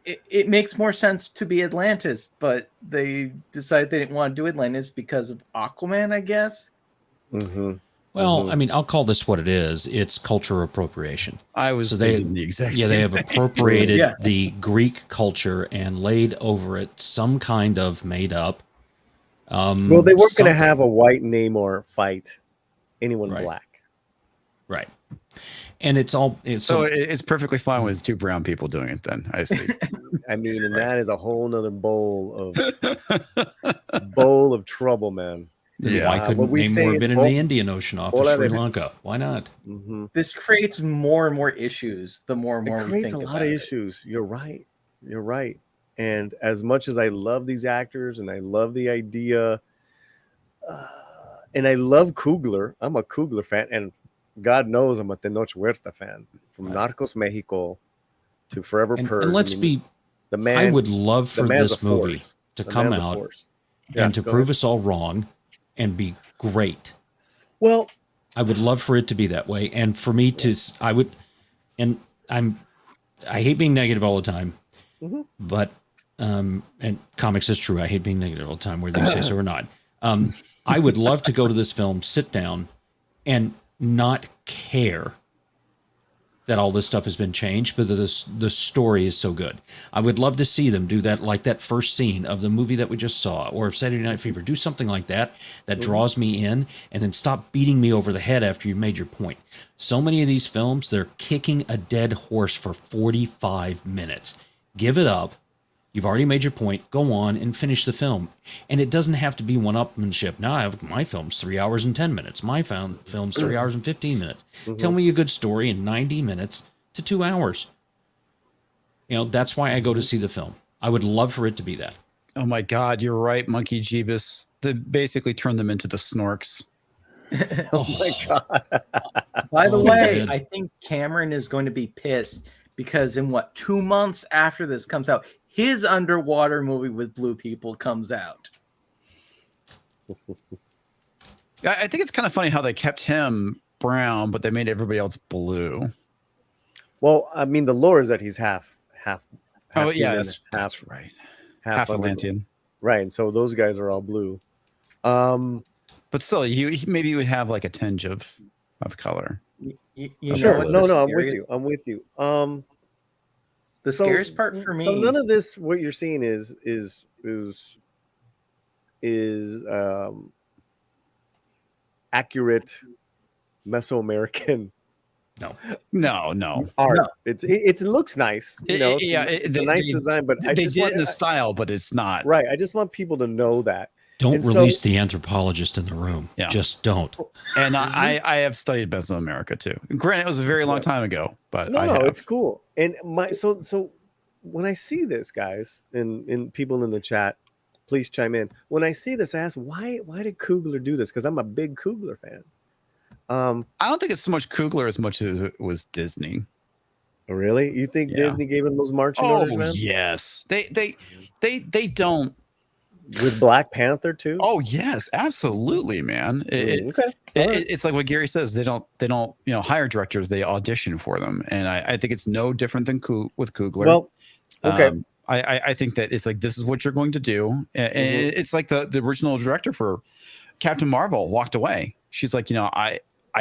It makes more sense to be Atlantis, but they decided they didn't want to do Atlantis because of Aquaman, I guess. Mm-hmm. Well, I mean, I'll call this what it is. It's culture appropriation. I was thinking the exact same they have thing. appropriated the Greek culture and laid over it some kind of made up. Well, they weren't going to have a white Namor fight anyone black. Right. And it's perfectly fine with two brown people doing it then. I see. I mean, and that is a whole nother bowl of trouble, man. Yeah. Why couldn't Namor have been in the Indian Ocean off of Sri Lanka? Why not? Mm-hmm. This creates more and more issues the more and more it creates we think a lot of issues. You're right. And as much as I love these actors and I love the idea, and I love Coogler, I'm a Coogler fan, and God knows I'm a Tenoch Huerta fan. From Narcos Mexico to Forever Purge. And let's be, the man, I would love for this movie to come out and to prove us all wrong and be great. Well, I would love for it to be that way. And for me to, I hate being negative all the time, but, and comics is true. I hate being negative all the time, whether you say so or not. I would love to go to this film, sit down and not care that all this stuff has been changed, but the story is so good. I would love to see them do that, like that first scene of the movie that we just saw, or of Saturday Night Fever. Do something like that draws me in, and then stop beating me over the head after you've made your point. So many of these films, they're kicking a dead horse for 45 minutes. Give it up. You've already made your point. Go on and finish the film. And it doesn't have to be one-upmanship. Now, my film's 3 hours and 10 minutes. My film's 3 hours and 15 minutes. Tell me a good story in 90 minutes to 2 hours. You know, that's why I go to see the film. I would love for it to be that. Oh my God, you're right, Monkey Jeebus. They basically turned them into the Snorks. Oh my God. By the way, I think Cameron is going to be pissed because in 2 months after this comes out, his underwater movie with blue people comes out. I think it's kind of funny how they kept him brown, but they made everybody else blue. Well, I mean, the lore is that he's half oh yeah, that's right. Half Atlantean. Right, and so those guys are all blue. But still, he maybe you would have like a tinge of color. Sure. No, I'm with you. The scariest part for me. So none of this, what you're seeing is accurate Mesoamerican. No. Art. No. It looks nice. You know, it's a nice design, but they did in the style, but it's not right. I just want people to know that. Don't release the anthropologist in the room. Yeah. Just don't. And I have studied Mesoamerica too. Granted, it was a very long time ago, but no, it's cool. And so when I see this, guys, and people in the chat, please chime in. When I see this, I ask why did Coogler do this? Because I'm a big Coogler fan. I don't think it's so much Coogler as much as it was Disney. Really? You think Disney gave him those marching orders, man? Yes. They don't. With Black Panther too? Oh yes, absolutely, man. It's like what Gary says. They don't hire directors. They audition for them, and I think it's no different than with Coogler. Well, okay. I think that it's like this is what you're going to do, and it's like the original director for Captain Marvel walked away. She's like, I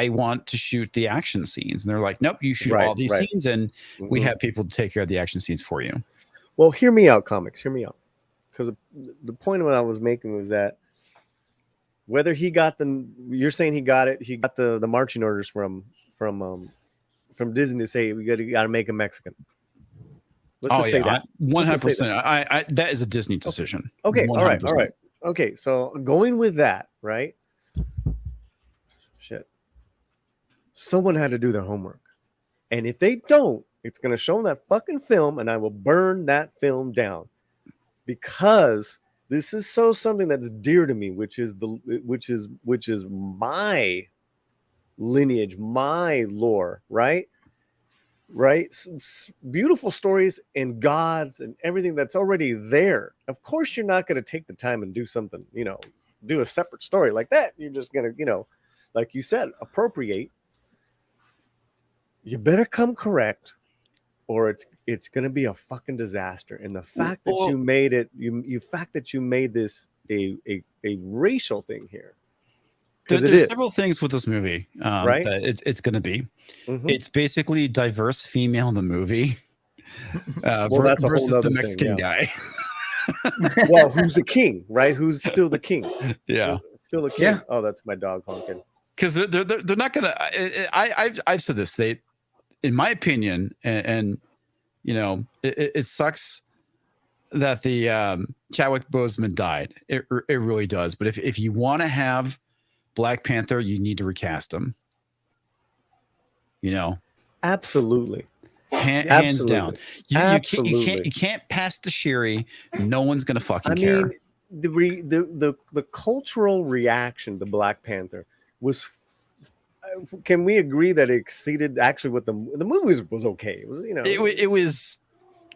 want to shoot the action scenes, and they're like, nope, you shoot all these scenes, and we have people to take care of the action scenes for you. Well, hear me out, comics. Hear me out. Because the point of what I was making was that whether he got you're saying he got the marching orders from Disney to say we got to make him Mexican. Let's just say that 100%. That is a Disney decision. Okay. 100%. All right. Okay. So going with that, right? Shit. Someone had to do their homework, and if they don't, it's going to show that fucking film, and I will burn that film down. Because this is so something that's dear to me, which is my lineage, my lore, right? Right? Beautiful stories and gods and everything that's already there. Of course, you're not going to take the time and do something, do a separate story like that. You're just going to, like you said, appropriate. You better come correct, or it's going to be a fucking disaster. And the fact that you made it, you made this a racial thing here. There's several things with this movie, right? That it's going to be. It's basically diverse female in the movie. That's versus the thing, Mexican guy. Well, who's the king, right? Who's still the king? Yeah, still the king. Yeah. Oh, that's my dog honking. Because they're not gonna. I've said this. They, in my opinion, and it sucks that the Chadwick Boseman died. It really does. But if you want to have Black Panther, you need to recast him. Absolutely. Hands down. You can't pass the Shiri. No one's gonna fucking care. The cultural reaction to Black Panther was. Can we agree that it exceeded actually what the movie was okay? It was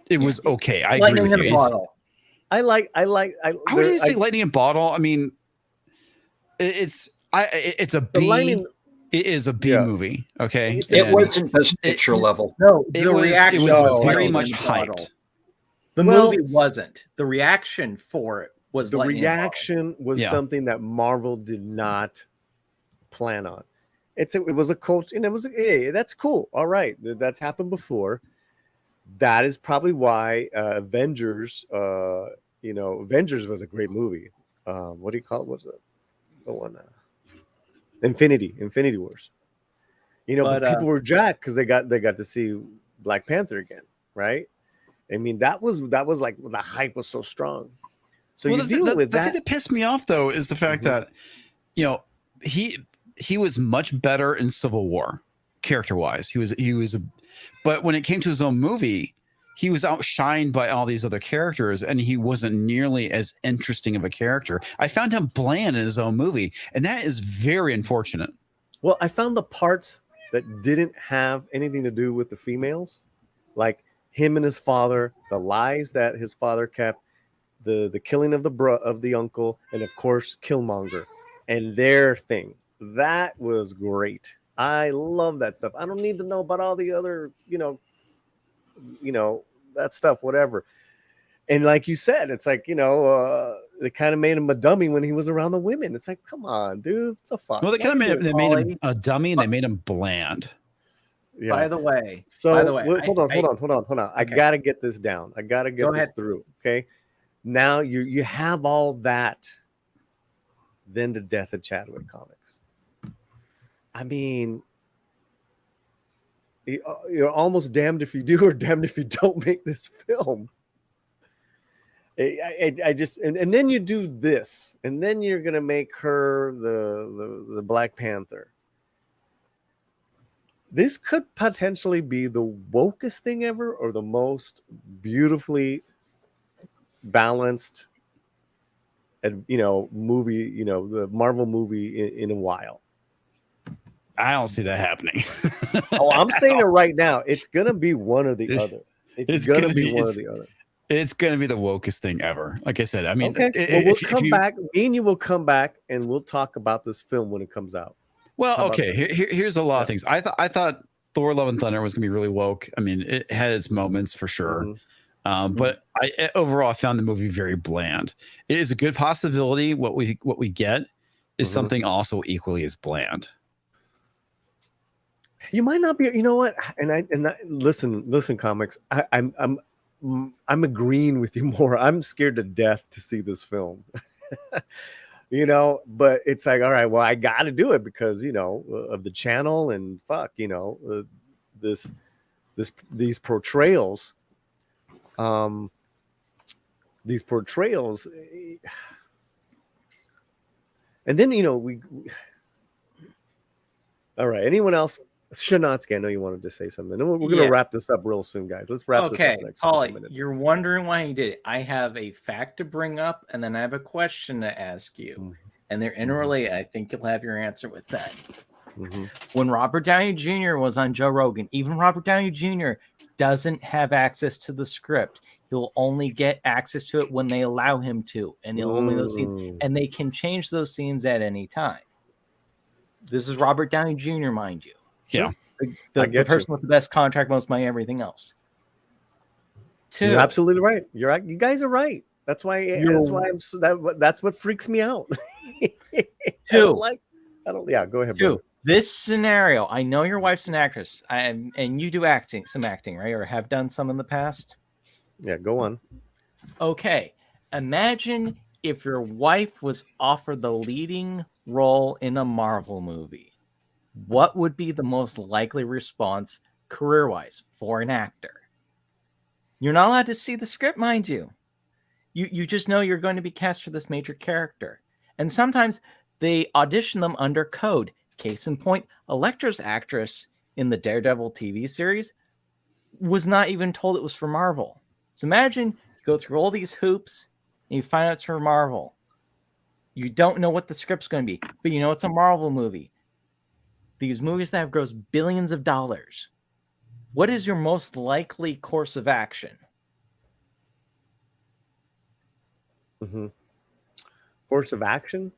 it was okay. I agree with you. I How do you say lightning in a bottle? I mean, it's a B. It is a B movie. Okay, it wasn't best picture level. No, the reaction was very much hyped. The movie wasn't. The reaction for it was the reaction was something that Marvel did not plan on. It was a culture, and it was that's cool. All right, that's happened before. That is probably why Avengers. Avengers was a great movie. What do you call it? Was it the one? Infinity Wars. But people were jacked because they got to see Black Panther again, right? I mean, that was like the hype was so strong. So you deal with that. The thing that pissed me off though is the fact that he was much better in Civil War, character-wise. But when it came to his own movie, he was outshined by all these other characters, and he wasn't nearly as interesting of a character. I found him bland in his own movie, and that is very unfortunate. Well, I found the parts that didn't have anything to do with the females, like him and his father, the lies that his father kept, the killing of the uncle, and of course Killmonger and their thing. That was great. I love that stuff. I don't need to know about all the other, that stuff, whatever. And like you said, it's like, they kind of made him a dummy when he was around the women. It's like, come on, dude. It's a fuck. Well, they kind of made him a dummy, and they made him bland. Yeah. By the way, hold on. I gotta get this down. I gotta get this through. Okay. Now you have all that. Then the death of Chadwick comics. I mean, you're almost damned if you do or damned if you don't make this film. I just and then you do this, and then you're gonna make her the Black Panther. This could potentially be the wokest thing ever, or the most beautifully balanced, movie, the Marvel movie in a while. I don't see that happening. I'm saying it right now. It's gonna be one or the other. It's gonna be one or the other. It's gonna be the wokest thing ever. Like I said, I mean, okay. We'll come back. Me and you will come back, and we'll talk about this film when it comes out. Well, okay. Here's a lot of things. I thought Thor: Love and Thunder was gonna be really woke. I mean, it had its moments for sure. But overall, I found the movie very bland. It is a good possibility what we get is something also equally as bland. You might not be. You know what? And listen, comics. I'm agreeing with you more. I'm scared to death to see this film. But it's like, all right, well, I got to do it because of the channel and fuck, these portrayals. These portrayals, and then we all right. Anyone else Shanatsky, I know you wanted to say something. We're going to wrap this up real soon, guys. Let's wrap this up in the next couple minutes. You're wondering why he did it. I have a fact to bring up, and then I have a question to ask you. And they're interrelated. I think you'll have your answer with that. When Robert Downey Jr. was on Joe Rogan, even Robert Downey Jr. doesn't have access to the script. He'll only get access to it when they allow him to, and he'll only those scenes, and they can change those scenes at any time. This is Robert Downey Jr., mind you. Yeah, the person with the best contract, most money, everything else. You're absolutely right. You guys are right. That's why. That's what freaks me out. Go ahead. Two. This scenario. I know your wife's an actress, and you do some acting, right, or have done some in the past. Yeah, go on. Okay, imagine if your wife was offered the leading role in a Marvel movie. What would be the most likely response career-wise for an actor? You're not allowed to see the script, mind you. You just know you're going to be cast for this major character. And sometimes they audition them under code. Case in point, Elektra's actress in the Daredevil TV series was not even told it was for Marvel. So imagine you go through all these hoops and you find out it's for Marvel. You don't know what the script's going to be, but you know it's a Marvel movie. These movies that have grossed billions of dollars. What is your most likely course of action? Course of action?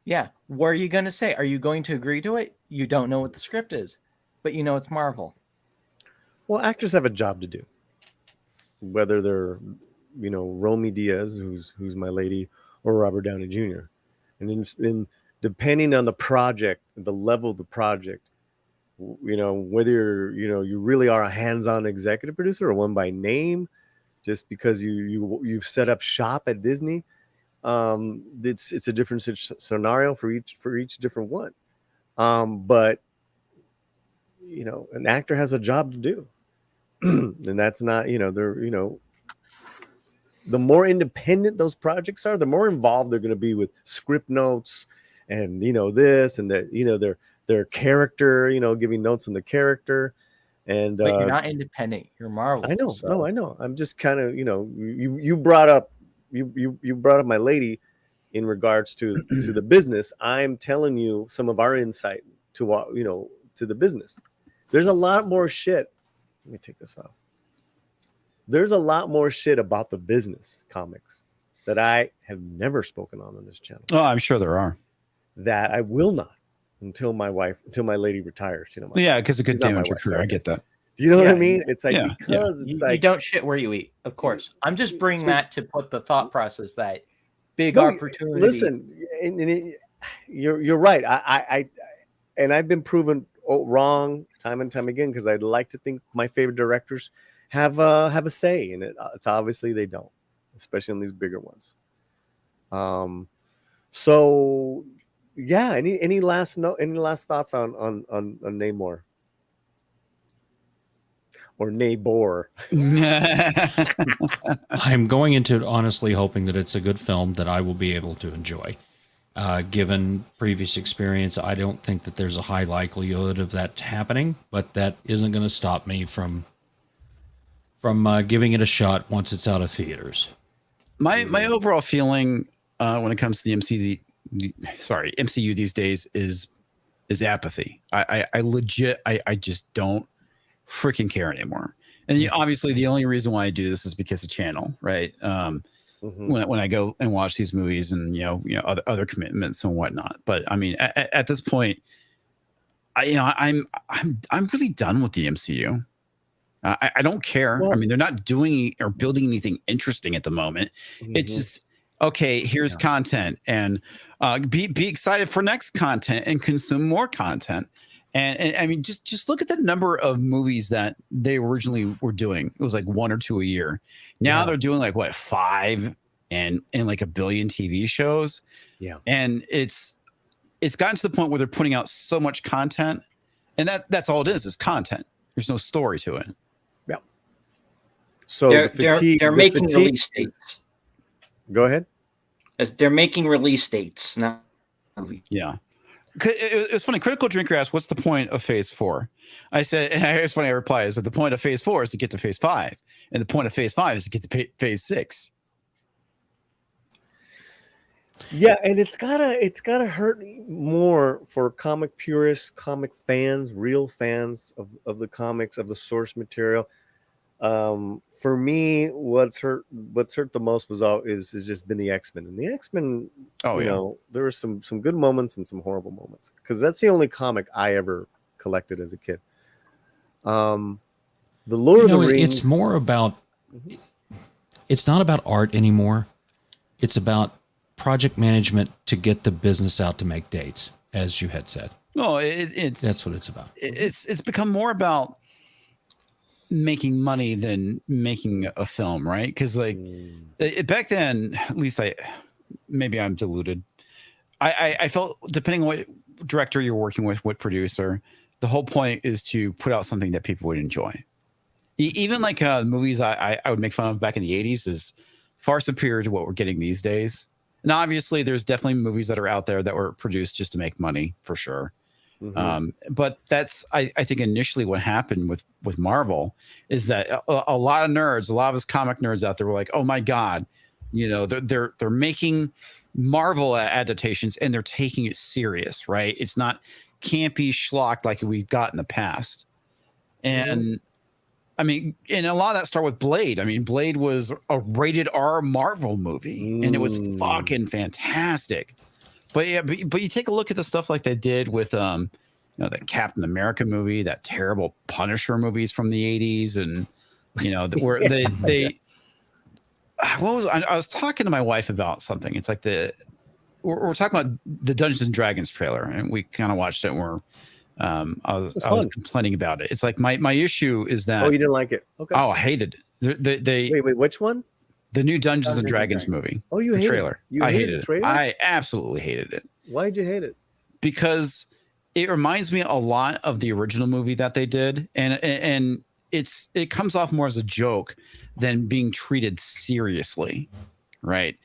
Yeah. What are you going to say? Are you going to agree to it? You don't know what the script is, but you know it's Marvel. Well, actors have a job to do. Whether they're, Romy Diaz, who's my lady, or Robert Downey Jr. And depending on the project, the level of the project, whether you really are a hands-on executive producer or one by name, just because you've set up shop at Disney, it's a different scenario for each different one. But an actor has a job to do, and that's not the more independent those projects are, the more involved they're going to be with script notes and this and that, their character, giving notes on the character. And but you're not independent, you're Marvel. I know. So. No, I know. I'm just kind of, you brought up my lady in regards to the business. I'm telling you some of our insight to to the business. There's a lot more shit. Let me take this off. There's a lot more shit about the business comics that I have never spoken on this channel. Oh, I'm sure there are. That I will not until my lady retires. Yeah, because it could damage your career. I get that. Do you know what I mean? It's like because it's you don't shit where you eat. Of course, I'm just bringing that to put the thought process that big opportunity. Listen, you're right. I've been proven wrong time and time again because I'd like to think my favorite directors have a say in it. It's obviously they don't, especially on these bigger ones. So yeah, any last thoughts on Namor or Nabor? I'm going into it honestly hoping that it's a good film that I will be able to enjoy. Given previous experience, I don't think that there's a high likelihood of that happening, but that isn't going to stop me from giving it a shot once it's out of theaters. My overall feeling when it comes to the MCU these days is apathy. I just don't freaking care anymore. And obviously the only reason why I do this is because of channel, right? When I go and watch these movies and other commitments and whatnot. But I mean, at this point, I'm really done with the MCU. I don't care. Well, I mean, they're not doing or building anything interesting at the moment. It's just okay. Here's content, and be excited for next content and consume more content. And I mean, just look at the number of movies that they originally were doing. It was like 1 or 2 a year. Now they're doing like 5 and like 1 billion TV shows. Yeah, and it's gotten to the point where they're putting out so much content, and that's all it is content. There's no story to it. Yeah. So they're making release dates. Go ahead. They're making release dates now. Yeah. it's funny. Critical Drinker asked, "What's the point of Phase 4?" I said, and it's funny. I replied, "Is that the point of Phase 4 is to get to Phase 5, and the point of Phase 5 is to get to Phase 6." Yeah, and it's gotta hurt more for comic purists, comic fans, real fans of the comics, of the source material. For me, what's hurt the most is just been the X-Men. And the X-Men, you know, there were some good moments and some horrible moments, because that's the only comic I ever collected as a kid. The Lord of the Rings, it's more about, it's not about art anymore. It's about project management to get the business out to make dates, as you had said. No, that's what it's about. It's become more about making money than making a film, right? Because like back then, at least maybe I'm deluded. I felt, depending on what director you're working with, what producer, the whole point is to put out something that people would enjoy. Even like movies I would make fun of back in the 80s is far superior to what we're getting these days. And obviously there's definitely movies that are out there that were produced just to make money, for sure. But that's, I think initially what happened with Marvel is that a lot of nerds, a lot of us comic nerds out there were like, oh my God, you know, they're making Marvel adaptations and they're taking it serious, right? It's not campy schlock like we've got in the past. And I mean, and a lot of that started with Blade. I mean, Blade was a rated R Marvel movie and it was fucking fantastic. But yeah, but you take a look at the stuff like they did with, you know, that Captain America movie, that terrible Punisher movies from the 80s. And, you know, where they what was, I was talking to my wife about something. It's like we're talking about the Dungeons and Dragons trailer, and we kind of watched it and I was complaining about it. It's like my issue is that. Oh, you didn't like it? Okay. Oh, I hated it. Wait, which one? The new Dungeons and Dragons movie. Oh, you hated trailer. I hated the trailer? I absolutely hated it. Why did you hate it? Because it reminds me a lot of the original movie that they did, and it comes off more as a joke than being treated seriously, right?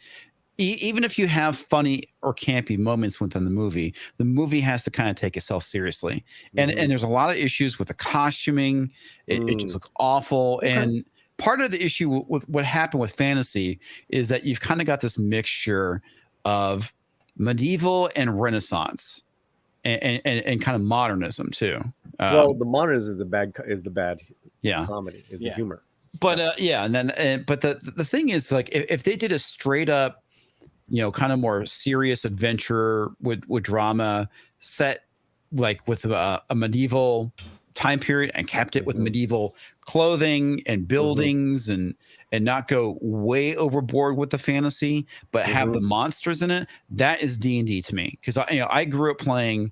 Even if you have funny or campy moments within the movie has to kind of take itself seriously. And there's a lot of issues with the costuming. It just looks awful. Okay. And part of the issue with what happened with fantasy is that you've kind of got this mixture of medieval and Renaissance and kind of modernism too. Well, the modernism is the bad comedy, is the humor. But and then but the thing is, like, if they did a straight up, you know, kind of more serious adventure with drama set like with a medieval time period and kept it with medieval clothing and buildings and not go way overboard with the fantasy, but have the monsters in it, that is D&D to me. Because I grew up playing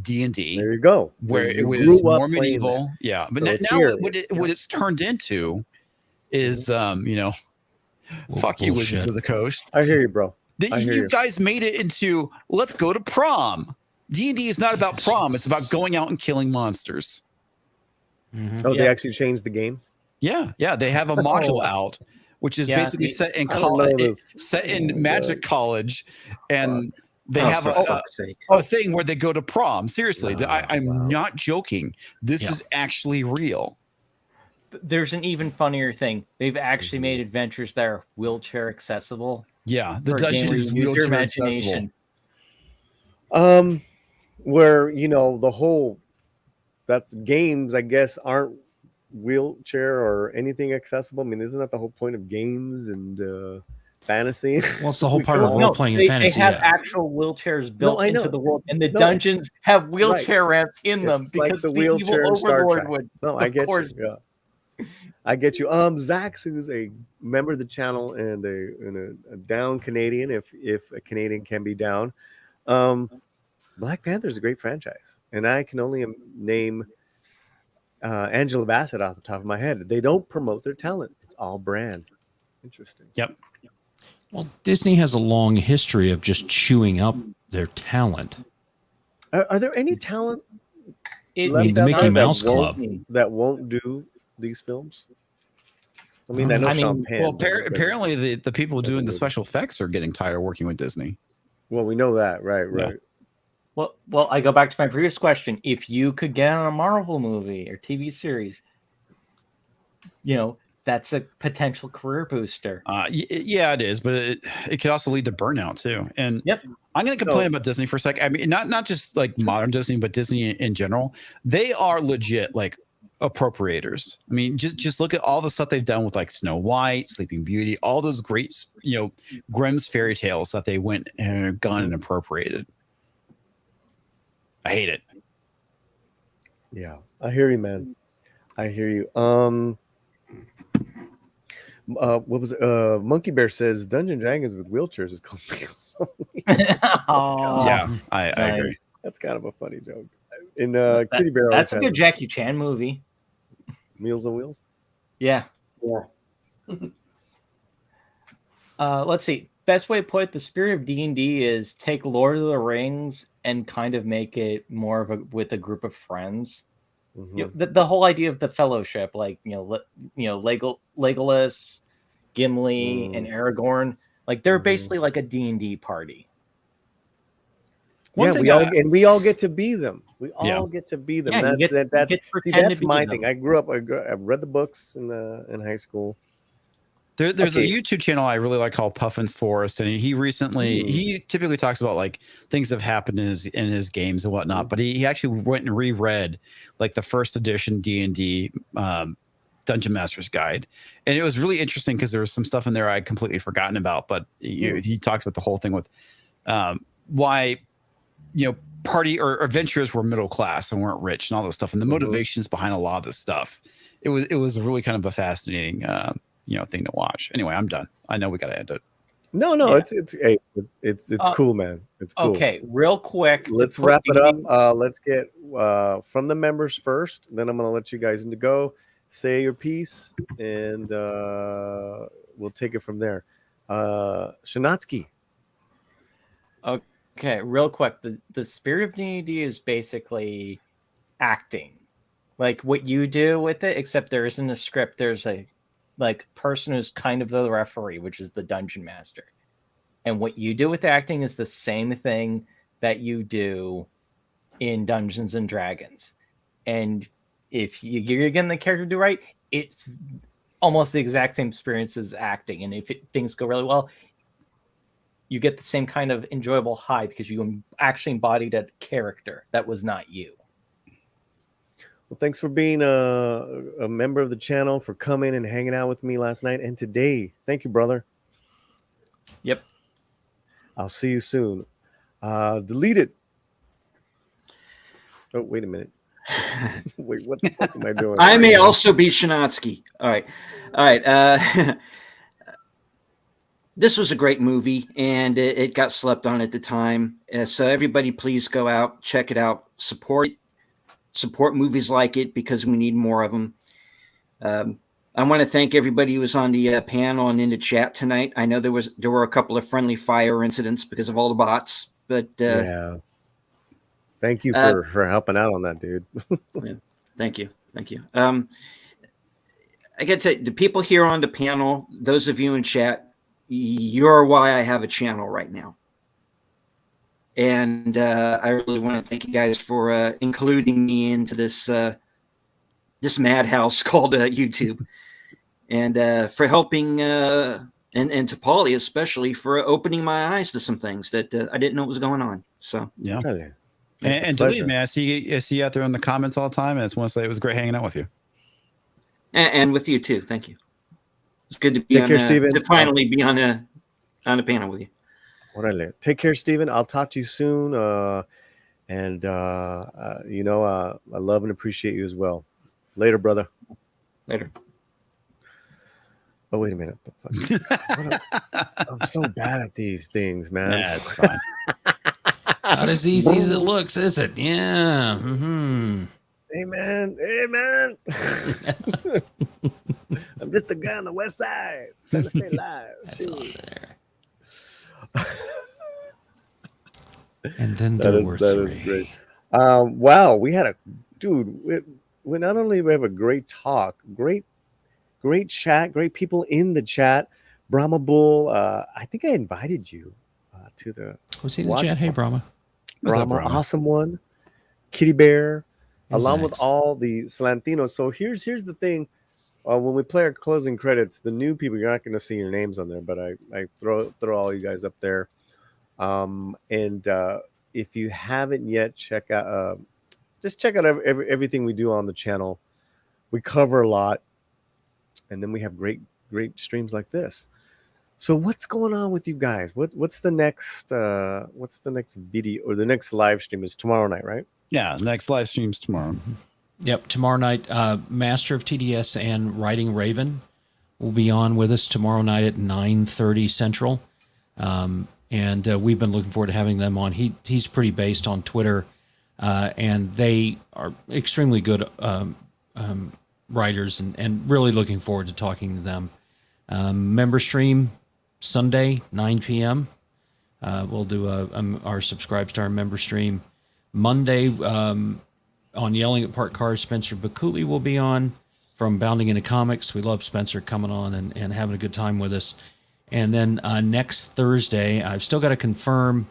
D&D. There you go. Where it was more medieval. Yeah. But so now what it's turned into is you know, fuck you, Wizards of the Coast. I hear you, bro. You guys made it into, let's go to prom. D&D is not about prom. It's about going out and killing monsters. Oh, they actually changed the game? Yeah. They have a module out, which is basically set in college, set in Magic College, and they have a thing where they go to prom. Seriously, I'm not joking. This is actually real. There's an even funnier thing. They've actually made adventures that are wheelchair accessible. Yeah, the dungeon is wheelchair accessible. Where, you know, that's games, I guess, aren't wheelchair or anything accessible. I mean, isn't that the whole point of games and fantasy? Well, it's the whole part of role playing and fantasy. They have actual wheelchairs built into the world, and the dungeons have wheelchair ramps in them because like the wheelchair evil Overlord would. No, I get you. Yeah. I get you. Zach, who's a member of the channel and a down Canadian, if a Canadian can be down. Black Panther is a great franchise, and I can only name Angela Bassett off the top of my head. They don't promote their talent; it's all brand. Interesting. Yep. Well, Disney has a long history of just chewing up their talent. Are there any talent? The Mickey Mouse Club that won't do these films? I mean, I know Sean Penn. Well, apparently the people doing the special effects are getting tired of working with Disney. Well, we know that, right? Yeah. Well, I go back to my previous question. If you could get on a Marvel movie or TV series, that's a potential career booster. Yeah, it is, but it could also lead to burnout too. And Yep. I'm going to complain about Disney for a second. I mean, not just like modern Disney, but Disney in general. They are legit like appropriators. I mean, just look at all the stuff they've done with like Snow White, Sleeping Beauty, all those great, Grimm's fairy tales that they went and gone and appropriated. I hate it. Yeah, I hear you, man. I hear you. What was it? Monkey Bear says Dungeon Dragons with wheelchairs is called Meals on Wheels. Yeah, I agree. That's kind of a funny joke. In Kitty Bear, that's a good Jackie Chan movie. Meals on Wheels. Yeah. Let's see. Best way to put it, the spirit of D&D is take Lord of the Rings and kind of make it more of with a group of friends. Mm-hmm. The whole idea of the fellowship, like Legolas, Gimli, and Aragorn, like they're basically like a D&D party. We all get to be them. We all get to be them. Yeah, that's my thing. I grew up. I read the books in high school. There's a YouTube channel I really like called Puffin's Forest, and he typically talks about like things that have happened in his games and whatnot. But he actually went and reread like the first edition D&D Dungeon Master's Guide, and it was really interesting because there was some stuff in there I'd completely forgotten about. But he talks about the whole thing with why party or adventurers were middle class and weren't rich and all this stuff, and the motivations behind a lot of this stuff. It was really kind of a fascinating thing to watch. Anyway, I'm done. I know we got to end it. No, it's cool, man. It's cool. Okay, real quick. Let's wrap it up. Let's get from the members first. Then I'm gonna let you guys go. Say your piece, and we'll take it from there. Shanatsky. Okay, real quick. The spirit of D&D is basically acting, like what you do with it, except there isn't a script. There's a person who's kind of the referee, which is the dungeon master. And what you do with acting is the same thing that you do in Dungeons and Dragons. And if you're getting the character to do right, it's almost the exact same experience as acting. And if things go really well, you get the same kind of enjoyable high because you actually embodied a character that was not you. Well, thanks for being a member of the channel, for coming and hanging out with me last night and today. Thank you, brother. Yep. I'll see you soon. Delete it. Oh, wait a minute. Wait, what the fuck am I doing? I may also be Shanatsky. All right. This was a great movie, and it got slept on at the time. So everybody, please go out, check it out, support movies like it because we need more of them. I want to thank everybody who was on the panel and in the chat tonight. I know there were a couple of friendly fire incidents because of all the bots, but yeah. Thank you for helping out on that, dude. Yeah, thank you. I got to tell you, the people here on the panel, those of you in chat, you're why I have a channel right now. And I really want to thank you guys for including me into this madhouse called YouTube, and for helping, and to Polly especially for opening my eyes to some things that I didn't know was going on. So yeah, and Delete, man, I see you out there in the comments all the time, and I just want to say it was great hanging out with you, and with you too. Thank you. It's good to be to finally be on a panel with you. Take care, Steven. I'll talk to you soon. And I love and appreciate you as well. Later, brother. Later. Oh, wait a minute. I'm so bad at these things, man. That's fine. Not as easy as it looks, is it? Yeah. Mm-hmm. Hey, man. I'm just a guy on the west side trying to stay alive. That's all there. And then there were three. That is great. Wow, we had we not only have a great talk, great chat, great people in the chat. Brahma Bull, I think I invited you to the. Was he in the chat? Hey, Brahma. What's up, Brahma, Brahma? Awesome One, Kitty Bear, Who's along with next? all the Slantinos. So here's the thing. When we play our closing credits, the new people, you're not going to see your names on there, but I throw all you guys up there. And if you haven't yet, check out just check out everything we do on the channel. We cover a lot, and then we have great streams like this. So what's going on with you guys? What's the next video or the next live stream is tomorrow night, right? Yeah, next live stream's tomorrow. Yep, tomorrow night, Master of TDS and Writing Raven will be on with us tomorrow night at 9:30 Central. And we've been looking forward to having them on. He's pretty based on Twitter, and they are extremely good writers, and really looking forward to talking to them. Member stream Sunday, 9 p.m. We'll do our Subscribe Star member stream. Monday, on Yelling at Parked Cars, Spencer Bakuli will be on from Bounding into Comics. We love Spencer coming on and having a good time with us. And then next Thursday, I've still got to confirm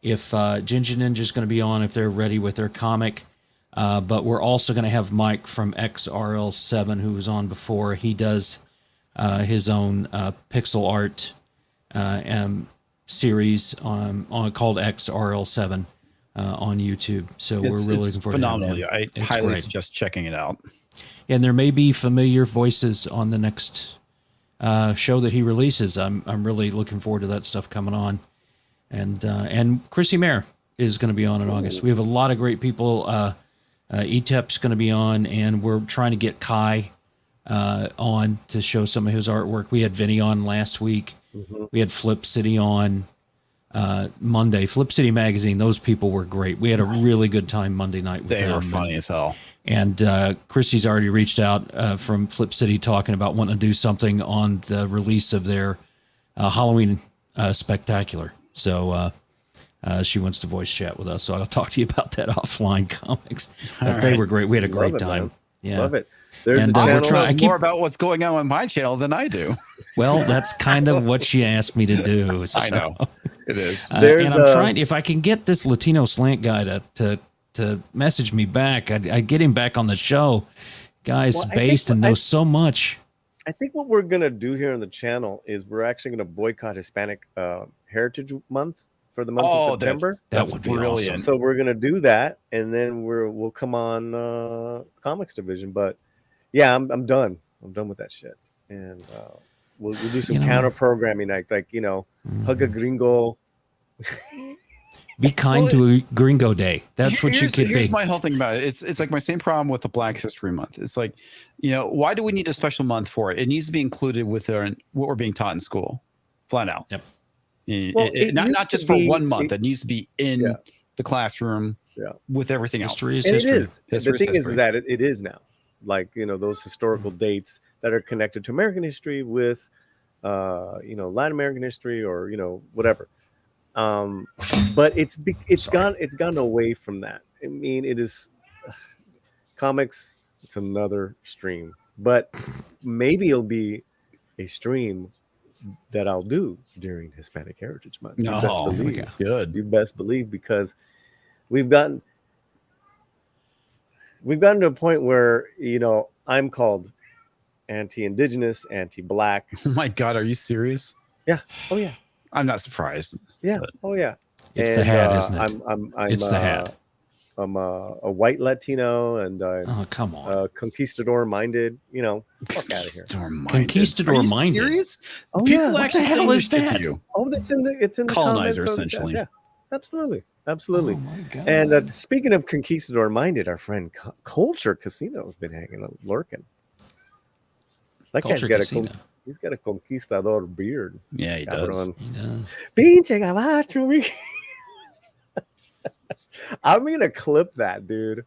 if Ginger Ninja is going to be on, if they're ready with their comic. But we're also going to have Mike from XRL7, who was on before. He does his own pixel art series called XRL7 on YouTube. So we're really looking forward phenomenal. to it. I highly suggest checking it out. And there may be familiar voices on the next show that he releases. I'm really looking forward to that stuff coming on. And Chrissy Mayer is going to be on in August. We have a lot of great people. ETEP's going to be on, and we're trying to get Kai on to show some of his artwork. We had Vinny on last week. We had Flip City on Monday. Flip City Magazine, those people were great. We had a really good time Monday night with them. They were funny as hell. And Christy's already reached out from Flip City talking about wanting to do something on the release of their Halloween spectacular. So she wants to voice chat with us. So I'll talk to you about that offline, Comics. But they were great. We had a great time. Man. Yeah. Love it. There's and a I keep more about what's going on with my channel than I do. Well, that's kind of what she asked me to do. So. I know it is. And I'm trying. If I can get this Latino slant guy to message me back, I'd get him back on the show. Guy's based and knows so much. I think what we're gonna do here on the channel is we're actually gonna boycott Hispanic Heritage Month for the month of September. That would be brilliant. awesome. So we're gonna do that, and then we'll come on Comics Division. But yeah, I'm done. I'm done with that shit. And we'll do some counter programming, like hug a gringo. Be kind to a Gringo Day. That's what you could Here's be. my whole thing about it. It's like my same problem with the Black History Month. It's like, why do we need a special month for it? It needs to be included with what we're being taught in school, flat out. Yep. Not just for 1 month. It needs to be in the classroom with everything History else. is history. It is. History The thing is is that it is now. Like, those historical dates that are connected to American history with, Latin American history or, whatever. But it's gone away from that. I mean, it is comics. It's another stream, but maybe it'll be a stream that I'll do during Hispanic Heritage Month. You best believe. Good. You best believe, because we've gotten to a point where I'm called anti-indigenous, anti-black. Oh my God, are you serious? Yeah. Oh yeah. I'm not surprised. Yeah. Oh yeah. It's the hat, isn't it? I'm It's the hat. I'm a white Latino, and I'm come on. conquistador minded. Fuck out of here. Conquistador minded. Serious? Oh People yeah. What the hell is that? Oh, it's in the Colonizer, comments. essentially. Yeah. Absolutely. Oh my God. And speaking of conquistador minded, our friend Culture Casino has been lurking. That Culture guy's Casino. He's got a conquistador beard. Yeah, he does. He does. Pinche gabacho. I'm gonna clip that, dude.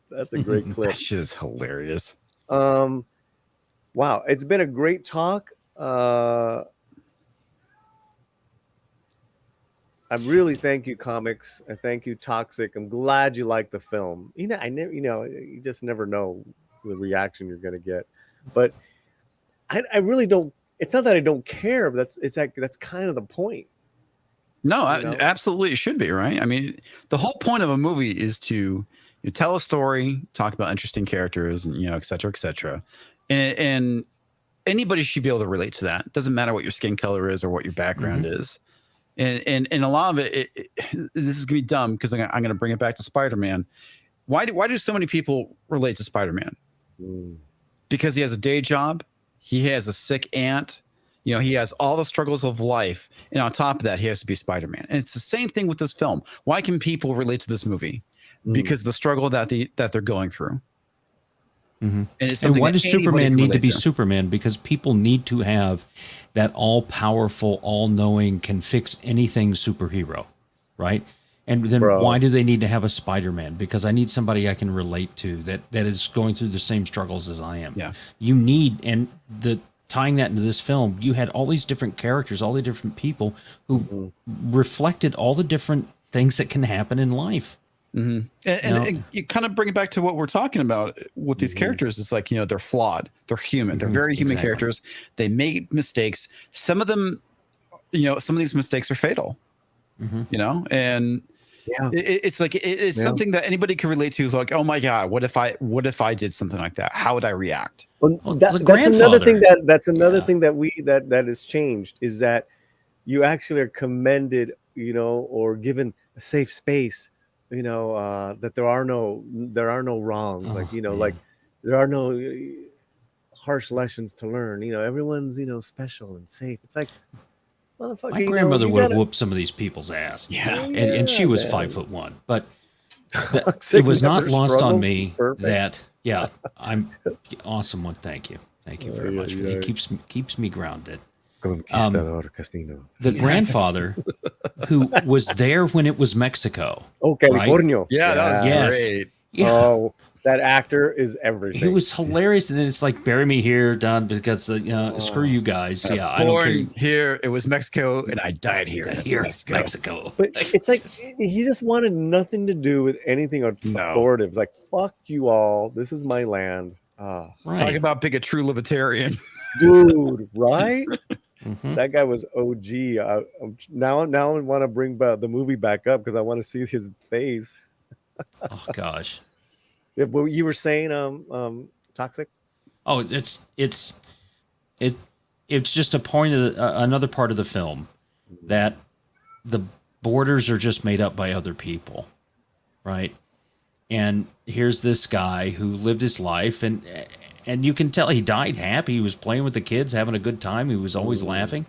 That's a great clip. That shit is hilarious. Wow, it's been a great talk. I really thank you, Comics. I thank you, Toxic. I'm glad you like the film. You just never know the reaction you're gonna get. But I really don't. It's not that I don't care, but that's kind of the point. No, You know? absolutely, it should be, right? I mean, the whole point of a movie is to tell a story, talk about interesting characters, and et cetera, et cetera. And anybody should be able to relate to that. It doesn't matter what your skin color is or what your background is. And a lot of it this is gonna be dumb because I'm gonna bring it back to Spider-Man. Why do so many people relate to Spider-Man? Because he has a day job, he has a sick aunt, he has all the struggles of life, and on top of that, he has to be Spider-Man. And it's the same thing with this film. Why can people relate to this movie? Because the struggle that they're going through. And it's And why that does anybody Superman can need to relate be Superman? Because people need to have that all-powerful, all-knowing, can fix anything superhero, right? And then why do they need to have a Spider-Man? Because I need somebody I can relate to that is going through the same struggles as I am. Yeah. You need, and tying that into this film, you had all these different characters, all the different people who reflected all the different things that can happen in life. And you kind of bring it back to what we're talking about with these characters. It's like, they're flawed. They're human. They're very human characters. They make mistakes. Some of them, some of these mistakes are fatal, and it's like, it's something that anybody can relate to. Is like, oh my God, what if I did something like that? How would I react? Well, that's another thing that has changed, is that you actually are commended, or given a safe space, that there are no wrongs, like there are no harsh lessons to learn. Everyone's special and safe. It's like, motherfucker, my grandmother would have whooped some of these people's ass. And she was 5'1", but it was not lost on me that I'm awesome one. Thank you very much. It keeps me grounded. The grandfather who was there when it was Mexico. Oh, California. Right? Yeah, that was great. Yeah. Oh, that actor is everything. He was hilarious, and then it's like, bury me here, Don, because screw you guys. I was born here. It was Mexico, and I died here. Mexico. But it's like he just wanted nothing to do with anything authoritative. Like, fuck you all. This is my land. Right. Talk about being a true libertarian, dude. Right. That guy was OG. Now I want to bring the movie back up because I want to see his face. Oh gosh. Yeah, what you were saying, Toxic? Oh, it's just a point of another part of the film that the borders are just made up by other people, right? And here's this guy who lived his life, and you can tell he died happy. He was playing with the kids, having a good time. He was always laughing,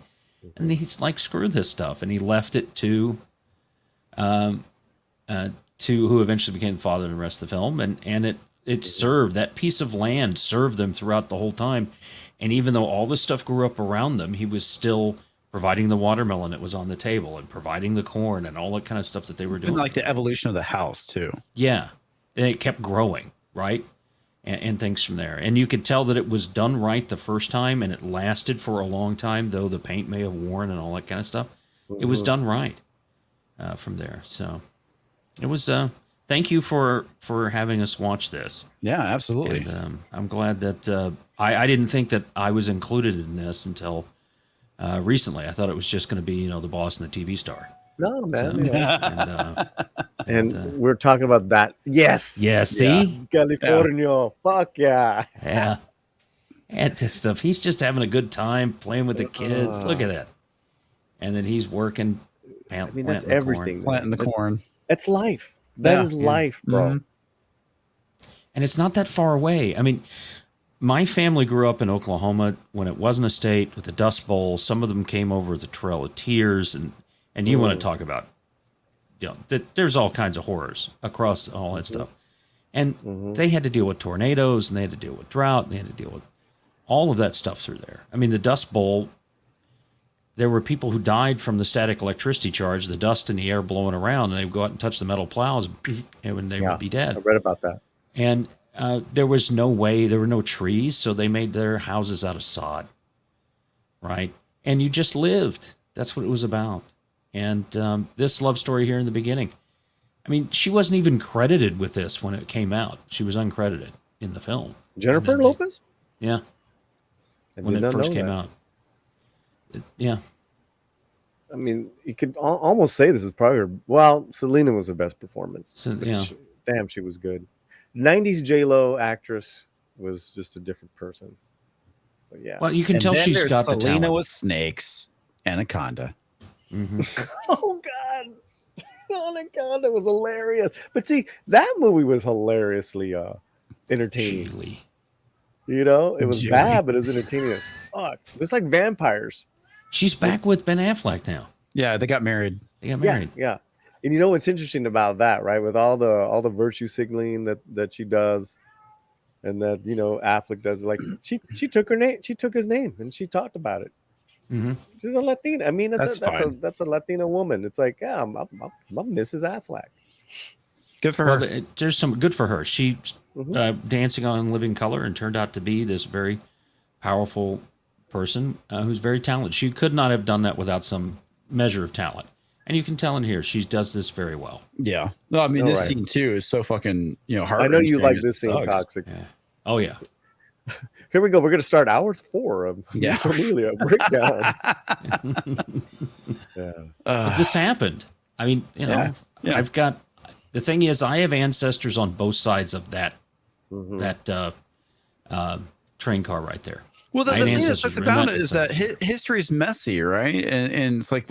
and he's like, screw this stuff, and he left it to who eventually became the father in the rest of the film, and it served, that piece of land served them throughout the whole time. And even though all this stuff grew up around them, he was still providing the watermelon that was on the table and providing the corn and all that kind of stuff that they were doing. And like the evolution of the house too. Yeah, and it kept growing, right? And things from there. And you could tell that it was done right the first time, and it lasted for a long time, though the paint may have worn and all that kind of stuff. It was done right from there. So it was. Thank you for having us watch this. Yeah, absolutely. And, I'm glad that I didn't think that I was included in this until recently. I thought it was just going to be the boss and the TV star. No, man. So, and we're talking about that. Yes. Yeah. See, California. Yeah. Fuck yeah. Yeah. And this stuff. He's just having a good time playing with the kids. Look at that. And then he's working. That's everything. Planting the corn. That's life. That is life, bro. And it's not that far away. I mean, my family grew up in Oklahoma when it wasn't a state, with the Dust Bowl. Some of them came over the Trail of Tears, and you want to talk about, there's all kinds of horrors across all that stuff. And they had to deal with tornadoes, and they had to deal with drought, and they had to deal with all of that stuff through there. I mean, the Dust Bowl, there were people who died from the static electricity charge, the dust in the air blowing around, and they would go out and touch the metal plows, and they would be dead. I read about that. And there was no way, there were no trees, so they made their houses out of sod, right? And you just lived. That's what it was about. And this love story here in the beginning, I mean, she wasn't even credited with this when it came out. She was uncredited in the film. Jennifer Lopez? Yeah. When it first came out. Yeah. I mean, you could almost say this is probably her. Well, Selena was the best performance. So, yeah. Damn, she was good. 90s J-Lo actress was just a different person. But yeah. Well, you can tell she's got the Selena talent. with snakes, Anaconda. Oh God, Anaconda was hilarious. But see, that movie was hilariously entertaining. Geely. You know, it was Geely. bad, but it was entertaining as fuck. Just like vampires. She's back with Ben Affleck now. Yeah, they got married. They got married. Yeah. And you know what's interesting about that, right? With all the virtue signaling that she does, and that Affleck does, like she took her name, she took his name, and she talked about it. Mm-hmm. She's a Latina. I mean, that's fine. a Latina woman. It's like, yeah, I'm Mrs. Affleck. Good for her. Well, there's some good for her. She dancing on Living Color and turned out to be this very powerful person who's very talented. She could not have done that without some measure of talent. And you can tell in here, she does this very well. Yeah. No, I mean, this scene too is so fucking, heart. I know you like this scene, Toxic. Yeah. Oh, yeah. Here we go. We're going to start hour 4 of Mi Familia breakdown. This happened. I mean, I've got, the thing is, I have ancestors on both sides of that train car right there. Well, the thing that sucks about it is that history is messy, right? And it's like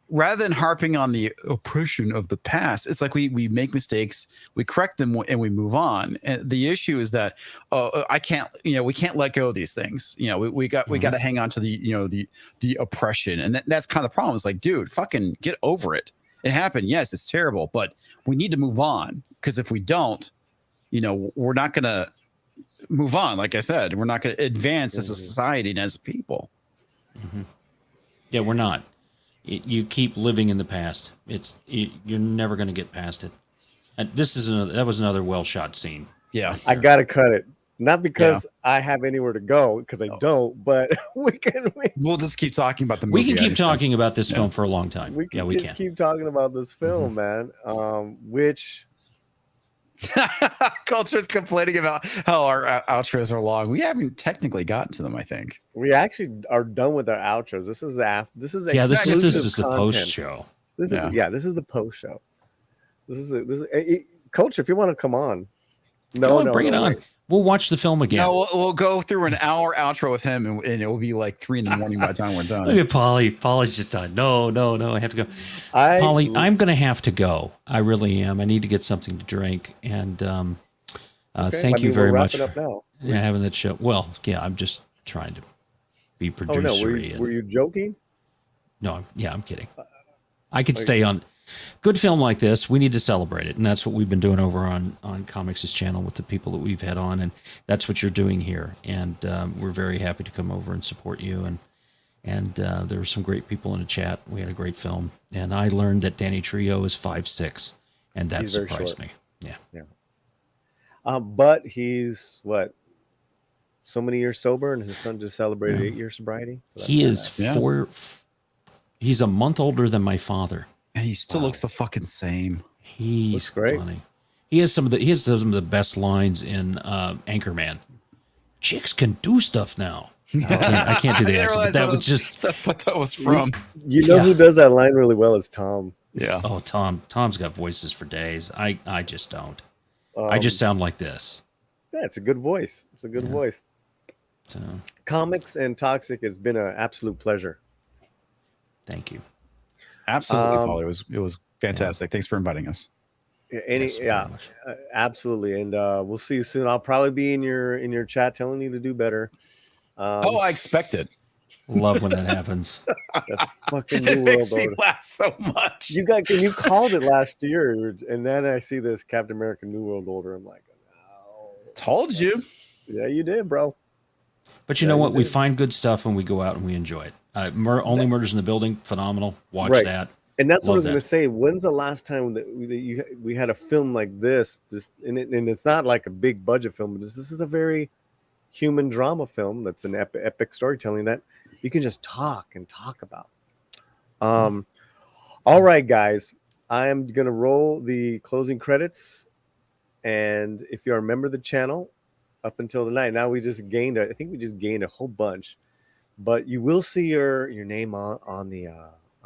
rather than harping on the oppression of the past, it's like we make mistakes, we correct them, and we move on. And the issue is that we can't let go of these things. We got to hang on to the oppression, and that's kind of the problem. It's like, dude, fucking get over it. It happened. Yes, it's terrible, but we need to move on, because if we don't, we're not gonna move on. Like I said, we're not going to advance as a society and as a people. Yeah, we're not. You keep living in the past. You're never going to get past it. And that was another well shot scene. Yeah, I gotta cut it. Not because I have anywhere to go, because I don't. But we'll just keep talking about the movie. We can keep talking about this film for a long time. We can keep talking about this film, man. Which. Culture's complaining about how our outros are long. We haven't technically gotten to them. I think we actually are done with our outros. This is this is the post show. This is the post show. This is Culture. If you want to come on, bring it on. Right. We'll watch the film again. No, we'll go through an hour outro with him, and it will be like 3 a.m. by the time we're done. Look at Polly. Polly's just done. No, I have to go. Polly, I'm going to have to go. I really am. I need to get something to drink. And thank you very much for having that show. Well, yeah, I'm just trying to be producer-y. Were you joking? No, I'm kidding. I could stay on. Good film like this, we need to celebrate it, and that's what we've been doing over on Comix's channel with the people that we've had on, and that's what you're doing here. And we're very happy to come over and support you. And there were some great people in the chat. We had a great film, and I learned that Danny Trejo is 5'6", and that surprised me. Yeah. But he's so many years sober, and his son just celebrated 8 years sobriety. So he is He's a month older than my father. And he still looks the fucking same. He's great. Funny. He has some of the best lines in Anchorman. Chicks can do stuff now. I can't do the accent, but that's what that was from. You know who does that line really well is Tom. Yeah. Oh, Tom's got voices for days. I just don't. I just sound like this. Yeah, it's a good voice. It's a good voice. So, Comics and Toxic has been an absolute pleasure. Thank you. Absolutely, Paul. It was fantastic. Thanks for inviting us. Absolutely. And we'll see you soon. I'll probably be in your chat telling you to do better. I expect it. Love when that happens. That fucking It New makes World me Order. laugh so much. You called it last year, and then I see this Captain America New World Order. I'm like, oh, told you. Yeah, you did, bro. But you know what? We find good stuff and we go out and we enjoy it. Only Murders in the Building, phenomenal. Watch that. And that's what I was going to say. When's the last time that we had a film like this? And it's not like a big budget film, but this is a very human drama film. That's an epic storytelling that you can just talk about. All right, guys. I am going to roll the closing credits. And if you're a member of the channel, up until the night, now we just gained a whole bunch. But you will see your name on the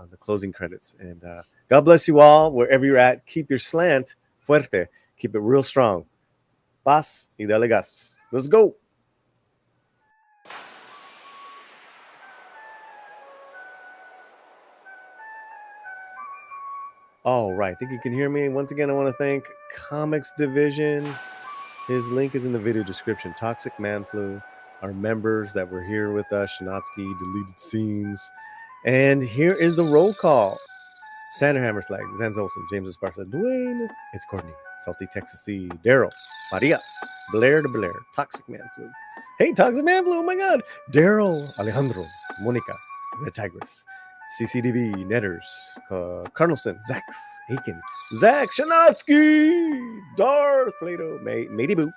on the closing credits. And God bless you all wherever you're at. Keep your slant fuerte. Keep it real strong. Paz y dale gas. Let's go. All right, I think you can hear me. Once again, I want to thank Comix Division. His link is in the video description. Toxic Man Flu, our members that were here with us, Shinatsky, Deleted Scenes. And here is the roll call. Sander Hammerslag, Zan Zoltan, James Esparza, Dwayne, it's Courtney, Salty Texas C, Daryl, Maria, Blair to Blair, Toxic Man Flu. Hey, Toxic Man Flu, oh my God. Daryl, Alejandro, Monica, Red Tigress, CCDV, Netters, Carnelson, Zax, Aiken, Zach, Shanatsky, Darth, Plato, Matey Boo,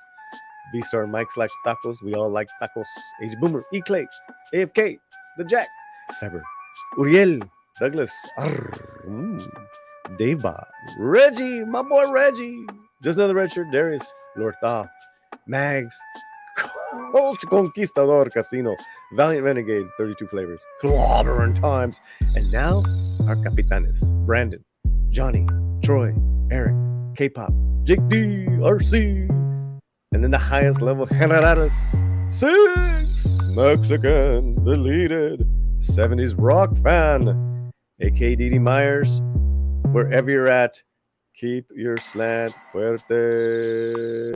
V-Star, Mike likes tacos, we all like tacos, H Boomer, E Clay, AFK, The Jack, Cyber, Uriel, Douglas, Dave Bob, Reggie, my boy Reggie, just another red shirt, Darius, Lord Thaw, Mags, Coach Conquistador Casino, Valiant Renegade, 32 Flavors, Clobbering Times, and now our capitanes, Brandon, Johnny, Troy, Eric, K-Pop, Jake D, RC, and then the highest level, Generadas, 6, Mexican, Deleted, 70s rock fan, aka Didi Myers. Wherever you're at, keep your slant fuerte.